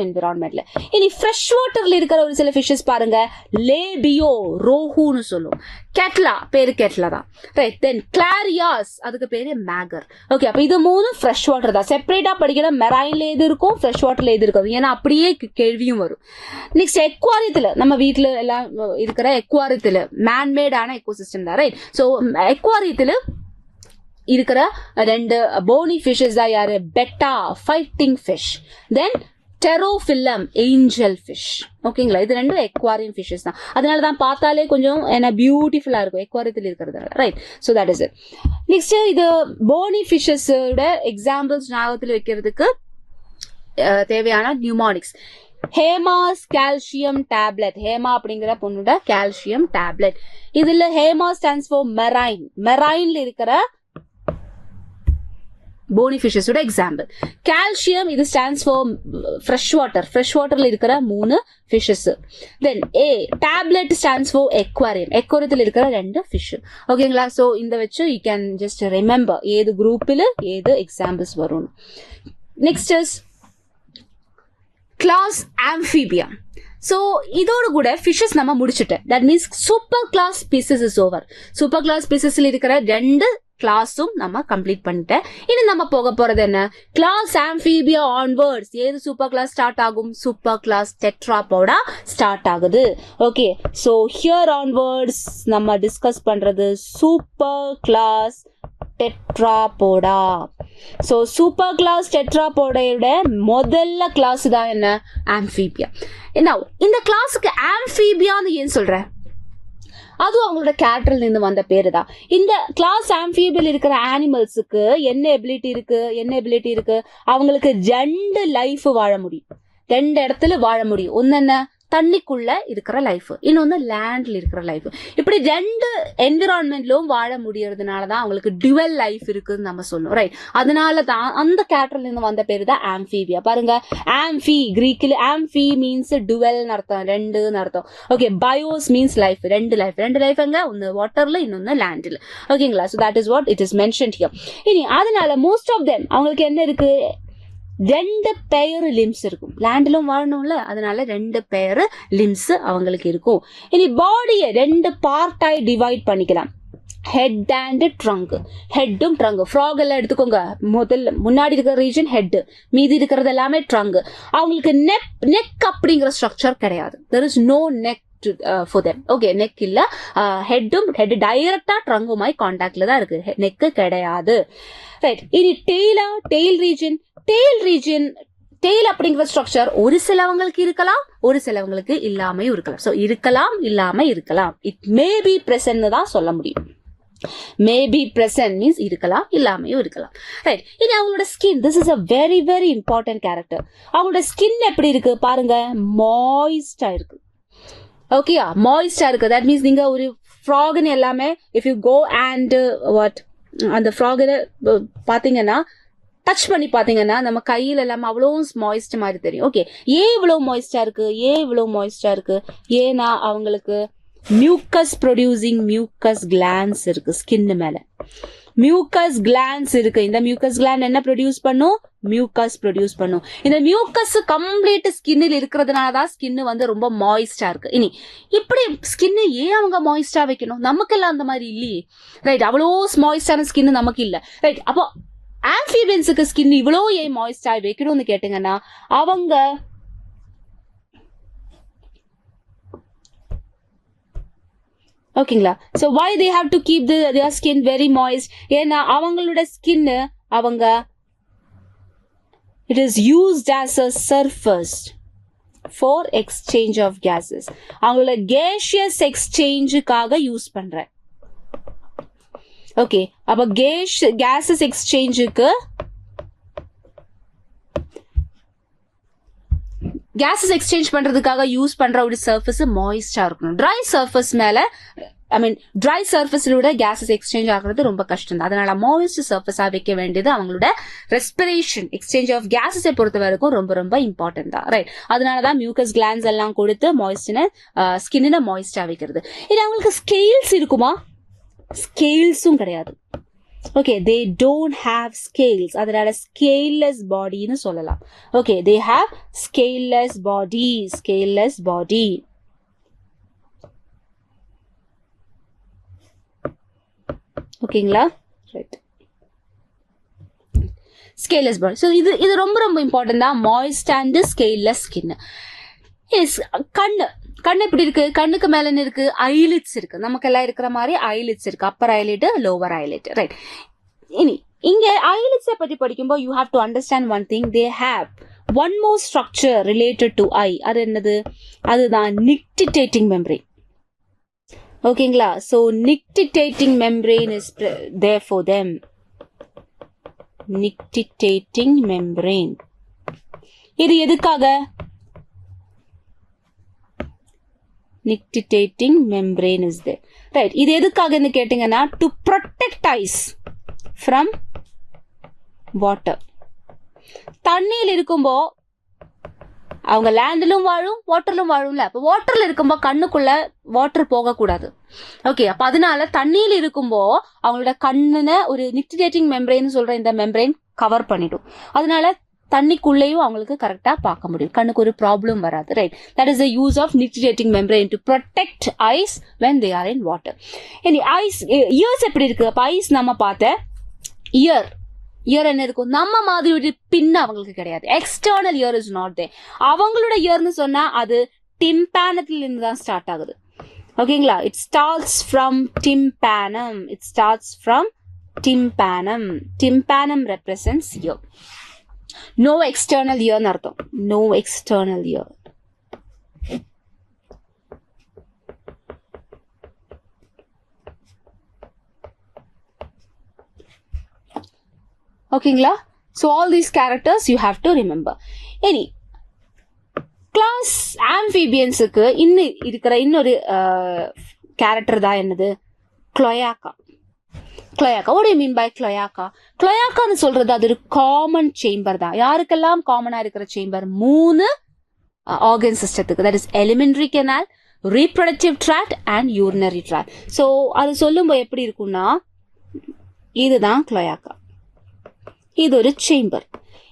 A: என்விரான்மெண்ட்ல. இனி ஃப்ரெஷ் வாட்டர்ல இருக்கிற ஒரு சில ஃபிஷஸ் பாருங்க. லேபியோ ரோஹுன்னு சொல்லும். கெட்லா, பேரு கெட்லா தான், ரைட்? தென் கிளாரியாஸ், அதுக்கு பேரு மேகர். ஓகே, அப்ப இது 3 ஃப்ரெஷ் வாட்டர் தான். செப்பரேட்டா படிக்கிற மெரைன்ல எது இருக்கும், ஃப்ரெஷ் வாட்டர்ல எது இருக்கும், ஏன்னா அப்படியே கேள்வியும் வரும். நெக்ஸ்ட் எக்வாரியத்துல, நம்ம வீட்டுல எல்லாம் இருக்கிற எக்வாரியத்துல மேன்மேடான எக்கோசிஸ்டம் தான், ரைட்? ஸோ எக்வாரியத்துல இருக்கிற 2 போனி ஃபிஷஸ் தான் யாரு? பெட்டா, ஃபைட்டிங் ஃபிஷ், தென் டெரோஃபில்லம், ஏஞ்சல் ஃபிஷ். ஓகேங்களா? இது 2 எக்வாரியம் ஃபிஷஸ் தான். அதனாலதான் பார்த்தாலே கொஞ்சம் என்ன பியூட்டிஃபுல்லா இருக்கும் எக்வாரியத்தில் இருக்கிறதுனால, right? So that is it. Next இது போனி ஃபிஷஸோட எக்ஸாம்பிள்ஸ் ஞாபகத்தில் வைக்கிறதுக்கு தேவையான mnemonics. Hema's calcium tablet, Hema அப்படிங்கிற பொண்ணோட கால்சியம் டேப்லெட். இதுல ஹேமா ஸ்டாண்ட்ஸ் ஃபார் மெரைன், மெரைன்ல இருக்கிற போனி ஃபிஷஸோட எக்ஸாம்பிள். கால்சியம், இது ஸ்டாண்ட்ஸ் ஃபார் ஃப்ரெஷ் வாட்டர்ல இருக்கிற 3 fishes. Then A tablet stands for எக்வாரியத்தில் இருக்கிற 2 ஃபிஷ். ஓகேங்களா? ஸோ இந்த வச்சு யூ கேன் ஜஸ்ட் ரிமெம்பர் ஏது குரூப்பில் ஏது எக்ஸாம்பிள்ஸ் வரும். Next is class Amphibia. So இதோடு கூட ஃபிஷஸ் நம்ம முடிச்சுட்டேன். That means super class species is over. Super class ஸ்பீசஸ்ல இருக்கிற 2 கிளாஸும் நம்ம கம்ப்ளீட் பண்ணிட்டேன். இனி நம்ம போக போறது என்ன? Class Amphibia onwards. ஏது சூப்பர் கிளாஸ் ஸ்டார்ட் ஆகும்? சூப்பர் கிளாஸ் டெட்ராபோடா ஸ்டார்ட் ஆகுது. ஓகே, ஸோ ஹியர் ஆன்வர்ட்ஸ் நம்ம டிஸ்கஸ் பண்றது super class Tetrapoda. So super class டெட்ராபோடையோட முதல்ல கிளாஸ் தான் என்ன? ஆம்ஃபீபியா. என்ன இந்த கிளாஸுக்கு ஆம்ஃபீபியான்னு ஏன் சொல்றேன்? அது அவங்களோட கேரக்டர்ல இருந்து வந்த பேரு தான். இந்த கிளாஸ் ஆம்ஃபிபியல் இருக்கிற அனிமல்ஸுக்கு என்ன எபிலிட்டி இருக்கு? அவங்களுக்கு 2 லைஃப் வாழ முடியும், 2 இடத்துல வாழ முடியும். ஒன்னு என்ன? தண்ணிக்குள்ள இருக்கிற லைஃப், இன்னொன்னு லேண்ட்ல இருக்கிற லைஃப். இப்படி 2 என்விரான்மெண்ட்லும் வாழ முடியறதுனாலதான் அவங்களுக்கு டுவல் லைஃப் இருக்குன்னு நம்ம சொல்லுவோம், ரைட்? அதனாலதான் அந்த கேரக்டர்ல இருந்து வந்த பேரு தான் ஆம்ஃபீபியா. பாருங்க, ஆம்ஃபி கிரீக்கில் ஆம்ஃபி மீன்ஸ் டுவல்னு அர்த்தம், 2ன்னு அர்த்தம். Okay, Bios means life, 2 life எங்க? ஒன்னு வாட்டர்ல, இன்னொன்னு லேண்ட்ல. ஓகேங்களா? So that is what it is mentioned here. இனி அதனால மோஸ்ட் ஆஃப் தெம் அவங்களுக்கு என்ன இருக்கு? 2 பேர் லிம்ஸ் இருக்கும். லேண்ட்லும் வாழணும்ல, அதனால 2 பேர் லிம்ஸ் அவங்களுக்கு இருக்கும். இனி பாடியை 2 பார்ட்டாய் டிவைட் பண்ணிக்கலாம். Head and trunk. ஹெட்டும் ட்ரங்க். ஃப்ராக் எல்லாம் எடுத்துக்கோங்க. முன்னாடி இருக்கிற ரீஜன் ஹெட், மீதி இருக்கிறது எல்லாமே ட்ரங்க். அவங்களுக்கு நெக் அப்படிங்கிற ஸ்ட்ரக்சர் கிடையாது. There is no neck for them. Okay, neck இல்ல. ஹெட் டைரக்டா ட்ரங்குமாய் கான்டாக்ட்ல தான் இருக்கு, நெக் கிடையாது, ரைட்? இனி டெயில் ரீஜன். டெய்ல் அப்படிங்கிற ஸ்ட்ரக்சர் ஒரு சிலவங்களுக்கு இருக்கலாம், ஒரு சிலவங்களுக்கு இல்லாமையும் இருக்கலாம். ஸோ இருக்கலாம், இல்லாம இருக்கலாம். இட் மே பி பிரசன்ட் தான் சொல்ல முடியும். மே பி பிரசன்ட் மீன்ஸ் இருக்கலாம், இல்லாமையும் இருக்கலாம். ரைட். இனி அவங்களோட skin, this is a very very important character. அவங்களோட ஸ்கின் எப்படி இருக்கு பாருங்க, மாய்ஸ்டா இருக்கு. ஓகேயா, மாய்ஸ்டா இருக்கு. தட் மீன்ஸ் நீங்க ஒரு ஃப்ராக்னு எல்லாமே if you go and what அந்த ஃப்ராகை பாத்தீங்கன்னா டச் பண்ணி பாத்தீங்கன்னா நம்ம கையில எல்லாமே அவ்வளோ மாய்ஸ்ட் மாதிரி தெரியும். ஓகே, ஏன் இவ்வளவு மாய்ஸ்டா இருக்கு, ஏன் இவ்வளவு மாய்ஸ்டா இருக்கு? ஏன்னா அவங்களுக்கு மியூக்கஸ் ப்ரொடியூசிங் மியூக்கஸ் கிளான்ஸ் இருக்கு ஸ்கின் மேல. மியூக்கஸ் கிளான்ஸ் இருக்கு. இந்த மியூக்கஸ் கிளாண்ட் என்ன ப்ரொடியூஸ் பண்ணும்? மியூக்கஸ் ப்ரொடியூஸ் பண்ணும். இந்த மியூக்கஸ் கம்ப்ளீட் ஸ்கின்னில் இருக்கிறதுனாலதான் ஸ்கின் வந்து ரொம்ப மாய்ஸ்டா இருக்கு. இனி இப்படி ஸ்கின் ஏன் அவங்க மாய்ஸ்டா வைக்கணும்? நமக்கெல்லாம் அந்த மாதிரி இல்லையே. ரைட், அவ்வளோ மாய்ஸ்டான ஸ்கின் நமக்கு இல்ல. ரைட், அப்போ ஆம்பிபியன்ஸுக்கு ஸ்கின் இவ்வளோ ஏன் மாய்ஸ்டா வைக்கணும்னு கேட்டீங்கன்னா அவங்க ஓகேங்களா. So why they have to keep their skin very moist? ஏன்னா அவங்களோட ஸ்கின் அவங்க it is used as a surface for exchange of gases. அவங்களோட கேஷியஸ் எக்ஸ்சேஞ்சுக்காக யூஸ் பண்ற. ஓகே, அப்ப கேசஸ் எக்ஸ்சேஞ்சுக்கு கேசஸ் எக்ஸ்சேஞ்ச் பண்றதுக்காக யூஸ் பண்ற ஒரு சர்ஃபேஸ் மாய்ஸ்டா இருக்கணும். ட்ரை சர்ஃபேஸ் மேல ட்ரை சர்ஃபேஸ்ல விட கேசஸ் எக்ஸ்சேஞ்ச் ஆகுறது ரொம்ப கஷ்டம் தான். அதனால மாய்ஸ்ட் சர்ஃபேஸா வைக்க வேண்டியது அவங்களோட ரெஸ்பிரேஷன் எக்ஸ்சேஞ்ச் ஆஃப் கேசஸை பொறுத்த வரைக்கும் ரொம்ப ரொம்ப இம்பார்ட்டன்ட் தான். ரைட், அதனாலதான் மியூக்கஸ் கிளான்ஸ் எல்லாம் கொடுத்து மாய்ஸ்ட்னு ஸ்கின்ன மாய்ஸ்டா வைக்கிறது. இது அவங்களுக்கு ஸ்கேல்ஸ் இருக்குமா? ஸ்கேல்ஸும் கிடையாது. Okay, they don't have scales. அதனால scaleless bodyன்னு சொல்லலாம். Okay, they have scaleless body. ஓகேங்களா? Right, scaleless body. ஸோ இது ரொம்ப ரொம்ப இம்பார்ட்டன்ட் தான், மாய்ஸ்ட் அண்ட் ஸ்கேல்லெஸ் ஸ்கின். கண்ணு எப்படி இருக்கு? கண்ணுக்கு மேல இருக்கு ஐலிட்ஸ் இருக்கு. நமக்கெல்லாம் இருக்கிற மாதிரி ஐலிட்ஸ் இருக்கு. Upper eyelid, lower eyelid. Right, இனி இங்க ஐலிட்ஸை பற்றி படிக்கும்போது you have to understand one thing. They have one more structure related to eye. அது என்னது? அதுதான் நிக்டிடேட்டிங் மெம்பரேன். ஓகேங்களா. So nictitating membrane is there for them. Nictitating membrane இது எதுக்காக? Nictitating membrane is there. Right, இது எதுக்காகன்னு கேட்டீங்கன்னா to protect eyes from water. தண்ணியில் இருக்கும்போ அவங்க லேண்டிலும் வாழும் வாட்டர்லும் வாழும்ல. அப்போ வாட்டர்ல இருக்கும்போ கண்ணுக்குள்ள வாட்டர் போகக்கூடாது. ஓகே, அப்ப அதனால தண்ணியில் இருக்கும்போ அவங்களோட கண்ணுன ஒரு நிக்டிடேட்டிங் மெம்பரேன் சொல்ற இந்த மெம்பரேன் கவர் பண்ணிடும். அதனால தண்ணிக்குள்ளேயும் அவங்களுக்கு கரெக்டா பார்க்க முடியும், கண்ணுக்கு ஒரு ப்ராப்ளம் வராது. Right, that is the use of nictitating membrane to protect eyes when they are in water. இனி ஐஸ் இயர்ஸ் எப்படி இருக்கு? அப்ப ஐஸ் நம்ம பார்த்த இயர் என்ன இருக்கும்? நம்ம மாதிரி ஒரு பின் அவங்களுக்கு கிடையாது. External ear is not there. அவங்களோட இயர்னு சொன்னா அது டிம்பானத்துல இருந்து தான் ஸ்டார்ட் ஆகுது. ஓகேங்களா. It starts from tympanum. Tympanum represents ear. No external இயர்னு அர்த்தம். No external ear. ஓகேங்களா. So all these characters you have to remember. Any class amphibiansக்கு இருக்கிற இன்னொரு கேரக்டர் தான் என்னது? cloaca. What do you mean by cloaca? Cloacaன்னு சொல்றது அது ஒரு காமன் சேம்பர் தான். யாருக்கெல்லாம் காமனா இருக்கிற சேம்பர்? 3 ஆர்கன் சிஸ்டத்துக்கு. that is elementary canal, reproductive tract and urinary tract. So அது சொல்லும்போது எப்படி இருக்கும்னா இதுதான் cloaca. இது ஒரு சேம்பர்.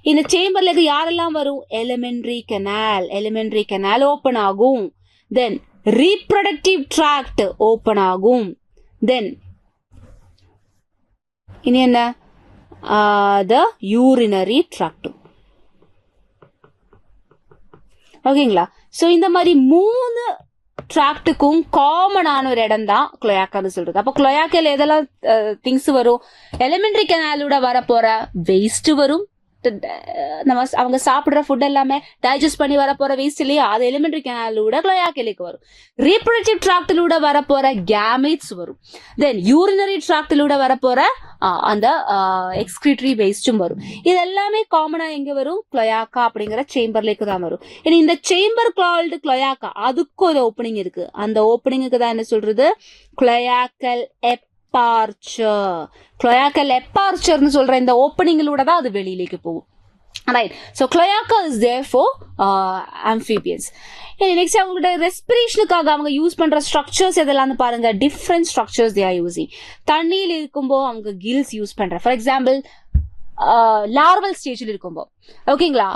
A: இந்த சேம்பர்ல யாரெல்லாம் வரும்? எலிமெண்டரி கெனால் ஓபன் ஆகும். தென் ரீப்ரொடக்டிவ் ட்ராக்ட் ஓபன் ஆகும். தென் இனி என்ன? The urinary tract. ஓகேங்களா. சோ இந்த மாதிரி 3 ட்ராக்டுக்கும் காமனான ஒரு இடம் தான் cloacaன்னு சொல்றது. அப்ப cloacaல எதெல்லாம் திங்ஸ் வரும்? எலிமெண்டரி கெனாலோட வர போற வேஸ்ட் வரும், நம்ம அவங்க சாப்பிடுற ஃபுட் எல்லாமே டைஜஸ்ட் பண்ணி வரப்போற வேஸ்ட் இல்லையா, அது எலிமெண்டரி கேனாலூட க்ளோயாக்கேலிக்கு வரும். ரீப்ரொடக்டிவ் ட்ராக்டிலூட வரப்போற கேமெட்ஸ் வரும். தென் யூரினரி ட்ராக்டிலூட வரப்போற அந்த எக்ஸ்கிரிட்டரி வேஸ்டும் வரும். இது எல்லாமே காமனா எங்க வரும், க்ளோயாக்கா அப்படிங்கிற சேம்பர்லேக்கு தான் வரும். இனி இந்த சேம்பர் கால்டு க்ளோயாக்கா, அதுக்கு ஒரு ஓப்பனிங் இருக்கு. அந்த ஓப்பனிங்குக்கு தான் என்ன சொல்றது, க்ளோயாக்கல் எப்பார்ச்சர். க்ளோயாக்கல் எப்பார்ச்சர்னு சொல்ற இந்த ஓப்பனிங்களோட தான் அது வெளியிலேக்கு போகும். Right. So cloaca is there for amphibians. Next அவங்களோட ரெஸ்பிரேஷனுக்காக அவங்க யூஸ் பண்ற ஸ்ட்ரக்சர்ஸ் எதெல்லாம் பாருங்க. Different structures they are using. தண்ணியில் இருக்கும்போது அவங்க கில்ஸ் யூஸ் பண்ற, ஃபார் எக்ஸாம்பிள் லார்வல் ஸ்டேஜில் இருக்கும்போது, ஓகேங்களா.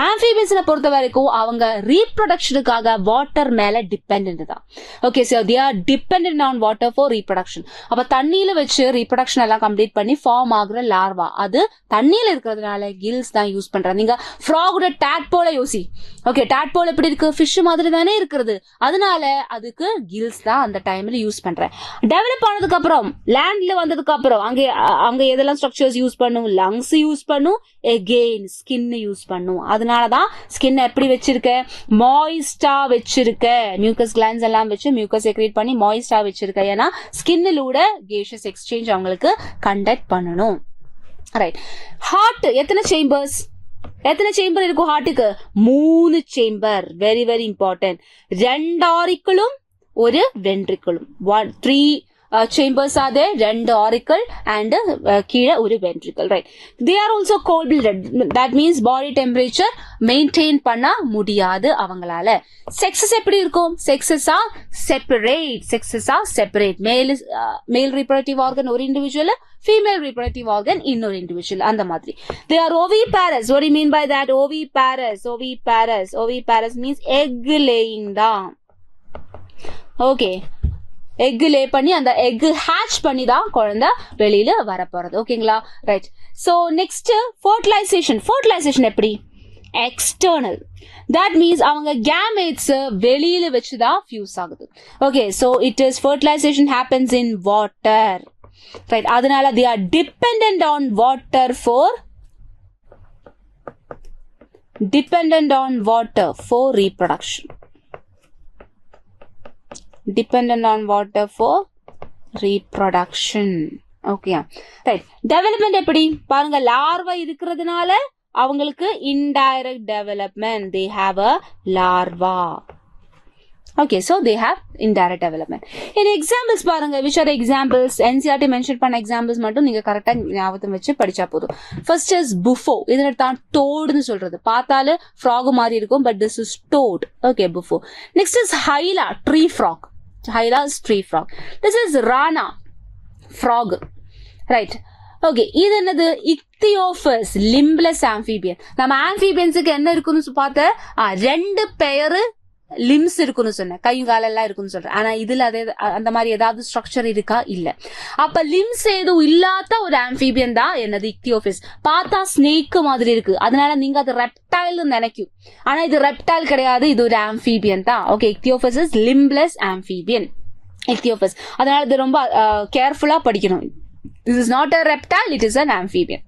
A: ஆம்பிபியன்ஸை பொறுத்த வரைக்கும் அவங்க ரீப்ரொடக்ஷனுக்காக வாட்டர் மேல டிபெண்ட் தான். Okay, so they are depend on water for reproduction. அப்ப தண்ணியில வச்சு ரீப்ரொடக்ஷன் எல்லாம் கம்ப்ளீட் பண்ணி ஃபார்ம் ஆகுற லார்வா அது தண்ணியில இருக்கிறதுனால கில்ஸ் தான் யூஸ் பண்றாங்க. நீங்க ஃப்ராகோட டேட் போல யோசி. ஓகே, டேட் போல எப்படி இருக்கு, ஃபிஷ் மாதிரி தானே இருக்கிறது, அதனால அதுக்கு கில்ஸ் தான் அந்த டைம்ல யூஸ் பண்றேன். டெவலப் ஆனதுக்கு அப்புறம் லேண்ட்ல வந்ததுக்கு அப்புறம் அங்க எதெல்லாம் ஸ்ட்ரக்சர்ஸ் யூஸ் பண்ணும், லங்ஸ் யூஸ் பண்ணும், எகெயின் ஸ்கின் யூஸ் பண்ணும். அதனாலதான் ஸ்கின் எப்படி வச்சிருக்க, மாய்ஸ்டா வச்சிருக்க, மியூக்கஸ் கிளாண்ட்ஸ் எல்லாம் வச்சு மியூக்கஸ் செக்ரேட் பண்ணி மாய்ஸ்டா வச்சிருக்க. ஏன்னா ஸ்கின்னிலூட கேஷியஸ் எக்ஸ்சேஞ்ச் அவங்களுக்கு கண்டக்ட் பண்ணணும். ரைட். ஹார்ட் எத்தனை சேம்பர்ஸ், எத்தனை சேம்பர் இருக்கும் ஹார்ட்டுக்கு, 3 சேம்பர். Very very important. 2 ஆரிக்கிளும் ஒரு வென்ட்ரிக்கிளும். 3 chambers are there, 2 auricle and கீழே ஒரு ventricle. Right. They are also cold blooded. That means body temperature maintain பண்ண முடியாது அவங்களால. Sexes எப்படி இருக்கும், sexes are separate. Sexes are separate. Male reproductive organ ஒரு individual, female reproductive organ இன்னொரு individual, அந்த மாதிரி. They are oviparous. What do you mean by that? Oviparous. Oviparous. Oviparous means egg laying தான். Okay. எக் லே பண்ணி அந்த எக் ஹேட்ச் பண்ணி தான் குழந்தை வெளியில வரப்போறது. ஓகேங்களா. Right. So next fertilisation. Fertilisation எப்படி, எக்ஸ்டர்னல். தட் மீன்ஸ் அவங்க கேமெட்ஸ் வெளியில வச்சுதான் ஃபியூஸ் ஆகுது. Okay, so it is fertilisation happens in water. Right. அதனால they are dependent on water for reproduction. Dependent on water for reproduction. Okay. Right. Development எப்படி பாருங்க, லார்வா இருக்கிறதுனால அவங்களுக்கு indirect development. They have a larva. Okay, so they have indirect development. In examples பாருங்க, which are examples? NCERT mention பண்ண examples மட்டும் நீங்க கரெக்டா ஞாபகம் வச்சு படிச்சா போதும். First is buffo. இதுல தான் toadனு சொல்றது. பார்த்தாலே frog மாதிரி இருக்கும், but this is toad. Okay, buffo. Next is hyla, tree frog. Hyla is tree frog. This is rana, frog. Right. Okay, இது என்னது, ichthyophis, limbless amphibian. நம்ம amphibiansக்கு என்ன இருக்குன்னு பார்த்த 2 பேரு லிம்ஸ் இருக்குன்னு சொன்னேன், கையும் காலெல்லாம் இருக்குன்னு சொல்றேன். ஆனா இதுல அதே அந்த மாதிரி ஏதாவது ஸ்ட்ரக்சர் இருக்கா, இல்ல. அப்ப லிம்ஸ் எதுவும் இல்லாத ஒரு ஆம்பிபியன் தான் என்னது, இக்தியோபிஸ். பார்த்தா ஸ்னேக் மாதிரி இருக்கு, அதனால நீங்க அது ரெப்டைல் நினைக்கும். ஆனா இது ரெப்டைல் கிடையாது, இது ஒரு ஆம்பிபியன் தான். Okay, Ichthyophis is limbless amphibian. Ichthyophis, அதனால இது ரொம்ப கேர்ஃபுல்லா படிக்கணும். This is not a reptile, it is an amphibian.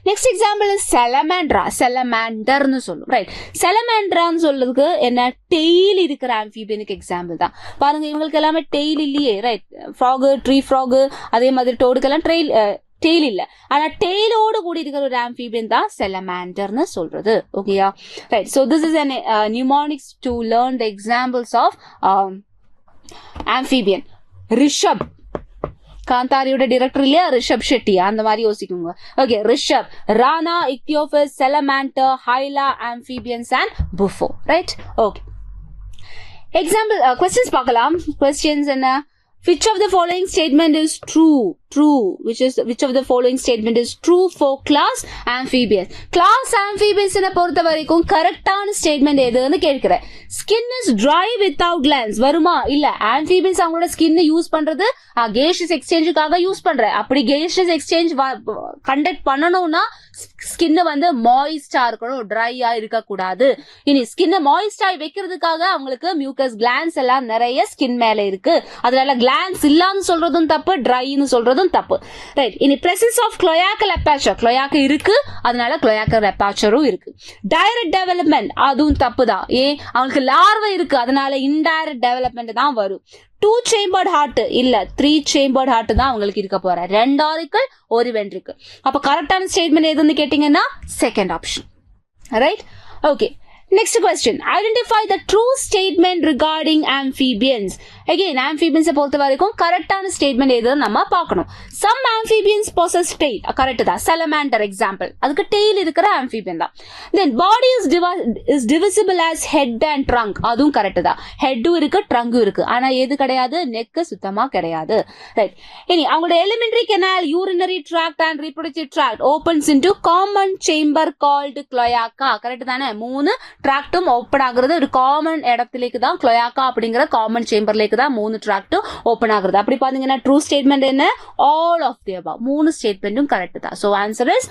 A: Next example is Salamandra. செலமாண்டர்னு சொல்லும். ரைட். செலமாண்ட்ரான்னு சொல்றதுக்கு என்ன, டெய்ல் இருக்கிற ஆம்பிபியனுக்கு எக்ஸாம்பிள் தான். பாருங்க, இவங்களுக்கு எல்லாமே டெய்ல் இல்லையே. ரைட். ஃப்ராகு, ட்ரீ ஃப்ராகு, அதே மாதிரி டோடுக்கெல்லாம் டெய்ல் இல்ல. ஆனா டெய்லோடு கூடி இருக்கிற ஒரு ஆம்பிபியன் தான் செலமாண்டர்னு சொல்றது. ஓகேயா. Right. So this is an mnemonics to learn the examples of amphibian. Rishab, காந்தாரியோட டிரெக்டர் இல்லையா, ரிஷப் ஷெட்டி, அந்த மாதிரி யோசிக்குங்க. Okay, Rishab, Rana, Ichthyophis, salamander, Hyla, amphibians and Bufo. Right. Okay, example questions பார்க்கலாம். क्वेश्चंस என்ன, which of the following statement is true? Which of the following statement is true for class amphibians? Class amphibians பொறுத்த வரைக்கும் கரெக்டான ஸ்டேட்மெண்ட் எதுன்னு கேட்கிறேன். Skin is dry without glands வருமா, இல்ல. amphibians அவங்களோட ஸ்கின் யூஸ் பண்றது gaseous எக்ஸ்சேஞ்சுக்காக யூஸ் பண்றேன். அப்படி gaseous எக்ஸ்சேஞ்ச் கண்டக்ட் பண்ணணும்னா ஸ்கின் வந்து மாய்ஸ்டா இருக்கணும், ட்ரையா இருக்க கூடாது. இனி ஸ்கின்னை மாய்ஸ்டா வைக்கிறதுக்காக அவங்களுக்கு மியூக்கஸ் கிளான்ஸ் எல்லாம் நிறைய ஸ்கின் மேல இருக்கு, அதனால கிளான்ஸ் இல்லான்னு சொல்றதும் தப்பு, ட்ரைன்னு சொல்றதும் தப்பு. ரைட். இனி பிரசன்ஸ் ஆஃப் க்ளோயாக்கல் அப்பாச்சர், க்ளோயாக்கா இருக்கு அதனால க்ளோயாக்கல் அப்பாச்சரும் இருக்கு. டைரக்ட் டெவலப்மெண்ட் அதுவும் தப்பு தான். ஏன்? அவங்களுக்கு லார்வை இருக்கு அதனால இன்டைரக்ட் டெவலப்மெண்ட் தான் வரும். 2 chambered heart இல்ல 3 chambered heart தான் அவங்களுக்கு இருக்க போற. 2 ஆரிக்கல் 1 வென்ட்ரிக்கல். அப்ப கரெக்டான ஸ்டேட்மெண்ட் எதுன்னு கேட்டீங்கன்னா second option. Right. Okay. Next question. Identify the true statement regarding amphibians. Again, amphibians பொறுத்த வரைக்கும் கரெக்டான ஸ்டேட்மெண்ட் எதுன்னு நம்ம பார்க்கணும். Some amphibians possess tail. Correct தான். Salamander example. அதுக்கு tail இருக்கிற amphibian தான். Then body is divisible as head and trunk. அதுவும் கரெக்ட் தான். ஹெட்டும் இருக்கு, ட்ரங்கும் இருக்கு. ஆனா எது கிடையாது? நெக் சுத்தமா கிடையாது. ரைட். இனி அவங்களோட elementary canal, urinary tract and reproductive tract opens into common chamber called cloaca. Correct தானே? 3 ட்ராக்டும் ஓப்பன் ஆகுறது ஒரு காமன் இடத்துலேக்கு தான், cloaca அப்படிங்கிற காமன் சேம்பர்லேக்கு தான் 3 ட்ராக்டும் ஓப்பன் ஆகுறது. அப்படி பாத்தீங்கன்னா ட்ரூ ஸ்டேட்மெண்ட் என்ன? All of the above. 3 ஸ்டேட்மெண்ட்டும் கரெக்ட் தான். So answer is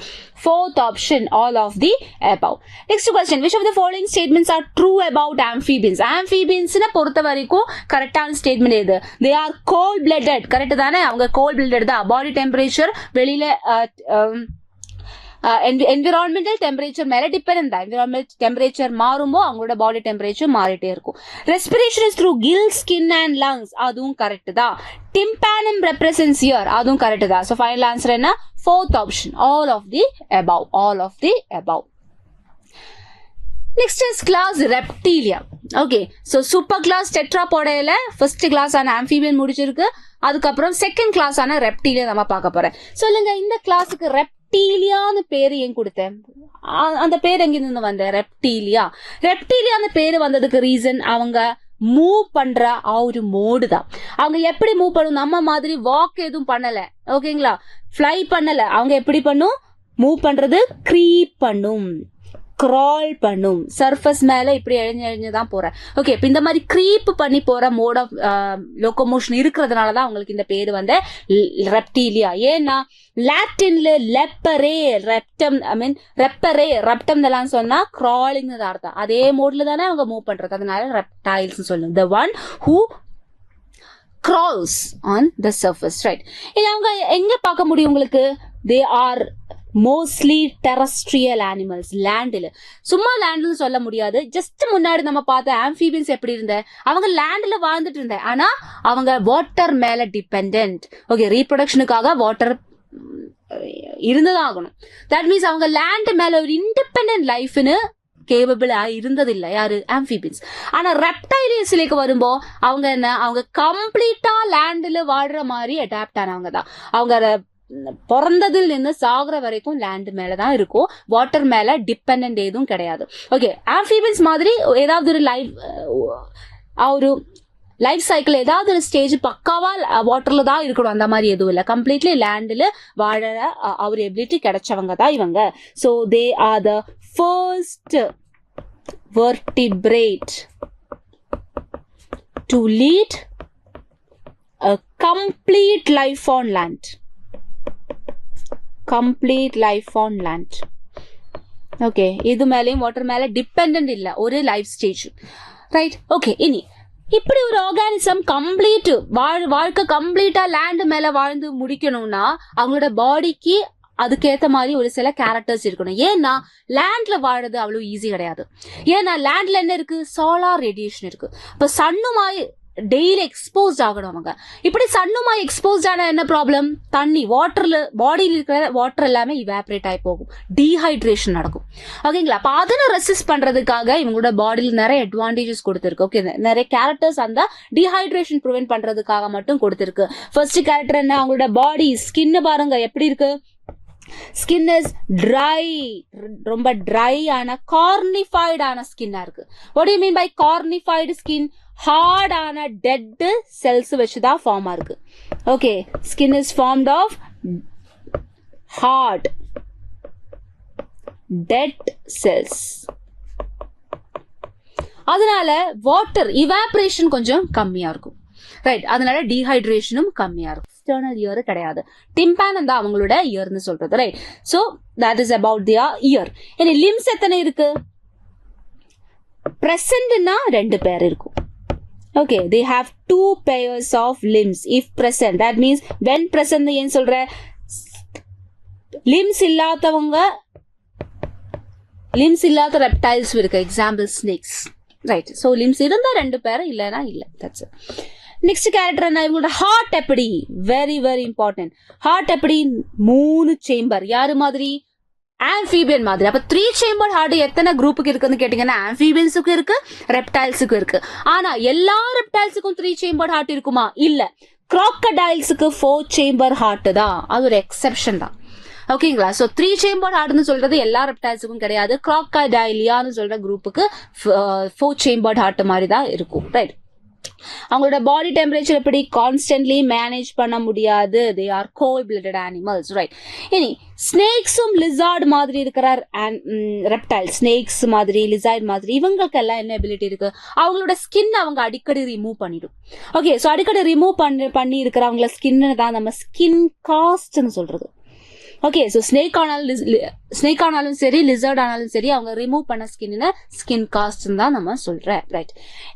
A: fourth option, all of the above. Next question. which of the following statements are true about amphibians? amphibians பொறுத்த வரைக்கும் கரெக்டான ஸ்டேட்மெண்ட் எது? they are cold blooded. Correct தானே? அவங்க cold blooded தான். பாடி டெம்பரேச்சர் வெளியில என்விரான்மெண்டல் டெம்பரேச்சர் மேல டிபெண்ட் தான். என்விரான்மெண்டல் டெம்பரேச்சர் மாறும்போ அவங்களோட பாடி டெம்பரேச்சர் மாறிட்டே இருக்கும். Respiration is through gill, skin and lungs. அதுவும் கரெக்ட் தான். Tympanum represents ear. அதுவும் கரெக்ட் தான். ஸோ ஃபைனல் ஆன்சர் என்ன? Fourth option, all of the above. All of the above. Next is class Reptilia. Okay. So super class டெட்ராபோடையில ஃபர்ஸ்ட் கிளாஸ் ஆன ஆம்பிபியன் முடிச்சிருக்கு. அதுக்கப்புறம் செகண்ட் கிளாஸ் ஆன ரெப்டீலியா நம்ம பார்க்க போறேன். சொல்லுங்க, இந்த கிளாஸுக்கு ரெப்டீலியான்னு பேரு ஏன் கொடுத்தேன்? அந்த பேர் எங்கிருந்து வந்த? ரெப்டீலியா. ரெப்டீலியான்னு பேரு வந்ததுக்கு ரீசன் அவங்க மூவ் பண்ற ஒரு மோடு தான். அவங்க எப்படி மூவ் பண்ணும்? நம்ம மாதிரி வாக் எதுவும் பண்ணல, ஓகேங்களா? ஃப்ளை பண்ணல. அவங்க எப்படி பண்ணும்? மூவ் பண்றது க்ரீப் பண்ணும், கிரால் பண்ணும், சர்ஃபஸ் மேல இப்படி எழுஞ்சுதான் போற. ஓகே. இப்ப இந்த மாதிரி கிரீப் பண்ணி போற மோட் ஆஃப் லோகோமோஷன் இருக்கிறதுனாலதான் அவங்களுக்கு இந்த பேரு வந்து ரெப்டீலியா. ஏன்னா லாட்டின்ல லெப்பரே ரெப்டம், ஐ மீன் ரெப்பரே ரெப்டம் எல்லாம் சொன்னா கிராலிங் அர்த்தம். அதே மோட்ல தானே அவங்க மூவ் பண்றது, அதனால ரெப்டைல்ஸ் சொல்லுங்க. the one who crawls on the surface. right. இது அவங்க எங்க பார்க்க முடியும் உங்களுக்கு? they are mostly terrestrial animals. லேண்டில், சும்மா லேண்ட்னு சொல்ல முடியாது. ஜஸ்ட் முன்னாடி நம்ம பார்த்த ஆம்பிபியன்ஸ் எப்படி இருந்த? அவங்க லேண்ட்ல வாழ்ந்துட்டு இருந்த, ஆனா அவங்க வாட்டர் மேல டிபெண்ட். ஓகே. ரீப்ரொடக்ஷனுக்காக வாட்டர் இருந்துதான் ஆகணும். தட் மீன்ஸ் அவங்க லேண்ட் மேல ஒரு இண்டிபெண்டன்ட் லைஃப்னு கேபபிள் இருந்ததில்லை. யாரு? ஆம்பிபியன்ஸ். ஆனா ரெப்டைலியஸ்லேக்கு வரும்போ அவங்க என்ன? அவங்க கம்ப்ளீட்டா லேண்ட்ல வாழ்ற மாதிரி அடாப்ட் ஆனவங்க தான். அவங்க பிறந்ததில் நின்று சாகுற வரைக்கும் லேண்ட் மேலதான் இருக்கும், வாட்டர் மேல டிபெண்ட் எதுவும் கிடையாது. ஓகே. ஆம்பிபியன்ஸ் மாதிரி ஏதாவது ஒரு லைஃப் சைக்கிள் ஏதாவது ஒரு ஸ்டேஜ் பக்காவா வாட்டர்ல தான் இருக்கணும், அந்த மாதிரி எதுவும் இல்லை. கம்ப்ளீட்லி லேண்ட்ல வாழற ஒரு எபிலிட்டி கிடைச்சவங்க தான் இவங்க. So they R the first vertebrate to lead a complete life on land. complete life on land. Okay. இது மேலேயும் வாட்டர் மேல டிபெண்ட் இல்ல, ஒரு லைஃப் ஸ்டேஜ். ரைட். ஓகே. இனி இப்படி ஒரு ஆர்கானிசம் கம்ப்ளீட் வாழ்க்கை கம்ப்ளீட்டா லேண்ட் மேல வாழ்ந்து முடிக்கணும்னா அவங்களோட பாடிக்கு அதுக்கேற்ற மாதிரி ஒரு சில கேரக்டர்ஸ் இருக்கணும். ஏன்னா லேண்ட்ல வாழறது அவ்வளவு ஈஸி கிடையாது. ஏன்னா லேண்ட்ல என்ன இருக்கு? சோலார் ரேடியேஷன் இருக்கு. இப்ப சன்னுமாய் டெய்லி எக்ஸ்போஸ்ட் ஆகணும் அவங்க. இப்படி சன்னுமாய் எக்ஸ்போஸ்ட் ஆன என்ன ப்ராப்ளம்? தண்ணி, வாட்டர்ல பாடியில் இருக்கிற வாட்டர் எல்லாமே இவாபரேட் ஆகி போகும், டீஹைட்ரேஷன் நடக்கும். ஓகேங்களா? அப்ப அதனை ரெசிஸ்ட் பண்றதுக்காக இவங்களோட பாடியில் நிறைய அட்வான்டேஜஸ் கொடுத்திருக்கு. ஓகே. நிறைய கேரக்டர்ஸ் அந்த டீஹைட்ரேஷன் ப்ரிவென்ட் பண்றதுக்காக மட்டும் கொடுத்திருக்கு. ஃபர்ஸ்ட் கேரக்டர் என்ன? அவங்களோட பாடி ஸ்கின் பாருங்க எப்படி இருக்கு? ஸ்கின் இஸ் ட்ரை, ரொம்ப ட்ரை ஆன கார்னிஃபைட் ஆன ஸ்கின்னா இருக்கு. What you mean by cornified skin? Hard ஆன டெட் செல்ஸ் வச்சுதான் ஃபார்ம் ஆயிருக்கு. Okay. Skin is formed of hard dead cells. அதனால வாட்டர் இவாபரேஷன் கொஞ்சம் கம்மியா இருக்கும். ரைட். அதனால டீஹைட்ரேஷனும் கம்மியா இருக்கும். எக்ஸ்டர்னல் இயர் கிடையாது. டிம்பான் தான் அவங்களோட இயர்னு சொல்றது, right? So that is about their year. இனி லிம்ஸ் எத்தனை இருக்கு? பிரசன்ட்னா 2 பேர் இருக்கும். Okay, they have 2 pairs of limbs if present. That means when present ஏன் சொல்ற? limbs இல்லாத reptiles இருக்கு. Example snakes. Right. So limbs இருந்தா 2 பேர், இல்லனா இல்ல. That's it. Next character என்ன? இவங்களோட heart எப்படி? Very very important. Heart எப்படி? 3 chamber. யாரு மாதிரி? amphibian மாதிரி. அப்ப 3 chambered heart எத்தனை குரூப்புக்கு இருக்குன்னு கேட்டீங்கன்னா amphibiansக்கு இருக்கு, reptilesக்கு இருக்கு. ஆனா எல்லா reptilesக்கும் 3 chambered heart இருக்குமா? இல்ல. crocodilesக்கு 4 chambered heart தான். அது ஒரு எக்ஸெப்ஷன் தான். ஓகேங்களா? சோ 3 chambered heartனு சொல்றது எல்லா reptilesக்கும் கிடையாது. crocodilia சொல்ற குரூப்புக்கு 4 chambered heart மாதிரி தான் இருக்கும், ரைட்? அவங்களோட பாடி டெம்பரேச்சர் எப்படி? கான்ஸ்டன்ட்லி மேனேஜ் பண்ண முடியாது. They are cold blooded animals, right? இனி ஸ்னேக்ஸும் லிசார்ட் மாதிரி இருக்கிற ரெப்டைல், ஸ்னேக்ஸ் மாதிரி, லிசார்ட் மாதிரி, இவங்களுக்கு எல்லாம் என்ன எபிலிட்டி இருக்கு? அவங்களோட ஸ்கின் அவங்க அடிக்கடி ரிமூவ் பண்ணிடும். ஓகே, ஸோ அடிக்கடி ரிமூவ் பண்ணி இருக்கிறவங்கள ஸ்கின்னு தான் நம்ம ஸ்கின் காஸ்ட்னு சொல்றது. ஓகே, ஸோ ஸ்னேக் ஆனாலும் சரி, லிசர்ட் ஆனாலும் சரி, அவங்க ரிமூவ் பண்ண ஸ்கின் காஸ்ட் தான் நம்ம சொல்றேன், ரைட்?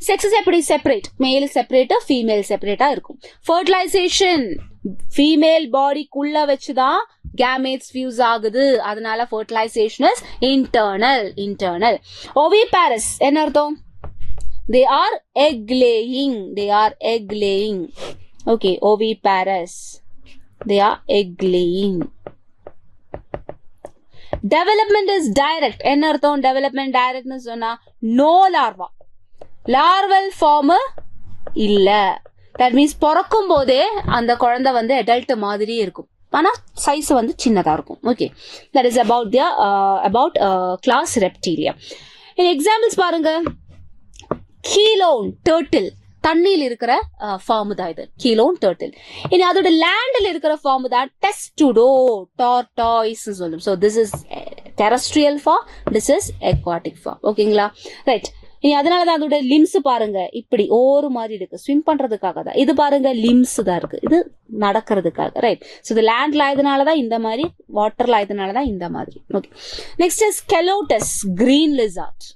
A: செக்ஸஸ் எப்படி? செப்பரேட், மேல் செப்பரேட்டா, ஃபீமேல் செப்பரேட்டா இருக்கும். ஃபர்டிலைசேஷன் ஃபீமேல் பாடிக்குள்ள வச்சுதான் கேமேட்ஸ் ஃபியூஸ் ஆகுது. அதனால ஃபர்டிலைசேஷன் இஸ் இன்டர்னல். ஓவிபாரஸ் என்ன அர்த்தம்? they are egg laying. Okay, oviparous, they are egg laying. Development is direct. என்ன அர்த்தம்? டெவலப்மெண்ட் டைரக்ட்னு சொன்னா நோ லார்வா, லார்வல் ஃபார்ம் இல்ல. தட் மீன்ஸ் பிறக்கும் போதே அந்த குழந்தை வந்து அடல்ட் மாதிரி இருக்கும், ஆனா சைஸ் வந்து சின்னதா இருக்கும். Okay, that is about class reptilia. Examples பாருங்க. கீலோன் டர்ட்டில், தண்ணியில் இருக்கிற ஃபார்ம் தான் இது, கீலோன் டர்ட்டில். இனி அதோட லேண்டில் இருக்கிற ஃபார்ம் தான் டெஸ்டுடோ டார்டாய்ஸ் சொல்லும். So this is terrestrial form, this is aquatic form. ஓகேங்களா, ரைட்? இனி அதனாலதான் அதோட லிம்ஸ் பாருங்க, இப்படி ஓரு மாதிரி இருக்கு, ஸ்விம் பண்றதுக்காக தான். இது பாருங்க லிம்ஸ் தான் இருக்கு, இது நடக்கிறதுக்காக, ரைட்? ஸோ இது லேண்ட்ல ஆயதுனாலதான் இந்த மாதிரி, வாட்டர்ல ஆயதுனாலதான் இந்த மாதிரி. Okay, next is Calotes, green lizard.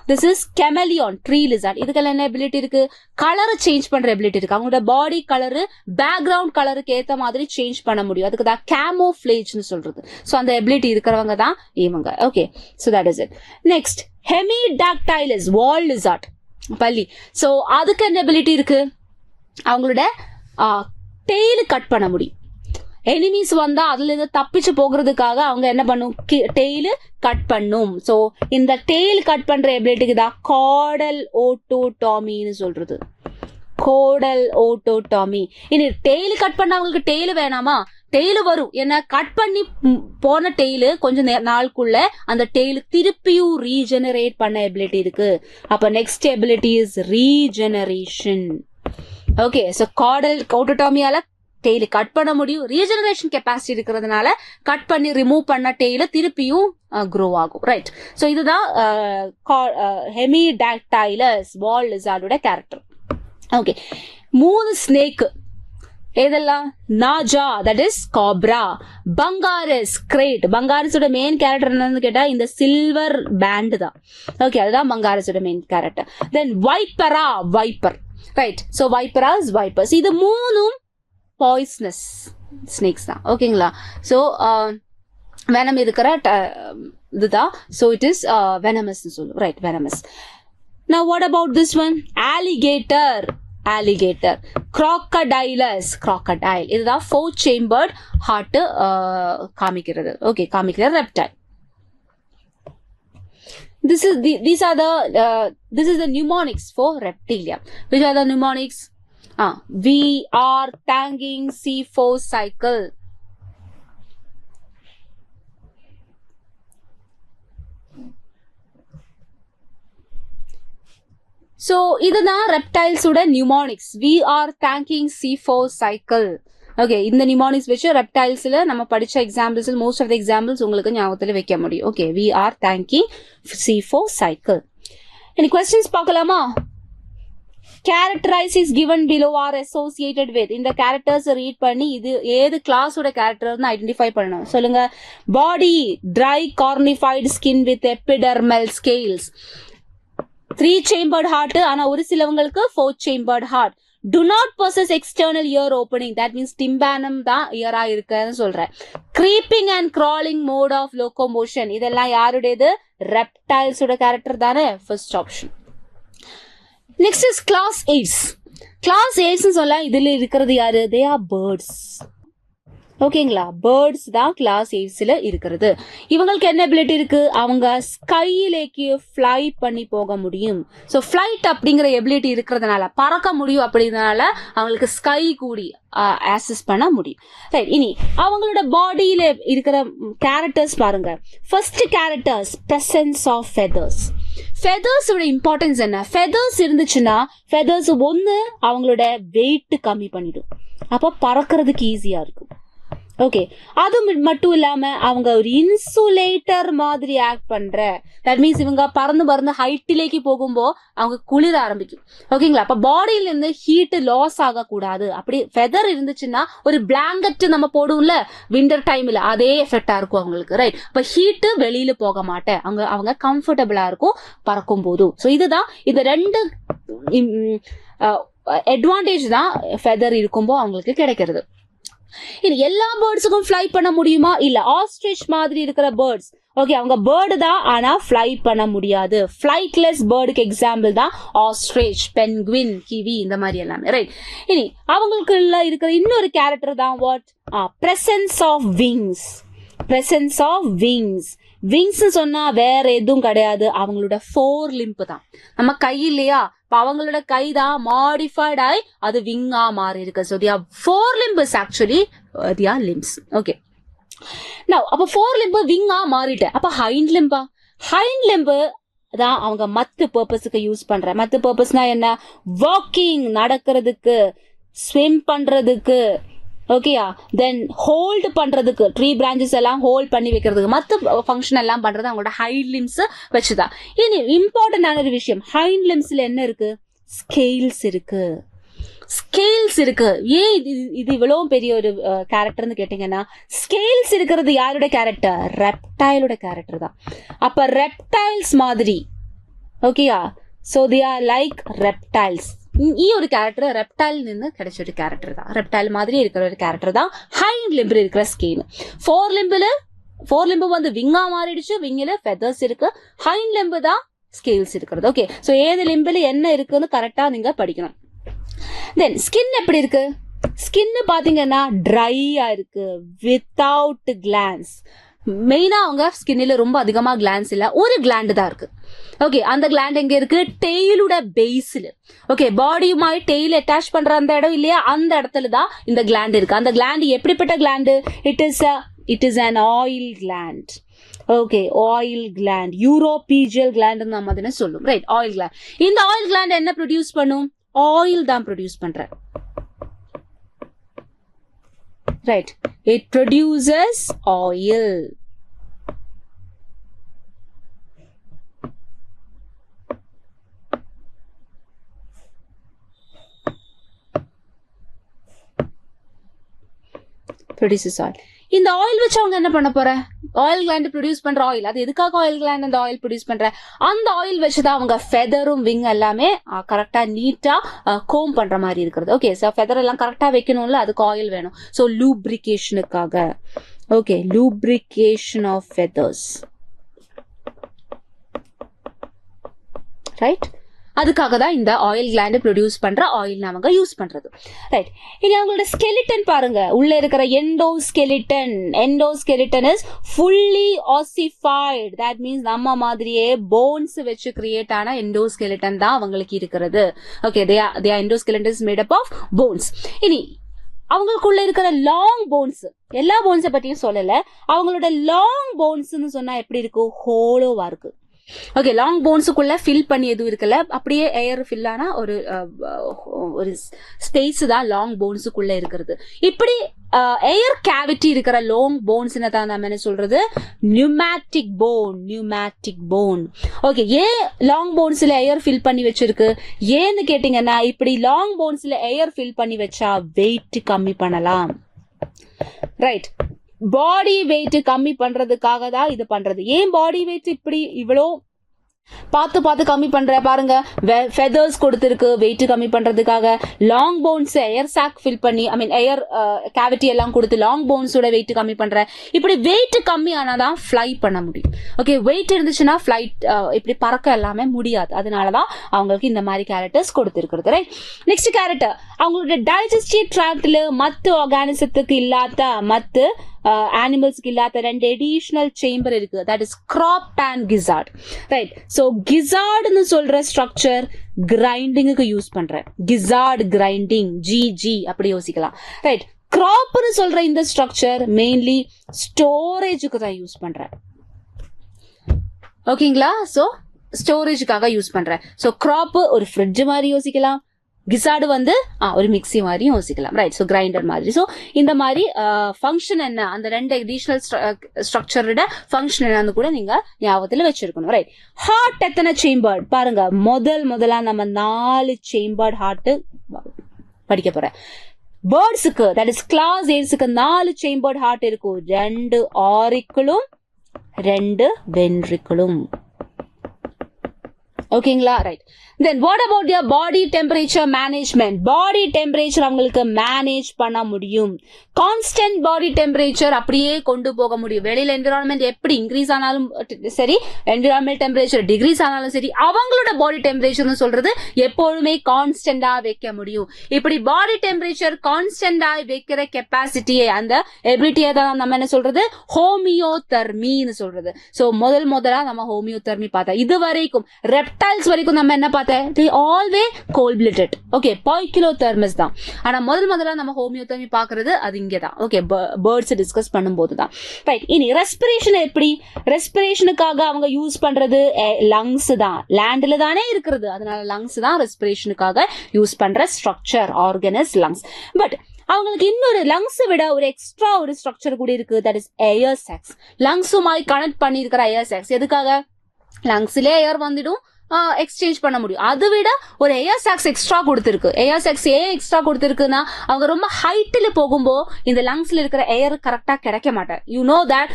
A: This is chameleon, tree lizard. இதுக்கெல்லாம் என்ன எபிலிட்டி இருக்கு? கலரை சேஞ்ச் பண்ற எபிலிட்டி இருக்கு. அவங்களோட பாடி கலரு பேக்ரவுண்ட் கலருக்கு ஏத்த மாதிரி சேஞ்ச் பண்ண முடியும். அதுக்கு தான் கேமோஃபிளேஜ்னு சொல்றது. ஸோ அந்த எபிலிட்டி இருக்கிறவங்க தான் இவங்க. Okay, so that is it. Next Hemidactylus, wall lizard, பல்லி. ஸோ அதுக்கு என்ன எபிலிட்டி இருக்கு? அவங்களோட டெய்லு கட் பண்ண முடியும். எனிமீஸ் வந்தா அதுல இருந்து தப்பிச்சு போகிறதுக்காக அவங்க என்ன பண்ணும்? டெய்லு கட் பண்ணும். சோ இந்த டெய்ல் கட் பண்ற எபிலிட்டிக்கு தான் காடல் ஓட்டோடாமின்னு சொல்றது. கோடல் ஓட்டோடாமி. இனி டெய்லு கட் பண்ண அவங்களுக்கு டெய்லு வேணாமா? டெய்லு வரும். ஏன்னா கட் பண்ணி போன டெய்லு கொஞ்சம் நாளுக்குள்ள அந்த டெய்லு திருப்பியும் ரீஜெனரேட் பண்ண எபிலிட்டி இருக்கு. அப்ப next ability is regeneration. Okay, so caudal ஓட்டோடாமியால டெய்லு கட் பண்ண முடியும். ரீஜெனரேஷன் கெப்பாசிட்டி இருக்கிறதுனால கட் பண்ணி ரிமூவ் பண்ண டெய்ல திருப்பியும் க்ரோ ஆகும், ரைட்? ஸோ இதுதான் ஹெமிடாக்டைலஸ், வால் லிசார்டோட கேரக்டர். ஓகே, 3 ஸ்னேக் எதெல்லாம்? Naja, that is cobra. Bungarus, great. பங்காரஸோட மெயின் கேரக்டர் என்னன்னு கேட்டா இந்த சில்வர் பேண்ட் தான். ஓகே, அதுதான் பங்காரஸோட main character. Then Vipera, viper, right? So vipers, vipers, இது 3ம் பாய்ஸ்னஸ் ஸ்னேக்ஸ் தான். ஓகேங்களா? ஸோ வெனம் இருக்கிற இதுதான். ஸோ இட் இஸ் வெனமஸ் சொல்லுவோம், right? Venomous. Now what about this one? Alligator, alligator. crocodilus, crocodile. இதுதான் 4 chambered heart காமிக்கிறது. ஓகே, காமிக்கிற reptile. This is the mnemonics for reptilia. Which are the mnemonics? We are thanking C4 cycle. So இதுதான் reptiles உட mnemonics. We are thanking C4 cycle. Okay, இந்த mnemonics வச்சு reptilesல நம்ம படிச்ச examples, most of the examples உங்களுக்கு ஞாபகத்துல வைக்க முடியும். Okay, we are thanking C4 cycle. Any questions பார்க்கலாமா? characterize is given below are associated with. இந்த characters read பண்ணி இது ஏது class ஓட character னு identify பண்ணணும். சொல்லுங்க. Body, dry cornified skin with epidermal scales. 3-chambered heart, ஆனா ஒரு சிலவங்களுக்கு 4-chambered heart. Do not possess external ear opening. That means tympanum தான் ear-ஆ இருக்குன்னு சொல்றேன். Creeping and crawling mode of locomotion. இதெல்லாம் யாருடையது? Reptiles ஓட character தானே? First option. Next is class A's. Class A's னு சொல்ல இதுல இருக்கிறது யாரு? They are birds. ஓகேங்களா? பேர்ட்ஸ் தான் கிளாஸ் எய்ட்ஸ்ல இருக்கிறது. இவங்களுக்கு என்ன எபிலிட்டி இருக்கு? அவங்க ஸ்கையிலேக்கு ஃப்ளை பண்ணி போக முடியும். ஸோ ஃப்ளைட் அப்படிங்கிற எபிலிட்டி இருக்கிறதுனால, பறக்க முடியும் அப்படிங்கிறதுனால அவங்களுக்கு ஸ்கை கூடி ஆக்சஸ் பண்ண முடியும். ரைட், இனி அவங்களோட பாடியில இருக்கிற கேரக்டர்ஸ் பாருங்க. First characters, presence of feathers. ஃபெதர்ஸோட இம்பார்ட்டன்ஸ் என்ன? ஃபெதர்ஸ் இருந்துச்சுன்னா ஃபெதர்ஸ் ஒன்று அவங்களோட வெயிட் கம்மி பண்ணிடும், அப்போ பறக்கிறதுக்கு ஈஸியா இருக்கும். ஓகே, அது மட்டும் இல்லாம அவங்க ஒரு இன்சுலேட்டர் மாதிரி ஆக்ட் பண்ற. தட் மீன்ஸ் இவங்க பறந்து ஹைட்டிலேக்கு போகும்போ அவங்க குளிர ஆரம்பிக்கும். ஓகேங்களா? அப்ப பாடியில இருந்து ஹீட் லாஸ் ஆகக்கூடாது. அப்படி ஃபெதர் இருந்துச்சுன்னா ஒரு பிளாங்கெட் நம்ம போடுவோம்ல விண்டர் டைம்ல, அதே எஃபெக்டா இருக்கும் அவங்களுக்கு. ரைட், இப்ப ஹீட் வெளியில போக மாட்டேன், அவங்க கம்ஃபர்டபுளா இருக்கும் பறக்கும் போதும். ஸோ இதுதான் இந்த ரெண்டு அட்வான்டேஜ் தான் ஃபெதர் இருக்கும்போ அவங்களுக்கு கிடைக்கிறது. இது எல்லா பேர்ட்ஸுக்கும் ஃப்ளை பண்ண முடியுமா? இல்ல. ஆஸ்ட்ரிச் மாதிரி இருக்கிற பேர்ட்ஸ், ஓகே, அவங்க பேர்டு தான், ஆனா ஃப்ளை பண்ண முடியாது. ஃப்ளைட்லெஸ் பேர்டுக்கு எக்ஸாம்பிள் தான் ஆஸ்ட்ரிச், பென்குயின், கிவி, இந்த மாதிரி எல்லாமே. ரைட், இனி அவங்களுக்குள்ள இருக்கிற இன்னொரு கேரக்டர் தான் what? Presence of wings. Presence of wings. Wings சொன்னா வேற எதுவும் கிடையாது, அவங்களோட 4 லிம்ப் தான். நம்ம கை இல்லையா, அவங்களோட கை தான் மாடிஃபைட் ஆகி அது விங்கா மாறி இருக்கு. ஸோ தியா 4 லிம்பஸ் ஆக்சுவலி தியா லிம்ஸ். ஓகே, நவ் அப்போ 4 லிம்பு விங்கா மாறிட்டு, அப்ப ஹைண்ட் லிம்பா? ஹைண்ட் லிம்பு தான் அவங்க மத்து பர்பஸுக்கு யூஸ் பண்ற. மத்து பர்பஸ்னா என்ன? வாக்கிங், நடக்கிறதுக்கு, ஸ்விம் பண்றதுக்கு, ஓகேயா, தென் ஹோல்டு பண்றதுக்கு, ட்ரீ பிரான்ச்சஸ் எல்லாம் ஹோல்ட் பண்ணி வைக்கிறதுக்கு, மத்த ஃபங்க்ஷன் எல்லாம் பண்றது அவங்களோட ஹைண்ட் லிம்ஸ் வச்சுதான். இனி இம்பார்ட்டன்டான ஒரு விஷயம், ஹைண்ட் லிம்ஸ்ல என்ன இருக்கு? ஸ்கேல்ஸ் இருக்கு. ஸ்கேல்ஸ் இருக்கு. ஏன் இது இவ்வளவு பெரிய ஒரு கேரக்டர்னு கேட்டீங்கன்னா, ஸ்கேல்ஸ் இருக்கிறது யாரோட கேரக்டர்? ரெப்டைலோட கேரக்டர் தான். அப்ப ரெப்டைல்ஸ் மாதிரி, ஓகேயா, so they are like reptiles. ஒரு கேரக்டர் ரெப்டைல் நின்று கிடைச்ச ஒரு கேரக்டர் தான். ரெப்டைல் மாதிரி இருக்கிற ஒரு கேரக்டர் தான் ஹைண்ட் லிம்பில் இருக்கிற ஸ்கேல். 4 லிம்பு வந்து விங்கா மாறிடுச்சு, விங்கில ஃபெதர்ஸ் இருக்கு, ஹைண்ட் லிம்பு தான் ஸ்கேல்ஸ் இருக்கிறது. ஓகே, ஸோ ஏது லிம்பில் என்ன இருக்குன்னு கரெக்டா நீங்க படிக்கணும். தென் ஸ்கின் எப்படி இருக்கு? ஸ்கின் பாத்தீங்கன்னா ட்ரையா இருக்கு, வித்தவுட் கிளான்ஸ். மெயினா அவங்க ஸ்கின்ல ரொம்ப அதிகமா கிளான்ஸ் இல்ல, ஒரு கிளாண்ட் தான் இருக்கு. ஓகே, அந்த கிளாண்ட் எங்க இருக்கு? டெய்லோட பேஸ்ல. ஓகே, பாடியுமாய் டெய்ல் அட்டாச் பண்ற அந்த இடம் இல்லையா, அந்த இடத்துல தான் இந்த கிளாண்ட் இருக்கு. அந்த கிளாண்ட் எப்படிப்பட்ட gland? It is an oil gland. Okay, oil gland, uropygial gland நம்ம அதனை சொல்லும். Right, oil gland. இந்த ஆயில் கிளாண்ட் என்ன ப்ரொடியூஸ் பண்ணும்? ஆயில் தான் ப்ரொடியூஸ் பண்ற. Right, it produces oil. Produces oil. இந்த ஆயில் வச்சு அவங்க என்ன பண்ண போற? ஆயில் கிளாண்ட் ப்ரொடியூஸ் பண்ற ஆயில், அது எதுக்காக ஆயில் கிளாண்ட் அந்த ஆயில் ப்ரொடியூஸ் பண்ற? அந்த ஆயில் வச்சுதான் அவங்க ஃபெதரும் விங் எல்லாமே கரெக்டா நீட்டா கோம் பண்ற மாதிரி இருக்கிறது. ஓகே, ஸோ ஃபெதர் எல்லாம் கரெக்டா வைக்கணும்ல, அதுக்கு ஆயில் வேணும். ஸோ லூப்ரிகேஷனுக்காக. Okay, lubrication of feathers. Right, அதுக்காக தான் இந்த ஆயில் கிளாண்ட் ப்ரொடியூஸ் பண்ற ஆயில் அவங்க யூஸ் பண்றது. ரைட், இனி அவங்களோட ஸ்கெலிட்டன் பாருங்க. உள்ள இருக்கிற endoskeleton. Endoskeleton is fully ossified. That means நம்ம மாதிரியே போன்ஸ் வச்சு கிரியேட் ஆன எண்டோஸ்கெலிட்டன் தான் அவங்களுக்கு இருக்கிறது. Okay, they are endoskeleton is made up of bones. இனி அவங்களுக்குள்ள இருக்கிற லாங் போன்ஸ், எல்லா போன்ஸை பத்தியும் சொல்லல, அவங்களோட லாங் போன்ஸ்ன்னு சொன்னா எப்படி இருக்கும்? ஹோலோவா இருக்கு. ஓகே, லாங் போன்ஸுக்குள்ள ஃபில் பண்ணி எதுவும் இருக்கல, அப்படியே ஏர் ஃபில் ஆனா ஒரு ஸ்பேஸ் தான் லாங் போன்ஸுக்குள்ள இருக்கிறது. இப்படி ஏர் கேவிட்டி இருக்கிற லாங் போன்ஸ் தான் நம்ம என்ன சொல்றது, நியூமேட்டிக் போன். ஓகே, ஏன் லாங் போன்ஸ்ல ஏர் ஃபில் பண்ணி வச்சிருக்கு ஏன்னு கேட்டீங்கன்னா, இப்படி லாங் போன்ஸ்ல ஏர் ஃபில் பண்ணி வச்சா வெயிட் கம்மி பண்ணலாம். ரைட், பாடி வெயிட் கம்மி பண்றதுக்காக தான் இது பண்றது. ஏன் பாடி வெயிட் இப்படி இவ்வளோ பார்த்து கம்மி பண்ற பாருங்க, ஃபெதர்ஸ் கொடுத்திருக்கு வெயிட் கம்மி பண்றதுக்காக. லாங் போன்ஸ் ஏர் சாக் ஃபில் பண்ணி, ஐ மீன் ஏர் கேவிட்டி எல்லாம் கொடுத்து லாங் போன்ஸோட வெயிட் கம்மி பண்ற. இப்படி வெயிட் கம்மி ஆனாதான் ஃபிளை பண்ண முடியும். ஓகே, வெயிட் இருந்துச்சுன்னா ஃபிளைட் இப்படி பறக்க எல்லாமே முடியாது. அதனாலதான் அவங்களுக்கு இந்த மாதிரி கேரக்டர்ஸ் கொடுத்திருக்கிறது. ரைட், நெக்ஸ்ட் கேரக்டர், அவங்களோட டைஜஸ்டிவ் ட்ராக்ட்ல மற்ற ஆர்கானிசத்துக்கு இல்லாத மற்ற அனிமல்ஸ்க்கு இல்லாத 2 additional சேம்பர் இருக்கு. That is crop and gizzard. Right, so கிசார்ட்னு சொல்ற ஸ்ட்ரக்சர் கிரைண்டிங்குக்கு யூஸ் பண்றேன். கிசார்ட் கிரைண்டிங், ஜி அப்படி யோசிக்கலாம். ரைட், கிராப்னு சொல்ற இந்த ஸ்ட்ரக்சர் மெயின்லி ஸ்டோரேஜுக்கு தான் யூஸ் பண்றேன். ஓகேங்களா, ஸோ ஸ்டோரேஜுக்காக யூஸ் பண்றேன். ஸோ கிராப் ஒரு ஃப்ரிட்ஜ் மாதிரி யோசிக்கலாம், கிசார்டு வந்து ஒரு மிக்சி மாதிரி யோசிக்கலாம். ரைட், ஸோ கிரைண்டர் மாதிரி. ஸோ இந்த மாதிரி ஃபங்க்ஷன் என்ன, அந்த 2 அடிஷனல் ஸ்ட்ரக்சரோட ஃபங்க்ஷன் என்னன்னு கூட நீங்க ஞாபகத்துல வச்சிருக்கணும். ரைட், ஹார்ட் எத்தனை சேம்பர்ட் பாருங்க, முதலா நம்ம 4 சேம்பர்ட் ஹார்ட் படிக்க போறேன். பேர்ட்ஸுக்கு, தட் இஸ் கிளாஸ் ஏர்ஸுக்கு 4 சேம்பர்ட் ஹார்ட் இருக்கும். 2 ஆரிக்கிளும் 2 வென்ட்ரிக்கிளும். ஓகேங்களா, right. Then what about your body temperature management? Body temperature அவங்களுக்கு மேனேஜ் பண்ண முடியும். கான்ஸ்டன்ட் பாடி டெம்பரேச்சர் அப்படியே கொண்டு போக முடியும். வெளியில என்விரான்மெண்ட் எப்படி இன்க்ரீஸ் ஆனாலும் சரி, என்விரான்மெண்ட் டெம்பரேச்சர் டிகிரீஸ் ஆனாலும் சரி, அவங்களோட பாடி டெம்பரேச்சர்னு சொல்றது எப்பொழுதுமே கான்ஸ்டன்டா வைக்க முடியும். இப்படி பாடி டெம்பரேச்சர் கான்ஸ்டன்டா வைக்கிற கெப்பாசிட்டியை, அந்த எபிலிட்டியை தான் நம்ம என்ன சொல்றது, ஹோமியோதெர்மின்னு சொல்றது. சோ முதலா நம்ம ஹோமியோதெர்மி பார்த்தா, இது வரைக்கும் ரெப்டைல்ஸ் வரைக்கும் நம்ம என்ன பார்த்தா, they always cold blooded. Okay, poikilothermus தான். ஆனா முதல்ல நம்ம ஹோமியோதெர்மி பாக்குறது அது இங்கதான். ஓகே, பேர்ட்ஸ் டிஸ்கஸ் பண்ணும்போது தான். ரைட், இனி ரெஸ்பிரேஷன் எப்படி, ரெஸ்பிரேஷனுக்காக அவங்க யூஸ் பண்றது லங்ஸ் தான். லேண்ட்ல தானே இருக்கிறது, அதனால லங்ஸ் தான் ரெஸ்பிரேஷனுக்காக யூஸ் பண்ற ஸ்ட்ரக்சர், ஆர்கனஸ் லங்ஸ். பட் அவங்களுக்கு இன்னொரு லங்ஸ் விட ஒரு எக்ஸ்ட்ரா ஒரு ஸ்ட்ரக்சர் கூட இருக்கு. That is air sacs. லங்ஸுமாய் கனெக்ட் பண்ணி இருக்கிற ஏர் சாக்ஸ். எதுக்காக, லங்ஸ்ல ஏர் வந்துடும், எக்ஸ்சேஞ்ச் பண்ண முடியும். அதை விட ஒரு ஏர் சாக்ஸ் எக்ஸ்ட்ரா கொடுத்திருக்கு. ஏர் சாக்ஸ் ஏன் எக்ஸ்ட்ரா கொடுத்திருக்குன்னா, அவங்க ரொம்ப ஹைட்ல போகும்போது இந்த லங்ஸ்ல இருக்கிற ஏர் கரெக்டா கிடைக்க மாட்டேன். யூ நோ தட்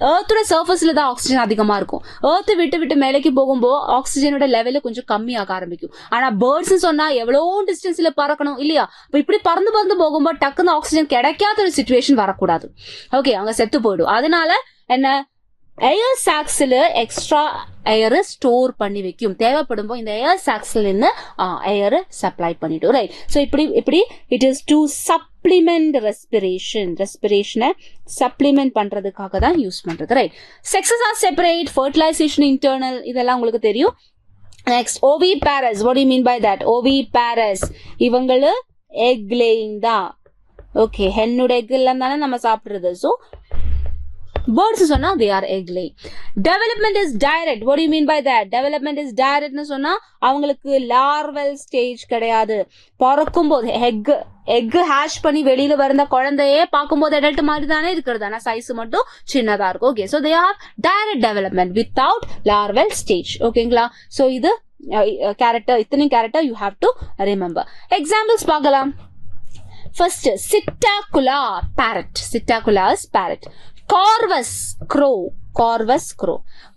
A: ஏர்த்தோட சர்ஃபேஸ்ல தான் ஆக்சிஜன் அதிகமா இருக்கும். ஏர்த்து விட்டு மேலைக்கு போகும்போது ஆக்சிஜனோட லெவல கொஞ்சம் கம்மியாக ஆரம்பிக்கும். ஆனா பேர்ட்ஸ் சொன்னா எவ்வளோ டிஸ்டன்ஸ்ல பறக்கணும் இல்லையா, இப்படி பறந்து போகும்போது டக்குன்னு ஆக்சிஜன் கிடைக்காத ஒரு சிச்சுவேஷன் வரக்கூடாது. ஓகே, அவங்க செத்து போயிடும். அதனால என்ன, ஏர் சாக்ஸ்ல எக்ஸ்ட்ரா ஏர் ஸ்டோர் பண்ணி வைக்கும். தேவைப்படும் போது இந்த ஏர் சாக்ஸ்ல இருந்து ஏர் சப்ளை பண்ணிடும். ரைட், ஸோ இப்படி இட் இஸ் டு சப்ளிமெண்ட் ரெஸ்பிரேஷனை சப்ளிமெண்ட் பண்றதுக்காக தான் யூஸ் பண்றது. Right, sexes are separate, fertilization internal, இதெல்லாம் உங்களுக்கு தெரியும். Next oviparous. What you mean by that? Oviparous இவங்களு எக் லேயிங் தான். ஓகே, ஹென்னோட எக் எல்லாம் தானே நம்ம சாப்பிடுறது. ஸோ birds சொன்னா they are egg laying. Development is direct. What do you mean by that? Development is direct னு சொன்னா அவங்களுக்கு larval stage கிடையாது. பிறக்கும் போது எக் ஹேஷ் பண்ணி வெளியில வந்த குழந்தையே பார்க்கும்போது அடல்ட் மாதிரி தானே இருக்கிறது, ஆனா சைஸ் மட்டும் சின்னதா இருக்கும். Okay, so they have direct development without larval stage. ஓகேங்களா, so இது கேரக்டர், இத்தனை character you have to remember. Examples பார்க்கலாம். First, Psittacula parrot. Psittacula is parrot. Corvus crow.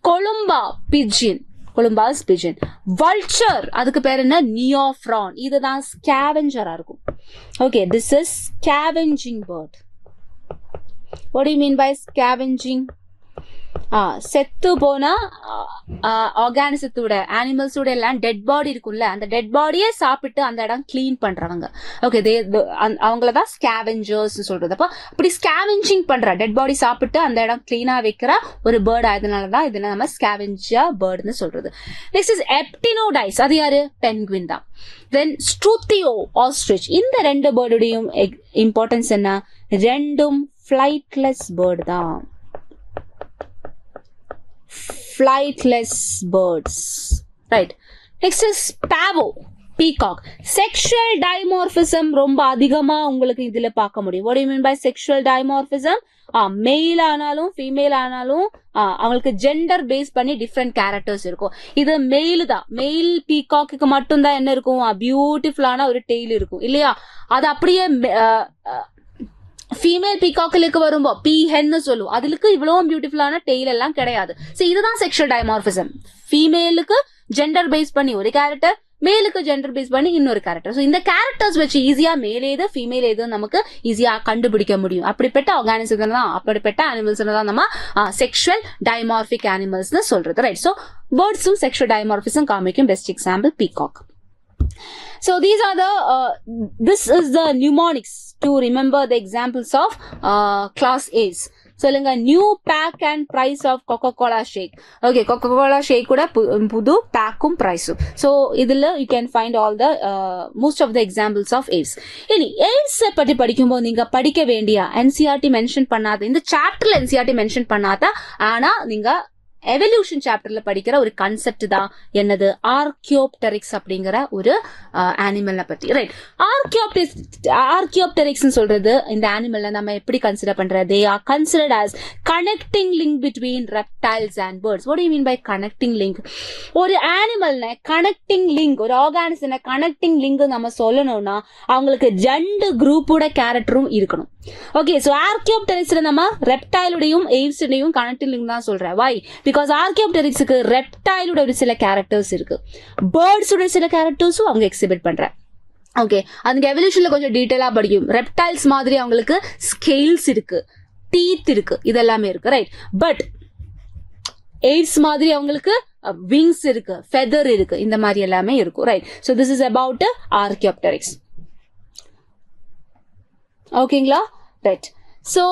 A: Columba pigeon. Columba is pigeon. Vulture, அதுக்கு பேர் என்ன, neophron. இதுதான் scavenger-ஆ இருக்கும். Okay, this is scavenging bird. What do you mean by scavenging? செத்து போனா ஆர்கானிசத்தோட அனிமல்ஸோட எல்லாம் டெட் பாடி இருக்கும்ல, அந்த டெட் பாடியே சாப்பிட்டு அந்த இடம் கிளீன் பண்றவங்க. ஓகே, அவங்களதான் ஸ்கேவெஞ்சர்ஸ் சொல்றது. அப்ப அப்படி ஸ்கேவெஞ்சிங் பண்ற, டெட் பாடி சாப்பிட்டு அந்த இடம் கிளீனா வைக்கிற ஒரு பேர்ட். அதனாலதான் இதுல நம்ம ஸ்கேவெஞ்சர் பேர்ட்னு சொல்றது. Next is Aptenodytes. அது யாரு, பென்குயின் தான். Then Struthio ostrich. இந்த 2 பேர்டுடையும் இம்பார்ட்டன்ஸ் என்ன, 2ம் ஃபிளைட்லெஸ் பேர்டு தான். flightless birds. Right. Next is pavo, peacock. Sexual dimorphism ரொம்ப அதிகமா உங்களுக்கு இதுல பார்க்க முடியும். What do you mean by sexual dimorphism? மேல் ஆனாலும் ஃபீமேல் ஆனாலும் அவங்களுக்கு ஜெண்டர் பேஸ் பண்ணி டிஃப்ரெண்ட் கேரக்டர்ஸ் இருக்கும். இது மெயில் தான். மெயில் பீகாக்கு மட்டும் தான் என்ன இருக்கும், பியூட்டிஃபுல்லான ஒரு டெய்ல் இருக்கும் இல்லையா? அது அப்படியே ஃபீமேல் பீகாக்களுக்கு வரும்போ பீ ஹென்னு சொல்லுவோம். அதுக்கு இவ்வளவு பியூட்டிஃபுல்லான டெய்ல் எல்லாம் கிடையாது. சோ இதுதான் செக்ஷுவல் டைமார்பிசம். ஃபீமேலுக்கு ஜெண்டர் பேஸ் பண்ணி ஒரு கேரக்டர், மேலுக்கு ஜெண்டர் பேஸ் பண்ணி இன்னொரு கேரக்டர். ஸோ இந்த கேரக்டர்ஸ் வச்சு ஈஸியா மேல் ஏது ஃபீமேல் ஏது நமக்கு ஈஸியா கண்டுபிடிக்க முடியும். அப்படிப்பட்ட ஆர்கானிசம் தான், அப்படிப்பட்ட அனிமல்ஸ் தான் நம்ம செக்ஷுவல் டைமார்பிக் அனிமல்ஸ்னு சொல்றது. ரைட். ஸோ பேர்ட்ஸும் செக்ஷுவல் டைமார்பிசம் காமிக்கும். Best example peacock. So these are the this is the mnemonics to remember the examples of class A's. சொல்லுங்க, new pack and price of Coca Cola shake. Okay, Coca Cola shake கூட புது பேக்கும் பிரைஸும். ஸோ இதுல you can find all the most of the examples of Aves. இனி எய்ட்ஸ் பற்றி படிக்கும்போது நீங்க படிக்க வேண்டிய என்சிஆர்டி மென்ஷன் பண்ணாத, இந்த சாப்டர்ல என்சிஆர்டி மென்ஷன் பண்ணாத, ஆனா நீங்க எவல்யூஷன் சாப்டர்ல படிக்கிற ஒரு கான்செப்ட் தான் என்னது, ஆர்கியோப்டெரிக்ஸ் அப்படிங்கிற ஒரு அனிமலை பத்தி. ரைட். ஆர்கியோப்டெரிக்ஸ் சொல்றது இந்த அனிமல்ல நம்ம எப்படி கன்சிடர் பண்றது? They are considered as connecting link between reptiles and birds. What do you mean by connecting link? ஒரு அனிமல்ல கனெக்டிங் லிங்க், ஒரு ஆர்கானிசம் கனெக்டிங் லிங்க் நம்ம சொல்லணும்னா அவங்களுக்கு ரெண்டு குரூப்போட கேரக்டரும் இருக்கணும். ஓகே, சோ ஆர்கியோப்டெரிக்ஸ்ல நம்ம ரெப்டைலுடையும் எய்ட்ஸுடையும் கனெக்டிங் லிங்க் தான் சொல்றேன். வை? பிகாஸ் ஆர்கியோப்டெரிக்ஸுக்கு ரெப்டைலோட ஒரு சில கேரக்டர்ஸ் இருக்கு, பேர்ட்ஸோட சில கேரக்டர்ஸும் அவங்க எக்ஸிபிட் பண்றேன். ஓகே, அதுக்கு எவல்யூஷன்ல கொஞ்சம் டீடைலா படிக்கும். ரெப்டைல்ஸ் மாதிரி அவங்களுக்கு ஸ்கேல்ஸ் இருக்கு, டீத் இருக்கு, இதெல்லாமே இருக்கு. ரைட். பட் எய்ட்ஸ் மாதிரி அவங்களுக்கு விங்ஸ் இருக்கு, ஃபெதர் இருக்கு, இந்த மாதிரி எல்லாமே இருக்கும். Right. So this is about Archaeopteryx. ஓகேங்களா? Right. So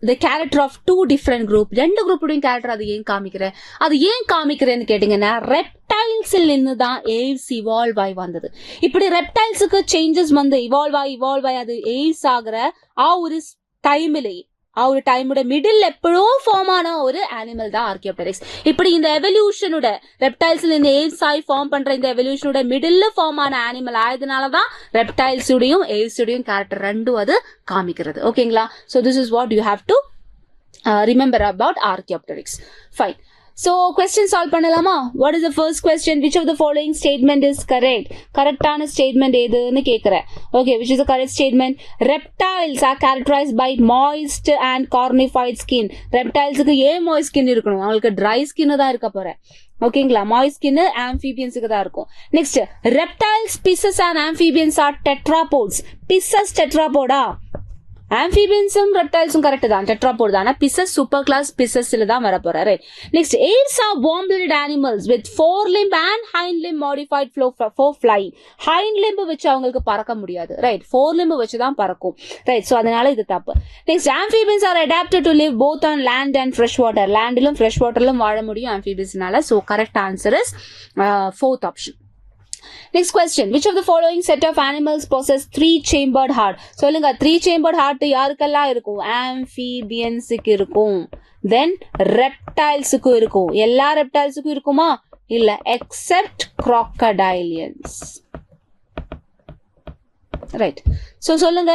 A: the character of two different group, ரெண்டு குரூப்போடையும் கேரக்டர் அது ஏன் காமிக்கிறேன்னு கேட்டீங்கன்னா, ரெப்டைல்ஸில் இருந்து தான் எய்ட்ஸ் இவால்வ் ஆகி வந்தது. இப்படி ரெப்டைல்ஸுக்கு சேஞ்சஸ் வந்து இவால்வ் ஆகி அது எய்ட்ஸ் ஆகிற ஒரு டைம்லேயே, ஒரு டைமோட மிடில் எப்பவும் ஃபார்ம் ஆன ஒரு அனிமல் தான் ஆர்கியோப்டெரிக்ஸ். இப்படி இந்த எவல்யூஷனோட ரெப்டைல்ஸ்ல இந்த எய்ட்ஸ் ஆகி ஃபார்ம் பண்ற இந்த எவல்யூஷனோட மிடில் ஃபார்ம் ஆன அனிமல் ஆயதுனாலதான் ரெப்டைல்ஸுடையும் எய்ட்ஸுடையும் கேரக்டர் ரெண்டும் அது காமிக்கிறது. ஓகேங்களா? So this is what you have to remember about Archaeopteryx. Fine. So question solve பண்ணலாமா? What is the first question? Which of the following statement is correct? கரெக்டான ஸ்டேட்மெண்ட் எதுன்னு கேக்குறேன். Okay, which is the correct statement? Reptiles are characterized by moist and cornified skin. Reptilesக்கு ஏன் moist skin இருக்கணும்? அவங்களுக்கு dry skin தான் இருக்க போறேன். ஓகேங்களா? moist skin amphibiansக்கு தான் இருக்கும். Next, reptiles, pisces and amphibians are tetrapods. Pisces tetrapoda? ஆம்பிபியன்ஸும் ரெப்டைல்ஸும் கரெக்ட் தான், டெட்ராபோட் தான். பிசஸ் சூப்பர் கிளாஸ் பிசஸ்ல தான் வர போறாரு. Next, aves are warm-blooded animals with forelimb and hind limb modified for flying. hind limb வச்சு அவங்களுக்கு பறக்க முடியாது. ரைட். forelimb வச்சு தான் பறக்கும். ரைட். சோ அதனால இது தப்பு. Next, amphibians are adapted to live both on land and fresh water. லேண்டிலும் ஃப்ரெஷ் வாட்டர்லும் வாழ முடியும் amphibiansனால. So correct answer is fourth option. Next question, which of the following set of animals possess three-chambered heart? சொல்லுங்க, three-chambered heart யாருக்கெல்லாம் இருக்கும்? amphibiansக்கு இருக்கும், then reptilesக்கு இருக்கும். எல்லா reptilesக்கு இருக்குமா? இல்ல, except crocodilians. Right. So சொல்லுங்க,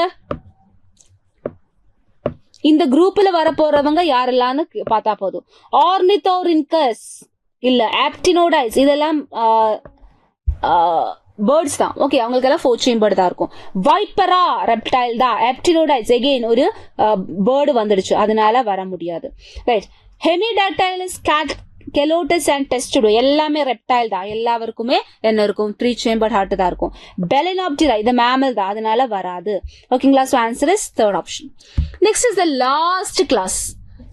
A: இந்த குரூப்ல வர போறவங்க யாரெல்லாம்னு பார்த்தா போதும். ornithorhynchus இல்ல aptenoides, இதெல்லாம் பேர்ட்ஸ் தான். ஓகே, அவங்களுக்கு எல்லாம் ஃபோர் சேம்பர்டு தான் இருக்கும். வைப்பரா ரெப்டைல் தான். ஆப்டினோடைட்ஸ் எகெயின் ஒரு பேர்டு வந்துடுச்சு, அதனால வர முடியாது. ரைட். ஹெமிடாக்டைலஸ், கெலோட்டஸ் அண்ட் டெஸ்டடோ எல்லாமே ரெப்டைல் தான். எல்லாருக்குமே என்ன இருக்கும்? த்ரீ சேம்பர்ட் ஹார்ட் தான் இருக்கும். பெலினாப்டிரா இது மேமல் தான், அதனால வராது. ஓகேங்களா? So answer is third option. Next is the last class.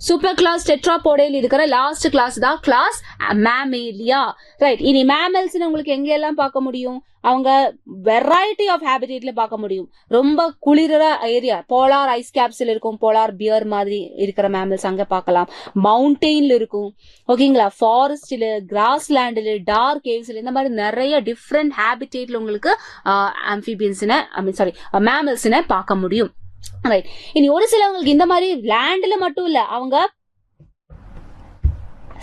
A: Super class டெட்ராபோடையில் இருக்கிற லாஸ்ட் கிளாஸ் தான் கிளாஸ் மேமேலியா. ரைட். இனி மேமல்ஸ் உங்களுக்கு எங்க எல்லாம் பார்க்க முடியும்? அவங்க வெரைட்டி ஆஃப் ஹேபிடேட்ல பார்க்க முடியும். ரொம்ப குளிர ஏரியா, போலார் ஐஸ் கேப்ஸ்ல இருக்கும், போலார் பியர் மாதிரி இருக்கிற மேமல்ஸ் அங்க பார்க்கலாம். மவுண்டெயின்ல இருக்கும். ஓகேங்களா? ஃபாரஸ்ட்ல, கிராஸ் லேண்ட்ல, டார்க் கேவ்ஸ்ல, இந்த மாதிரி நிறைய டிஃப்ரெண்ட் ஹேபிடேட்ல உங்களுக்கு ஆம்பிபியன்ஸ்ன மேமல்ஸ்ன பார்க்க முடியும். ரைட். இனி ஒரு சிலவங்களுக்கு இந்த மாதிரி லேண்ட்ல மட்டும் இல்ல, அவங்க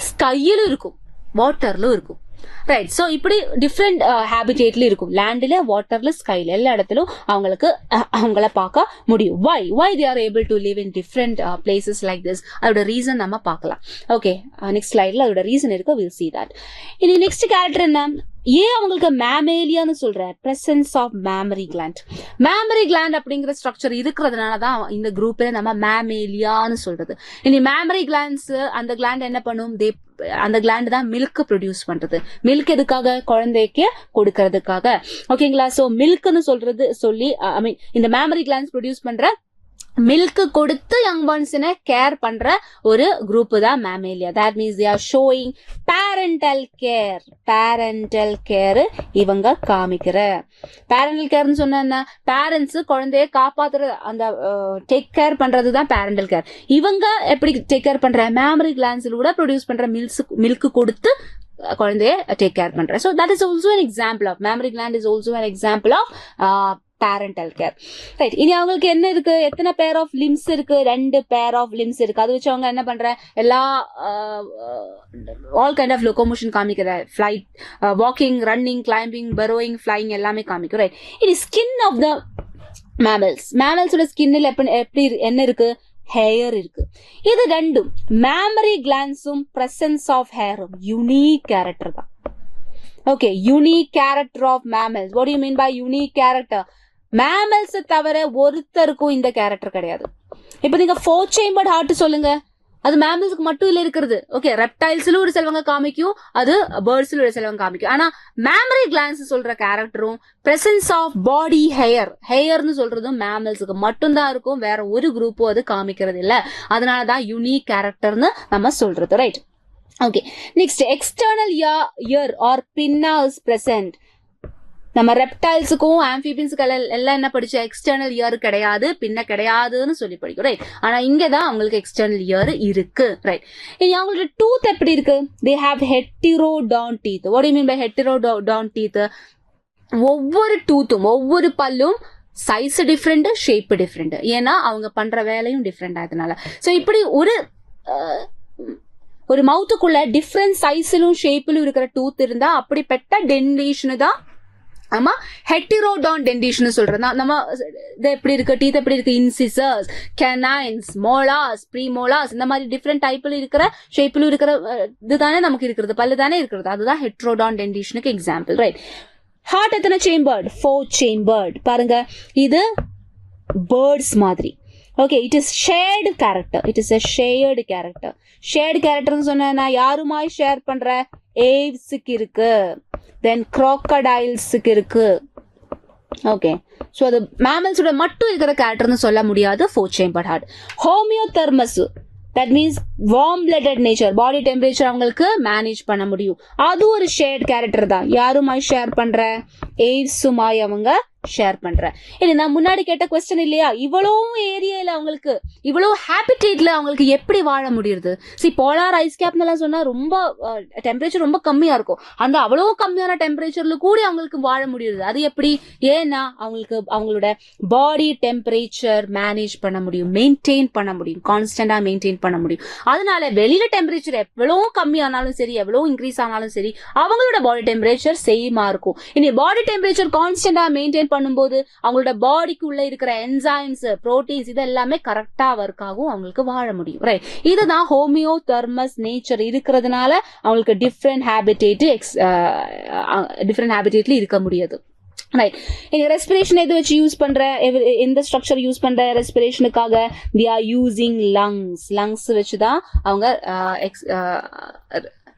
A: ஸ்கையிலும் இருக்கும், வாட்டர்லும் இருக்கும். ரைட். ஸோ இப்படி டிஃப்ரெண்ட் ஹேபிடேட்ல இருக்கும், லேண்ட்ல, வாட்டர்ல, ஸ்கைல, எல்லா இடத்திலும் அவங்கள பார்க்க முடியும். Why they are able to live in different places like this, அதோட ரீசன் நம்ம பார்க்கலாம். ஓகே, நெக்ஸ்ட் ஸ்லைட்ல அதோட ரீசன் இருக்கு, வில் see that. இனி நெக்ஸ்ட் கேரக்டர் என்ன, ஏன் அவங்களுக்கு மேமேலியான்னு சொல்ற, presence of mammary gland. Mammary gland அப்படிங்கிற ஸ்ட்ரக்சர் இருக்கிறதுனால தான் இந்த குரூப்ல நம்ம மேமேலியான்னு சொல்றது. இனி மேமரி கிளாண்ட்ஸ், அந்த கிளாண்ட் என்ன பண்ணும், அந்த கிளாண்ட் தான் மில்க் ப்ரொடியூஸ் பண்றது. மில்க் எதுக்காக, குழந்தைக்கு கொடுக்கறதுக்காக. ஓகேங்களா. சோ மில்க்னு சொல்லி ஐ மீன் இந்த மேமரி கிளாண்ட்ஸ் ப்ரொடியூஸ் பண்ற மில்க் கொடுத்து யங் ஒன்ஸ்னை கேர் பண்ற ஒரு குரூப் தான் மேமேலியா. That means they are showing parental care இவங்க காமிக்கிற. பேரண்டல் கேர்னு சொன்ன பேரண்ட்ஸ் குழந்தைய காப்பாத்துற அந்த டேக் கேர் பண்றதுதான் பேரண்டல் கேர். இவங்க எப்படி டேக் கேர் பண்ற, மேமரி கிளாண்ட்ஸ்ல கூட ப்ரொடியூஸ் பண்ற மில்க் கொடுத்து குழந்தைய டேக் கேர் பண்ற. So that is also an example of mammary gland is also an example of parental care. Right. இனி அவங்களுக்கு என்ன இருக்கு, எத்தனை பேர் ஆஃப் லிம்ஸ் இருக்கு, 2 பேர் ஆஃப் லிம்ஸ் இருக்கு. அது வச்சு அவங்க என்ன பண்ற, எல்லா ஆல் கைண்ட் ஆஃப் லொகோமோஷன் காமிக்கிற, flight, walking, running, climbing, burrowing, flying எல்லாமே காமிக்கும். ரைட். இனி ஸ்கின் ஆஃப் த மேமல்ஸோட ஸ்கின்னில் எப்படி என்ன இருக்கு, ஹேர் இருக்கு. இது ரெண்டும் மேமரி கிளாண்ட்ஸும் பிரசன்ஸ் ஆஃப் ஹேரும் யூனிக் கேரக்டர் தான். Okay, unique character of mammals. What do you mean by unique character? Mammals தவிர ஒருத்தருக்கும் இந்த கேரக்டர் கிடையாது. இப்ப நீங்க 4 chambered heart சொல்லுங்க, அது மேமல்ஸ்க்கு மட்டும் இல்ல இருக்கிறது. ஓகே, ரெப்டைல்ஸ்ல ஒரு சிலவங்க காமிக்கும், அது பேர்ட்ஸ்ல ஒரு சிலவங்க காமிக்கும். ஆனா மேமரி கிளாண்ட்ஸ் சொல்ற கேரக்டரும் பிரசன்ஸ் ஆஃப் பாடி ஹேர்னு சொல்றதும் மேமல்ஸுக்கு மட்டும்தான் இருக்கும், வேற ஒரு குரூப்பும் அது காமிக்கிறது இல்ல. அதனாலதான் யூனிக் கேரக்டர்னு நம்ம சொல்றது. Right. Okay, next external ear R பின்னா இஸ் பிரசன்ட். நம்ம ரெப்டைல்ஸுக்கும் ஆம்பிபியன்ஸுக்கு எல்லாம் என்ன படிச்ச, எக்ஸ்டர்னல் இயர் கிடையாது, பின்ன கிடையாதுன்னு சொல்லி படிக்கும். ரைட். ஆனா இங்கதான் அவங்களுக்கு எக்ஸ்டர்னல் இயர் இருக்கு. ரைட். இனி அவங்களோட டூத் எப்படி இருக்கு, they have heterodont teeth. What do you mean by heterodont teeth? ஒவ்வொரு டூத்தும், ஒவ்வொரு பல்லும் சைஸ் டிஃப்ரெண்ட், ஷேப் டிஃப்ரெண்ட். ஏன்னா அவங்க பண்ற வேலையும் டிஃப்ரெண்ட் ஆகுதுனால. சோ இப்படி ஒரு மவுத்துக்குள்ள டிஃப்ரெண்ட் சைஸிலும் ஷேப்பிலும் இருக்கிற டூத் இருந்தா அப்படிப்பட்ட டென்டேஷன் தான் ஆமா ஹெட்டிரோடான் டென்டேஷன் சொல்றது. நம்ம எப்படி இருக்கு, டீத் எப்படி இருக்கு, இன்சிசர்ஸ், கெனைன்ஸ், மோலாஸ், ப்ரீமோலாஸ், இந்த மாதிரி டிஃப்ரெண்ட் டைப்ல இருக்கிற ஷேப்பிலும் இருக்கிற இதுதானே நமக்கு இருக்கிறது, பல்லு தானே இருக்கிறது. அதுதான் ஹெட்டிரோடான் டென்டேஷனுக்கு எக்ஸாம்பிள். ரைட். ஹார்ட் எத்தனை சேம்பர்ட், 4 chambered. பாருங்க, இது பேர்ட்ஸ் மாதிரி. Okay, it is shared character. It is a shared character. Shared கேரக்டர்னு சொன்னா யாருமாய் ஷேர் பண்ற, ஏவ்ஸுக்கு இருக்கு, தென் crocodiles-க்கு இருக்கு. ஓகே, ஸோ அது மேமல்ஸோட மட்டும் இருக்கிற கேரக்டர்னு சொல்ல முடியாது. 4 chambered heart. Homeothermous, that means warm blooded nature, body temperature அவங்களுக்கு மேனேஜ் பண்ண முடியும். அது ஒரு ஷேர்ட் கேரக்டர் தான். யாருமாய் ஷேர் பண்ற, ஏவ்ஸுமாய் அவங்க ஷேர் பண்ற. இது நான் முன்னாடி கேட்ட கொஸ்டின் இல்லையா, இவ்வளோ ஏரியால அவங்களுக்கு, இவ்வளோ ஹேபிடேட்ல அவங்களுக்கு எப்படி வாழ முடியுது? போலார் ஐஸ் கேப்னெல்லாம் சொன்னா ரொம்ப டெம்பரேச்சர் ரொம்ப கம்மியா இருக்கும். அந்த அவ்வளோ கம்மியான டெம்பரேச்சர்ல கூட அவங்களுக்கு வாழ முடியுது. அது எப்படி? ஏன்னா அவங்களுக்கு அவங்களோட பாடி டெம்பரேச்சர் மேனேஜ் பண்ண முடியும், மெயின்டைன் பண்ண முடியும், கான்ஸ்டன்டா மெயின்டைன் பண்ண முடியும். அதனால வெளியில டெம்பரேச்சர் எவ்வளோ கம்மியானாலும் சரி, எவ்வளோ இன்க்ரீஸ் ஆனாலும் சரி, அவங்களோட பாடி டெம்பரேச்சர் சேமா இருக்கும். இனி பாடி டெம்பரேச்சர் கான்ஸ்டன்டா மெயின்டைன் பண்ணும்போது அவங்களோட பாடிக்கு உள்ள இருக்கிற என்சைம்ஸ், புரோட்டீன்ஸ், இது எல்லாமே கரெக்டா ஒர்க் ஆகும், அவங்களுக்கு வாழ முடியும். ரைட். இதுதான் ஹோமியோதெர்மஸ் நேச்சர் இருக்கிறதுனால அவங்களுக்கு டிஃப்ரெண்ட் ஹேபிடேட்ல இருக்க முடியாது. ரைட். இனி ரெஸ்பிரேஷன் எது வச்சு யூஸ் பண்ற, எந்த ஸ்ட்ரக்சர் யூஸ் பண்ற ரெஸ்பிரேஷனுக்காக? they are using lungs வச்சுதான் அவங்க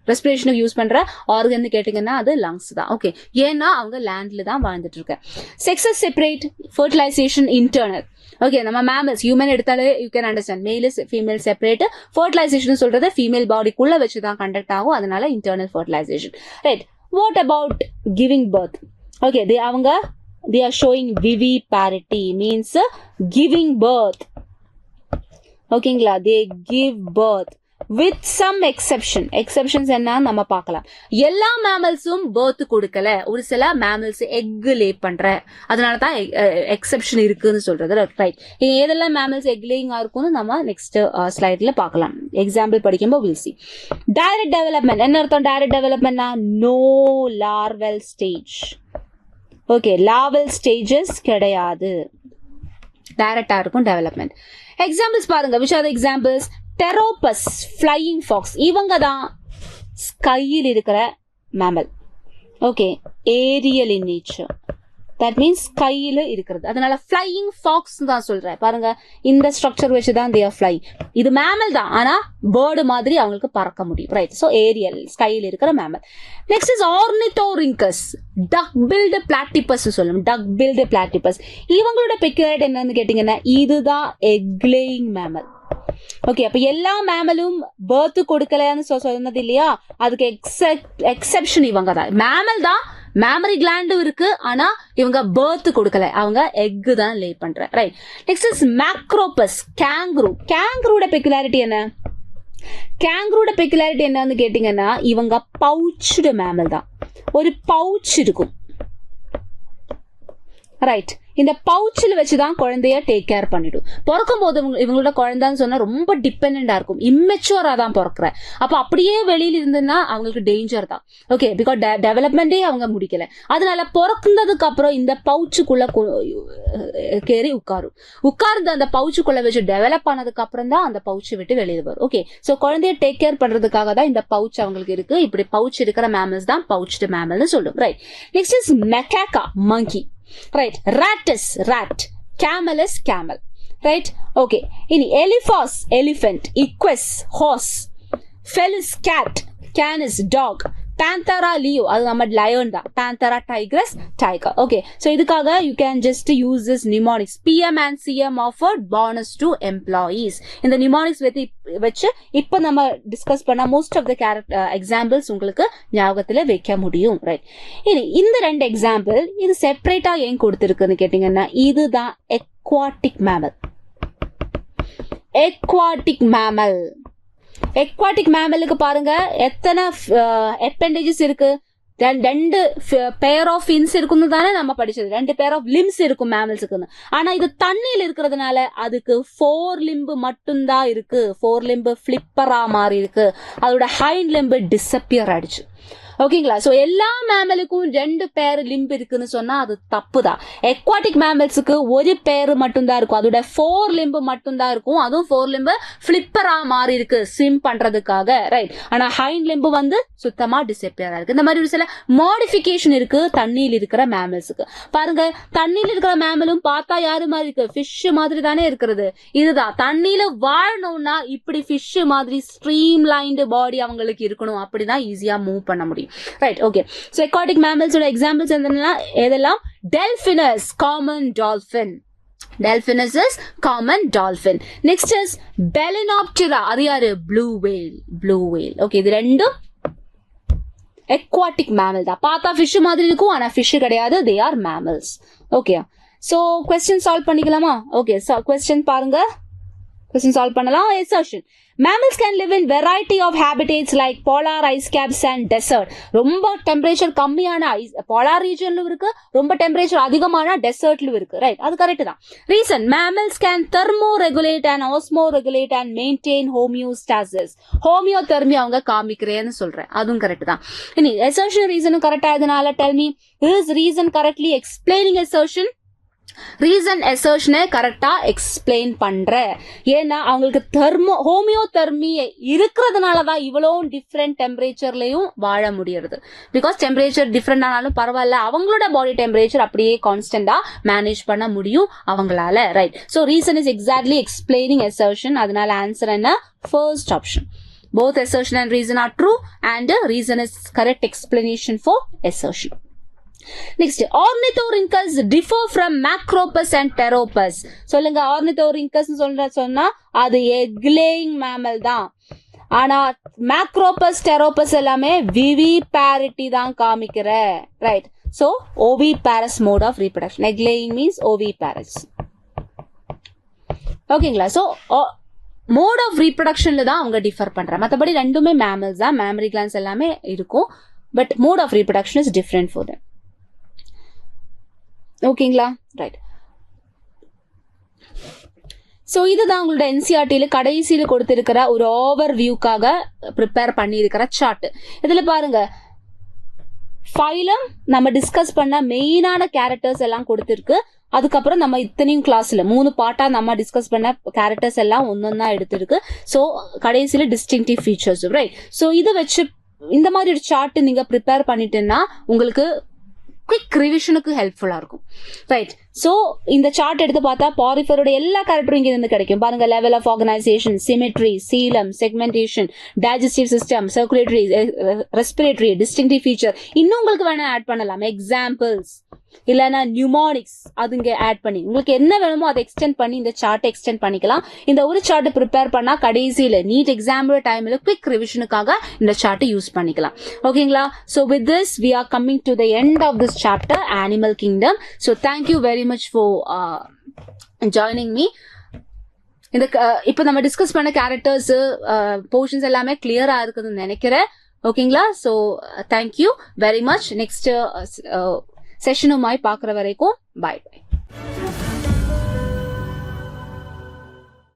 A: ரெஸ்பிரேஷனுக்கு யூஸ் பண்ற ஆர்கன் கேட்டீங்கன்னா அது லங்ஸ் தான். ஓகே, ஏன்னா அவங்க லேண்ட்ல தான் வாழ்ந்துட்டு இருக்க. Sexes separate, fertilization internal. Okay, நம்ம மேமல்ஸ், ஹியூமன் எடுத்தாலே you can understand, male female separate. Fertilisation சொல்றது ஃபீமேல் பாடிக்குள்ள வச்சுதான் கண்டக்ட் ஆகும், அதனால internal fertilisation. Right. What about giving birth? Okay, they are showing viviparity, means giving birth. ஓகேங்களா, they give birth. With some exceptions என்ன நம்ம பார்க்கலாம். எல்லா மேமல்ஸும் பர்த் கொடுக்கல, ஒரு சில மேமல்ஸ் எக் லே பண்ற, அதனாலதான் எக்ஸெப்ஷன் இருக்குன்னு சொல்றது. ரைட், ஏதெல்லாம் மேமல்ஸ் எக் லேயிங்கா இருக்கும்னு நம்ம நெக்ஸ்ட் ஸ்லைட்ல பார்க்கலாம். எக்ஸாம்பிள் படிக்கும்போது வில் சி. டைரக்ட் டெவலப்மெண்ட் என்ன அர்த்தம்? டைரக்ட் டெவலப்மெண்ட்னா no larval stage. Okay, larval stages கிடையாது, டைரக்டா இருக்கும் டெவலப்மெண்ட். எக்ஸாம்பிள்ஸ் பாருங்க. which are the examples? Pteropus, flying fox, இவங்க தான் ஸ்கையில் இருக்கிற mammal. Okay, aerial in nature, that means ஸ்கையில இருக்கிறது, அதனால ஃப்ளையிங் ஃபாக்ஸ் தான் சொல்றேன். பாருங்க, இந்த ஸ்ட்ரக்சர் வச்சுதான் தே ஆர் ஃப்ளை. இது மேமல் தான், ஆனா பேர்டு மாதிரி அவங்களுக்கு பறக்க முடியும். ரைட், ஸோ ஏரியல் ஸ்கையில் இருக்கிற mammal. Next is Ornithorhynchus, duck billed platypus சொல்லும். டக் பில்டு பிளாட்டிபஸ், இவங்களோட பெக்குலாரிட்டி என்னன்னு கேட்டீங்கன்னா இதுதான் எக்லேயிங் மேமல். ஓகே, அப்ப எல்லா மேமலும் பர்த் கொடுக்கலன்னு சொன்னது இல்லையா, அதுக்கு எக்ஸெப்ஷன் இவங்க தான். மேமல் தான், மேமரி கிளாண்டும் இருக்கு, ஆனா இவங்க பர்த் கொடுக்கல, அவங்க எக் தான் லே பண்ற. Right, next is Macropus, kangaroo. கேங்க்ரூட பெக்குலாரிட்டி என்ன? கேங்க்ரூட பெக்குலாரிட்டி என்னன்னு கேட்டீங்கன்னா இவங்க பவுச்டு மேமல் தான், ஒரு பவுச் இருக்கும். ரைட், இந்த பவுச்சில் வச்சுதான் குழந்தைய டேக் கேர் பண்ணிடும். பிறக்கும் போது இவங்களோட குழந்தைன்னு சொன்னா ரொம்ப டிபெண்டா இருக்கும், இம்மெச்சூரா தான் பிறக்கிற. அப்ப அப்படியே வெளியில இருந்ததுன்னா அவங்களுக்கு டேஞ்சர் தான். ஓகே, பிகாஸ் டெவலப்மெண்டே அவங்க முடிக்கல, அதனால பிறந்ததுக்கு அப்புறம் இந்த பவுச்சுக்குள்ள கேறி உட்கார்ந்து அந்த பவுச்சுக்குள்ள வச்சு டெவலப் ஆனதுக்கு அப்புறம் தான் அந்த பவுச்சை விட்டு வெளியே வரும். ஓகே, சோ குழந்தைய டேக் கேர் பண்றதுக்காக தான் இந்த பவுச் அவங்களுக்கு இருக்கு. இப்படி பவுச் இருக்கிற மேமல்ஸ் தான் பவுச்டு மேமல்னு சொல்லும். Right, next is Macaca, monkey. Right, rat is rat, camel is camel. Right, okay. In elephas, elephant, equus, horse, felis, cat, canis, dog, panthera, leo, அது நம்ம lion தான். panthera, tigress, tiger. Okay, so இதுக்காக you can just use this mnemonics. PM and CM offered bonus to employees. இந்த mnemonics வச்சு இப்ப நம்ம டிஸ்கஸ் பண்ண most of the examples உங்களுக்கு ஞாபகத்துல வைக்க முடியும். ரைட், இனி இந்த ரெண்டு எக்ஸாம்பிள் இது செப்பரேட்டா ஏன் கொடுத்திருக்குன்னு கேட்டீங்கன்னா இதுதான் aquatic mammal. aquatic mammal, எக்வாட்டிக் மேமலுக்கு பாருங்க எத்தனை அப்பெண்டேஜஸ் இருக்கு. ரெண்டு பேர் ஆஃப் ஃபின்ஸ் இருக்குன்னு தானே நம்ம படிச்சது, ரெண்டு பேர் ஆஃப் லிம்ஸ் இருக்கும் மேமல்ஸுக்கு. ஆனா இது தண்ணியில் இருக்கிறதுனால அதுக்கு 4 லிம்பு மட்டும்தான் இருக்கு. 4 லிம்பு ஃபிளிப்பரா மாறி இருக்கு, அதோட ஹைண்ட் லிம்பு டிஸப்பியர் ஆயிடுச்சு. ஓகேங்களா, சோ எல்லா மேமலுக்கும் 2 பேர் லிம்பு இருக்குன்னு சொன்னா அது தப்பு தான். எக்வாட்டிக் மேமல்ஸுக்கு ஒரு பேர் மட்டும்தான் இருக்கும், அதோட 4 லிம்பு மட்டும்தான் இருக்கும், அதுவும் 4 லிம்பு ஃபிளிப்பரா மாறி இருக்கு ஸ்விம் பண்றதுக்காக. ரைட், ஆனா ஹைண்ட் லிம்பு வந்து சுத்தமா டிஸப்பியர் இருக்கு. இந்த மாதிரி ஒரு சில மாடிஃபிகேஷன் இருக்கு தண்ணியில் இருக்கிற மேமல்ஸுக்கு. பாருங்க, தண்ணியில் இருக்கிற மேமலும் பார்த்தா யாரு மாதிரி இருக்கு? ஃபிஷ் மாதிரி தானே இருக்கிறது. இதுதான் தண்ணியில வாழணும்னா இப்படி ஃபிஷ் மாதிரி ஸ்ட்ரீம் லைன்டு பாடி அவங்களுக்கு இருக்கணும், அப்படிதான் ஈஸியா மூவ் பண்ண முடியும். Right, okay. So aquatic mammals ஓட examples எதெல்லாம்? Delphinus, common dolphin. Delphinus is common dolphin. Next is Balaenoptera, அது யாரு? Blue whale. Blue whale. Okay, இது ரெண்டும் aquatic mammal தான். பார்த்தா fish மாதிரி இருக்கும், ஆனா fish கிடையாது, they are mammals. Okay, so question solve பண்ணிக்கலாமா? Okay, so question பாருங்க. Question solve பண்ணலாம். Assertion. Mammals can live in variety of habitats like polar ice caps and desert. ரொம்ப டெம்பரேச்சர் கம்மியான polar regionல இருக்கு, ரொம்ப டெம்பரேச்சர் அதிகமான டெசர்ட்ல இருக்கு. ரைட், அது கரெக்ட் தான். Reason, mammals can thermoregulate and osmoregulate and maintain homeostasis. ஹோமியோதெர்மி அவங்க காமிக்கிறேன்னு சொல்றேன், அதுவும் கரெக்ட் தான். இனி assertion ரீசனும் கரெக்டா இதனால tell me, is reason correctly explaining assertion? Reason அசர்ஷனை கரெக்டா எக்ஸ்பிளைன் பண்ற. ஏன்னா அவங்களுக்கு ஹோமியோதெர்மி இருக்கிறதுனாலதான் இவ்வளோ டிஃப்ரெண்ட் டெம்பரேச்சர்லயும் வாழ முடியறது. பிகாஸ் டெம்பரேச்சர் டிஃப்ரெண்ட் ஆனாலும் பரவாயில்ல, அவங்களோட பாடி டெம்பரேச்சர் அப்படியே கான்ஸ்டன்டா மேனேஜ் பண்ண முடியும் அவங்களால. Right, so reason is exactly explaining assertion. அதனால ஆன்சர் என்ன? First option. Both assertion and reason are true, and reason is correct explanation for assertion. Next, ornithorhynchus differ from macropus and pteropus. சொல்லுங்க, ornithorhynchus சொன்னா அது egg laying mammal தான். ஆனா macropus, pteropus எல்லாமே viviparity தான் காமிக்கிற. Right, so oviparous mode of reproduction. Egg laying means oviparous. ஓகேங்களா, so மோட் ஆஃப் ரீப்ரொடக்ஷன்ல தான் அவங்க டிஃபர் பண்றாங்க. மற்றபடி ரெண்டுமே மேமல்ஸ் தான், மேமரி கிளான்ஸ் எல்லாமே இருக்கும். But mode of reproduction is different for them. ஓகேங்களா? ரைட். ஸோ இதுதான் உங்களோட என்சிஆர்டியில கடைசியில் கொடுத்திருக்கிற ஒரு ஓவர் வியூக்காக ப்ரிப்பேர் பண்ணியிருக்கிற சார்ட். இதுல பாருங்க, ஃபைலம் நம்ம டிஸ்கஸ் பண்ண மெயினான கேரக்டர்ஸ் எல்லாம் கொடுத்திருக்கு. அதுக்கப்புறம் நம்ம இத்தனையும் கிளாஸ்ல 3 பார்ட்டா நம்ம டிஸ்கஸ் பண்ண கேரக்டர்ஸ் எல்லாம் ஒன்னொன்னா எடுத்திருக்கு. ஸோ கடைசியில டிஸ்டிங்டிவ் ஃபீச்சர்ஸ், ரைட்? ஸோ இதை வச்சு இந்த மாதிரி ஒரு சார்ட் நீங்க ப்ரிப்பேர் பண்ணிட்டேன்னா உங்களுக்கு குவிக் ரிவிஷனுக்கு ஹெல்ப்ஃபுல்லா இருக்கும், ரைட்? சோ இந்த சார்ட் எடுத்து பார்த்தா பாரிஃபரோட எல்லா கேரக்டரும் இங்க இருந்து கிடைக்கும். பாருங்க, level of organisation, symmetry, coelom, segmentation, digestive system, circulatory, respiratory, distinctive feature, இன்னும் உங்களுக்கு வேணா ஆட் பண்ணலாம். எக்ஸாம்பிள்ஸ் இல்லைன்னா நியூமானிக்ஸ், அது இங்க ஆட் பண்ணி உங்களுக்கு என்ன வேணுமோ அதை எக்ஸ்டெண்ட் பண்ணி இந்த சார்ட்டை எக்ஸ்டெண்ட் பண்ணிக்கலாம். இந்த ஒரு சார்ட் ப்ரிப்பேர் பண்ணா கடைசியில நீட் எக்ஸாம் டைம்ல குவிக் ரிவிஷனுக்காக இந்த சார்ட்டை யூஸ் பண்ணிக்கலாம். ஓகேங்களா? So with this we are coming to the end of this chapter, animal kingdom. So thank you very much for joining me. இந்த இப்போ நம்ம டிஸ்கஸ் பண்ண கேரக்டர்ஸ் போர்ஷன்ஸ் எல்லாமே கிளியரா இருக்குதுன்னு நினைக்கிறேன். ஓகேங்களா? So thank you very much. Next செஷனுமாய் பார்க்குற வரைக்கும் பாய் பாய்.